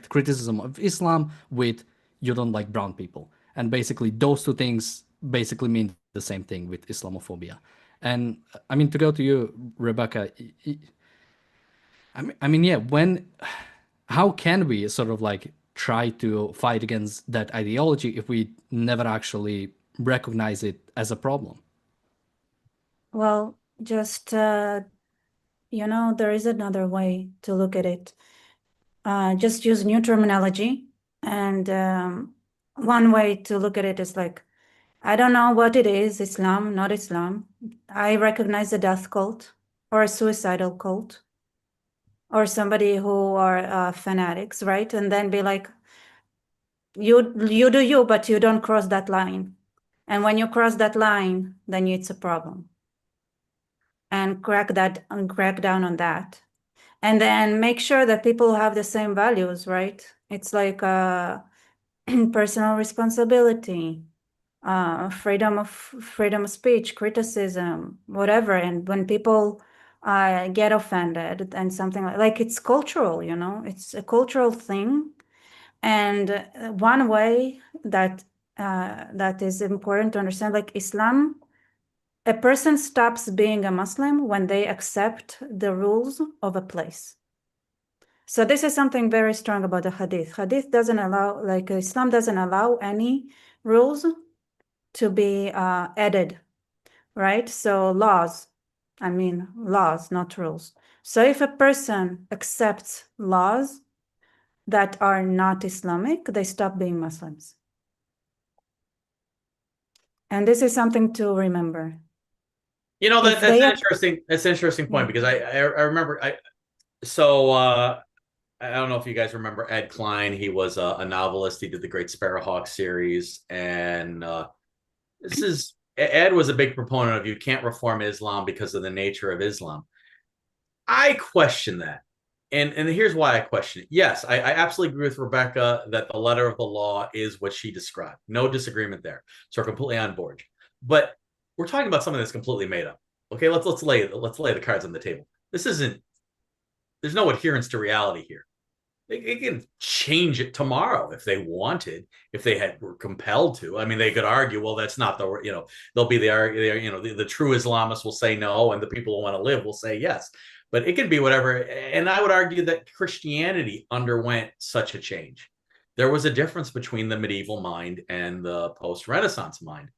criticism of Islam with you don't like brown people. And basically those two things basically mean the same thing with Islamophobia. And to go to you, Rebecca, how can we sort of try to fight against that ideology if we never actually recognize it as a problem? Well, just, there is another way to look at it. Just use new terminology. And one way to look at it is I don't know what it is, Islam, not Islam. I recognize a death cult or a suicidal cult or somebody who are fanatics, right? And then be you do you, but you don't cross that line. And when you cross that line, then it's a problem. And crack down on that. And then make sure that people have the same values, right? It's personal responsibility, freedom of speech, criticism, whatever. And when people get offended and something it's cultural, it's a cultural thing. And one way that is important to understand, Islam, a person stops being a Muslim when they accept the rules of a place. So this is something very strong about the Hadith. Hadith doesn't allow, Islam doesn't allow any rules to be added, right? So laws, not rules. So if a person accepts laws, that are not Islamic, they stop being Muslims. And this is something to remember. You know, If that's they an are, interesting point, yeah. because I remember I don't know if you guys remember Ed Klein. He was a novelist. He did the Great Sparrowhawk series, and Ed was a big proponent of you can't reform Islam because of the nature of Islam. I question that. And here's why I question it. Yes, I absolutely agree with Rebecca that the letter of the law is what she described. No disagreement there. So we're completely on board. But we're talking about something that's completely made up. Okay, let's lay the cards on the table. There's no adherence to reality here. They can change it tomorrow if they wanted, if they were compelled to. I mean, they could argue, well, that's not they'll be the true Islamists will say no, and the people who want to live will say yes. But it could be whatever. And I would argue that Christianity underwent such a change. There was a difference between the medieval mind and the post-Renaissance mind.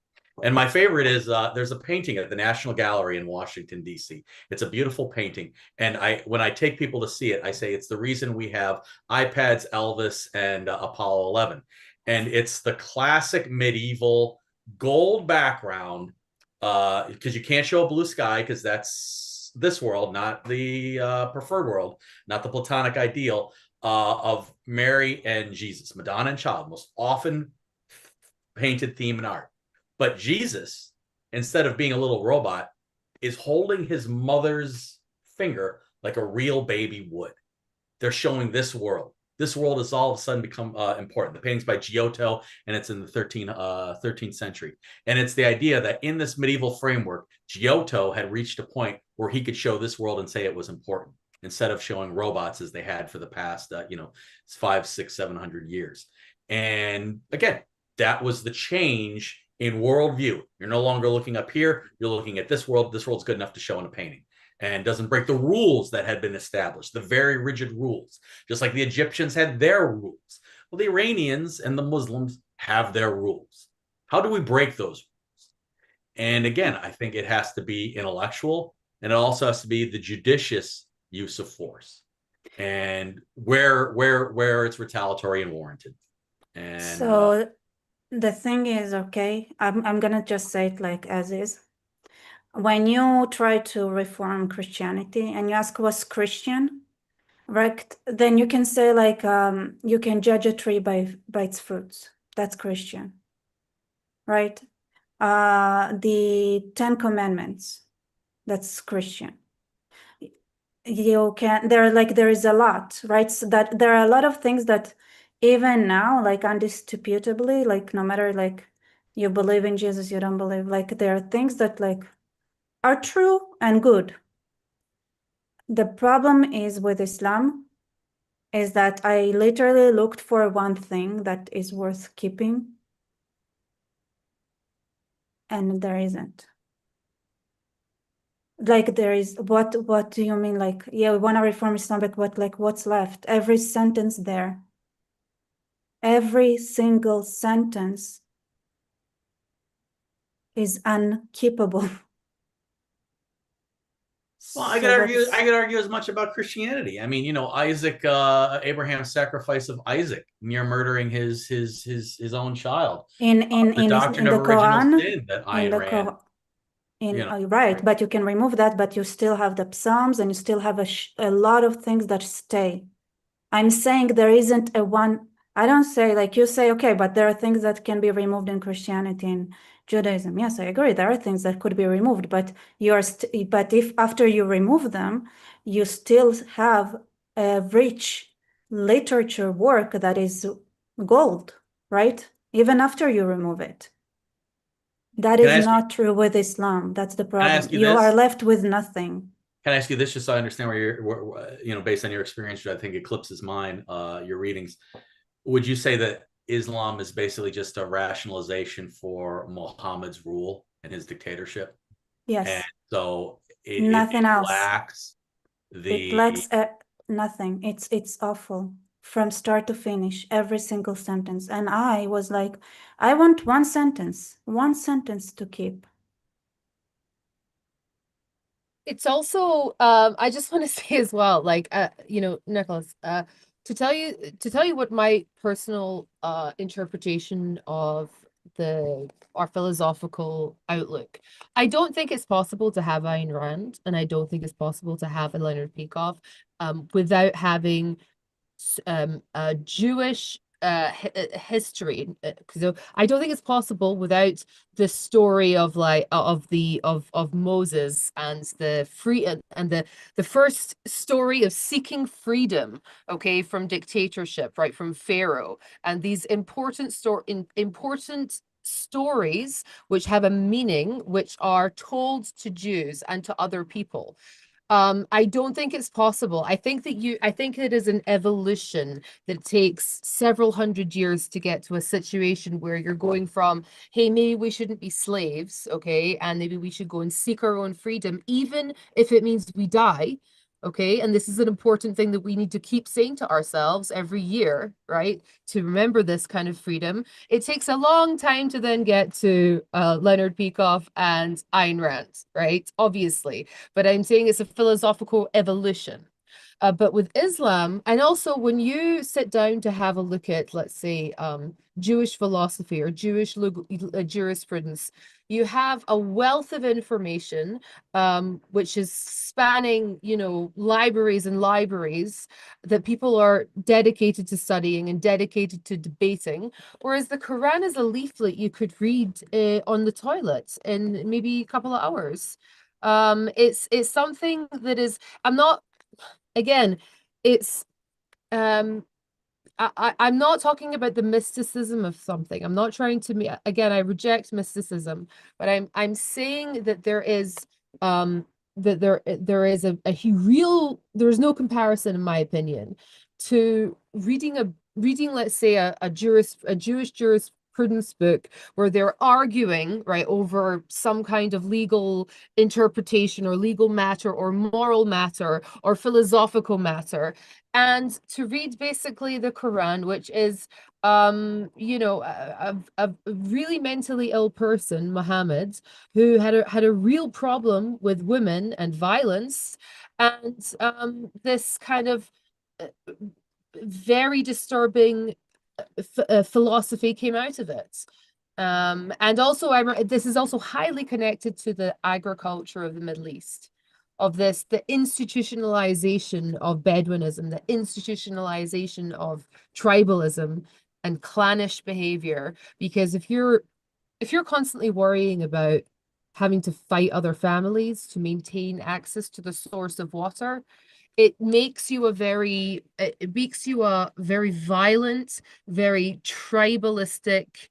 And my favorite is there's a painting at the National Gallery in Washington, D.C. It's a beautiful painting. And when I take people to see it, I say it's the reason we have iPads, Elvis, and Apollo 11. And it's the classic medieval gold background, because you can't show a blue sky because that's this world, not the preferred world, not the Platonic ideal of Mary and Jesus, Madonna and Child, most often painted theme in art. But Jesus, instead of being a little robot, is holding his mother's finger like a real baby would. They're showing this world. This world has all of a sudden become important. The painting's by Giotto, and it's in the 13th century. And it's the idea that in this medieval framework, Giotto had reached a point where he could show this world and say it was important, instead of showing robots as they had for the past, 500, 600, 700 years. And again, that was the change in worldview. You're no longer looking up here. You're looking at this world. This world's good enough to show in a painting and doesn't break the rules that had been established, the very rigid rules, just like the Egyptians had their rules. Well, the Iranians and the Muslims have their rules. How do we break those rules? And again, I think it has to be intellectual, and it also has to be the judicious use of force, and where it's retaliatory and warranted. And So the thing is, okay, I'm gonna just say it like as is. When you try to reform Christianity and you ask what's Christian, right, then you can say like you can judge a tree by its fruits. That's Christian, right? The 10 Commandments, that's Christian. You can there is a lot, right? So that there are a lot of things that even now, like undisputably, like no matter like you believe in Jesus, you don't believe, like there are things that like are true and good. The problem is with Islam is that I literally looked for one thing that is worth keeping, and there isn't. Like there is, what do you mean? Like, yeah, we want to reform Islam, but what's left? Every sentence there, every single sentence is unkeepable. Well, I could argue as much about Christianity. I mean, Isaac, Abraham's sacrifice of Isaac, near murdering his own child. In The doctrine the of original Quran, sin that Ayn Rand. Right, but you can remove that, but you still have the Psalms, and you still have a lot of things that stay. I'm saying there isn't a one. I don't say like you say, okay, but there are things that can be removed in Christianity and Judaism. Yes, I agree. There are things that could be removed, but but if after you remove them, you still have a rich literature work that is gold, right? Even after you remove it. That is not true with Islam. That's the problem. You are left with nothing. Can I ask you this, just so I understand where you're, based on your experience, which I think eclipses mine, your readings, would you say that Islam is basically just a rationalization for Muhammad's rule and his dictatorship? Yes. And so it else. lacks It lacks nothing. It's awful from start to finish, every single sentence. And I was like, I want one sentence to keep. It's also, I just want to say as well, like, Nicholas, to tell you what my personal interpretation of our philosophical outlook. I don't think it's possible to have Ayn Rand, and I don't think it's possible to have a Leonard Peikoff without having a Jewish history. So I don't think it's possible without the story of of Moses and the free and the first story of seeking freedom, okay, from dictatorship, right, from Pharaoh, and these important stories which have a meaning, which are told to Jews and to other people. I don't think it's possible. I think it is an evolution that takes several hundred years to get to a situation where you're going from, hey, maybe we shouldn't be slaves, okay, and maybe we should go and seek our own freedom, even if it means we die, okay. And this is an important thing that we need to keep saying to ourselves every year, right, to remember this kind of freedom. It takes a long time to then get to Leonard Peikoff and Ayn Rand, right, obviously. But I'm saying it's a philosophical evolution. But with Islam, and also when you sit down to have a look at, let's say, Jewish philosophy or Jewish jurisprudence, you have a wealth of information, which is spanning, libraries and libraries that people are dedicated to studying and dedicated to debating. Whereas the Quran is a leaflet you could read on the toilet in maybe a couple of hours. It's something that is, I'm not, again, it's I'm not talking about the mysticism of something. I'm not trying to again, I reject mysticism, but I'm saying that there is there is a real, there's no comparison in my opinion to reading let's say a Jewish jurisprudence book where they're arguing, right, over some kind of legal interpretation or legal matter or moral matter or philosophical matter, and to read basically the Quran, which is a really mentally ill person, Muhammad, who had a real problem with women and violence, and this kind of very disturbing philosophy came out of it. And also, this is also highly connected to the agriculture of the Middle East, of the institutionalization of Bedouinism, the institutionalization of tribalism and clannish behavior. Because if you're constantly worrying about having to fight other families to maintain access to the source of water, it makes you a very violent, very tribalistic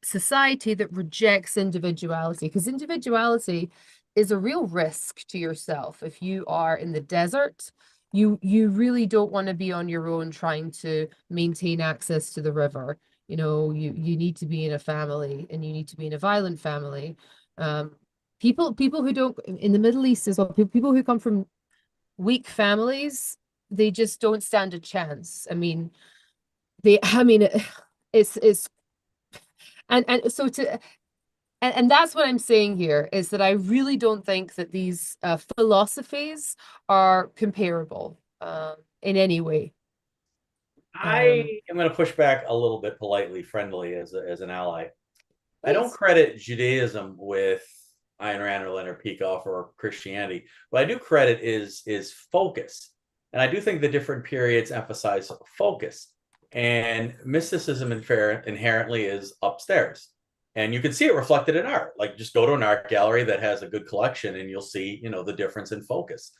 society that rejects individuality, because individuality is a real risk to yourself. If you are in the desert, you really don't want to be on your own trying to maintain access to the river. You need to be in a family, and you need to be in a violent family. People who don't, in the Middle East as well, people who come from weak families, they just don't stand a chance. I mean, it's and so to and that's what I'm saying here, is that I really don't think that these philosophies are comparable in any way. I am going to push back a little bit politely, friendly, as an ally. I don't credit Judaism with Ayn Rand or Leonard Peikoff or Christianity. What I do credit is focus. And I do think the different periods emphasize focus. And mysticism inherently is upstairs. And you can see it reflected in art. Like, just go to an art gallery that has a good collection and you'll see, the difference in focus.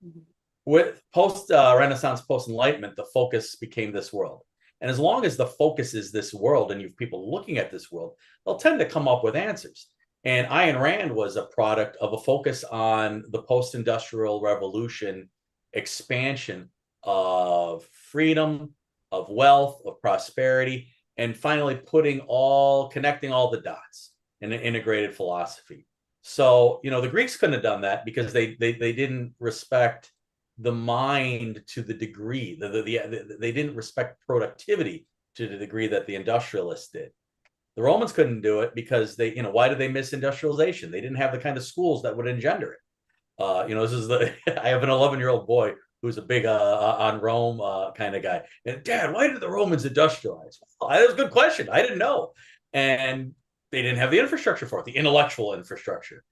Mm-hmm. With post-Renaissance, post-Enlightenment, the focus became this world. And as long as the focus is this world and you have people looking at this world, they'll tend to come up with answers. And Ayn Rand was a product of a focus on the post-industrial revolution expansion of freedom, of wealth, of prosperity, and finally connecting all the dots in an integrated philosophy. So, the Greeks couldn't have done that because they didn't respect the mind to the degree, they didn't respect productivity to the degree that the industrialists did. The Romans couldn't do it because why did they miss industrialization? They didn't have the kind of schools that would engender it. This is I have an 11-year-old boy who's a big on Rome kind of guy. And Dad, why did the Romans industrialize? Well, that was a good question. I didn't know. And they didn't have the infrastructure for it, the intellectual infrastructure.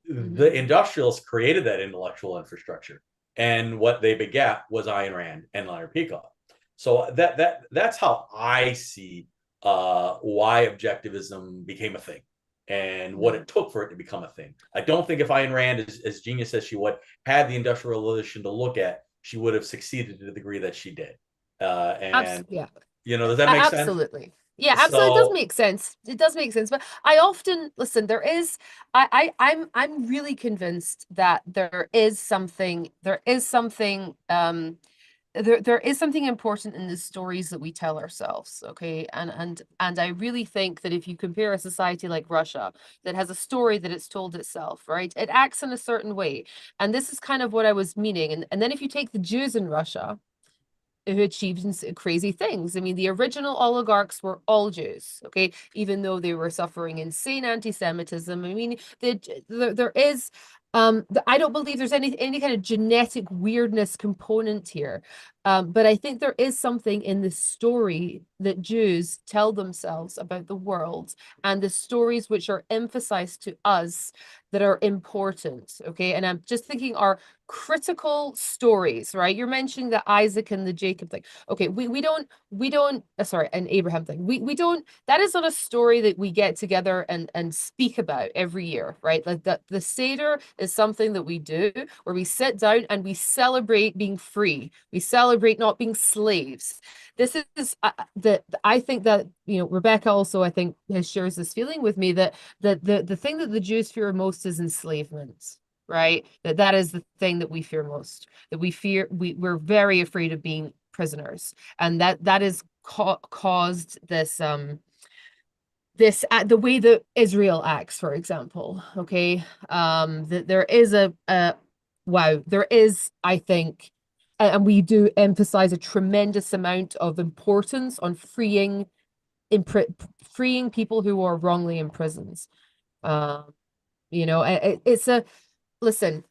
The industrialists created that intellectual infrastructure. And what they begat was Ayn Rand and Leonard Peacock. So that's how I see why objectivism became a thing and what it took for it to become a thing. I don't think if Ayn Rand, as genius as she would, had the Industrial Revolution to look at, she would have succeeded to the degree that she did. And yeah, does that make sense? absolutely. Yeah, absolutely. It does make sense. It does make sense. But I often listen, I'm really convinced that there is something important in the stories that we tell ourselves, okay? And I really think that if you compare a society like Russia that has a story that it's told itself, right? It acts in a certain way. And this is kind of what I was meaning. And then if you take the Jews in Russia, who achieved crazy things. I mean, the original oligarchs were all Jews, okay? Even though they were suffering insane anti-Semitism. I mean, there is, I don't believe there's any kind of genetic weirdness component here. But I think there is something in the story that Jews tell themselves about the world and the stories which are emphasized to us that are important, okay? And I'm just thinking our critical stories, right? You're mentioning the Isaac and the Jacob thing. Okay, we don't sorry, an Abraham thing. We don't, that is not a story that we get together and speak about every year, right? Like the Seder is something that we do where we sit down and we celebrate being free. We celebrate not being slaves. This is I think that, Rebecca also, I think, shares this feeling with me that the thing that the Jews fear most is enslavement, right? That is the thing that we fear most, that we're very afraid of being prisoners, and that is caused this the way that Israel acts, for example, okay? That there is there is, I think, and we do emphasize a tremendous amount of importance on freeing people who are wrongly imprisoned. It's a listen.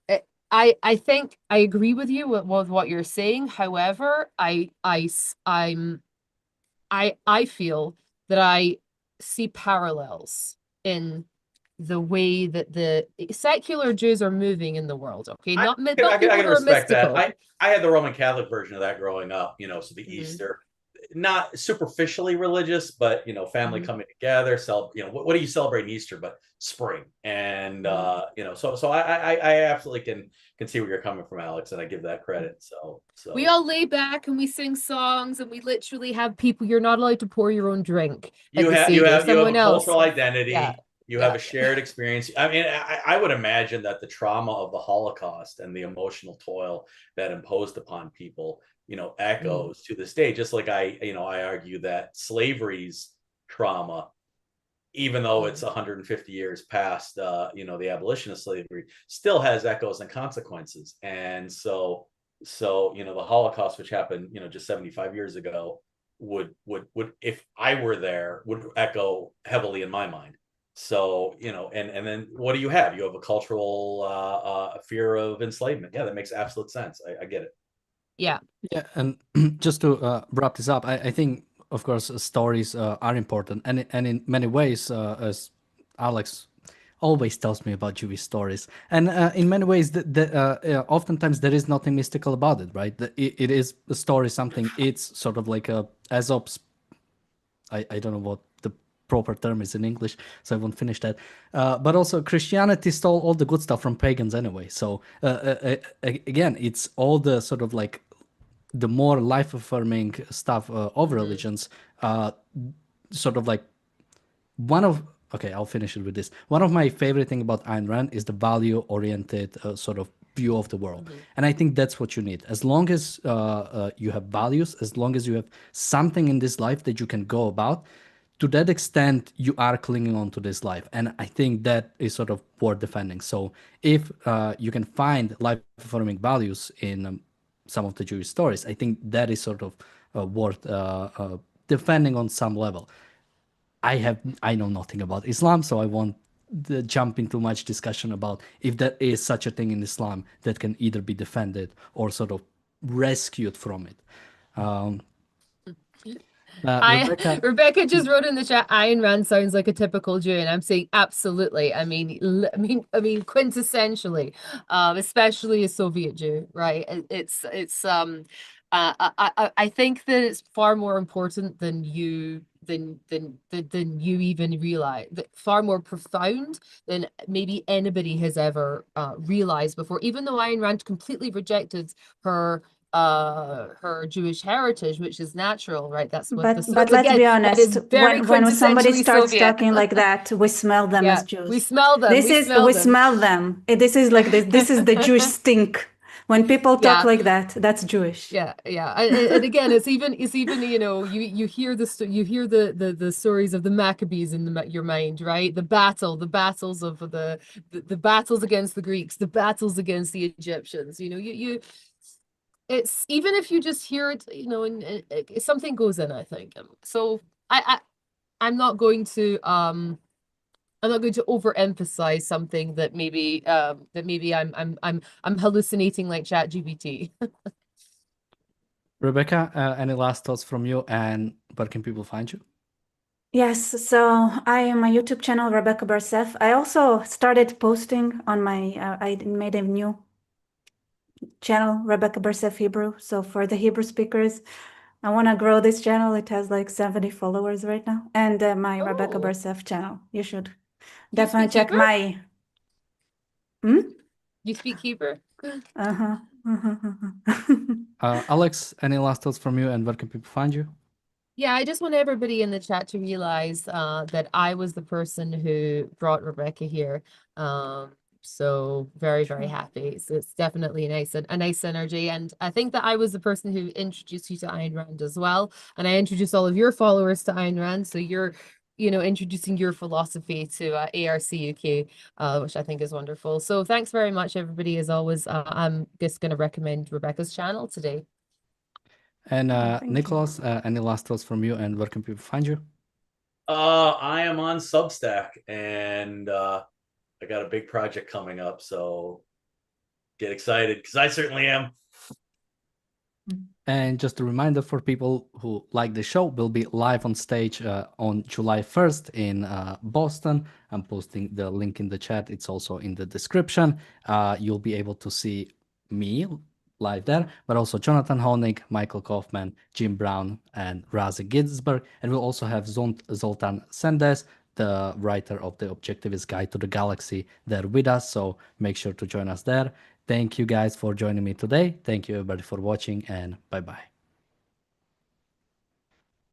I think I agree with you with what you're saying. However, I feel that I see parallels in the way that the secular Jews are moving in the world. Okay, not I people can that are respect mystical. that. I had the Roman Catholic version of that growing up, so the Easter, not superficially religious, but family coming together. What do you celebrate in Easter but spring? And so I absolutely can see where you're coming from, Alex, and I give that credit. So we all lay back and we sing songs and we literally have people. You're not allowed to pour your own drink. You have a else. cultural identity. Yeah. You have a shared experience. I mean, I would imagine that the trauma of the Holocaust and the emotional toil that imposed upon people, echoes to this day. Just like I argue that slavery's trauma, even though it's 150 years past, the abolition of slavery, still has echoes and consequences. And so the Holocaust, which happened, just 75 years ago, would if I were there, would echo heavily in my mind. So, and then what do you have? You have a cultural fear of enslavement. Yeah, that makes absolute sense. I get it. Yeah. Yeah, and just to wrap this up, I think, of course, stories are important, and in many ways, as Alex always tells me about Jewish stories, and in many ways, oftentimes there is nothing mystical about it, right? It is a story, something. It's sort of like a Aesop's. I don't know what the proper term is in English, so I won't finish that. But also, Christianity stole all the good stuff from pagans anyway. So again, it's all the sort of like the more life-affirming stuff of religions. Sort of like I'll finish it with this. One of my favorite thing about Ayn Rand is the value-oriented sort of view of the world. And I think that's what you need. As long as you have values, as long as you have something in this life that you can go about, to that extent, you are clinging on to this life. And I think that is sort of worth defending. So if you can find life-affirming values in some of the Jewish stories, I think that is sort of worth defending on some level. I know nothing about Islam, so I won't jump into much discussion about if there is such a thing in Islam that can either be defended or sort of rescued from it. Rebecca. Rebecca just wrote in the chat, Ayn Rand sounds like a typical Jew, and I'm saying absolutely. I mean, quintessentially, especially a Soviet Jew, right? I think that it's far more important than you even realize, far more profound than maybe anybody has ever realized before. Even though Ayn Rand completely rejected her Jewish heritage, which is natural, right? That's what but let's be honest, when somebody starts Soviet. talking like that, we smell them as Jews. We smell them. We smell them. This is like this is the Jewish stink. When people talk like that, that's Jewish. Yeah. And again, it's even you know, you hear the stories of the Maccabees in your mind, right? The battles of the battles against the Greeks, the battles against the Egyptians. You know, it's even if you just hear it, you know, and something goes in, I think. So I'm not going to overemphasize something that maybe I'm hallucinating like ChatGPT. Rebecca, any last thoughts from you, and where can people find you? Yes, so I am my YouTube channel, Rebecca Barsef. I also started posting on my, I made a new channel, Rebecca Barsef Hebrew. So for the Hebrew speakers, I want to grow this channel. It has like 70 followers right now. And my Rebecca Barsef channel. You should definitely check Hebrew? my... You speak Hebrew? Alex, any last thoughts from you, and where can people find you? Yeah, I just want everybody in the chat to realize that I was the person who brought Rebecca here. So very, very happy. So it's definitely a nice energy. And I think that I was the person who introduced you to Ayn Rand as well. And I introduced all of your followers to Ayn Rand. So you're, you know, introducing your philosophy to ARCUK, which I think is wonderful. So thanks very much, everybody. As always, I'm just going to recommend Rebecca's channel today. And Nicholas, any last thoughts from you, and where can people find you? I am on Substack, and I got a big project coming up, so get excited, because I certainly am. And just a reminder for people who like the show, we'll be live on stage on July 1st in Boston. I'm posting the link in the chat. It's also in the description. You'll be able to see me live there, but also Jonathan Honig, Michael Kaufman, Jim Brown, and Razi Ginsberg. And we'll also have Zoltan Sendes, the writer of the Objectivist Guide to the Galaxy, there with us. So make sure to join us there. Thank you guys for joining me today. Thank you everybody for watching, and bye-bye.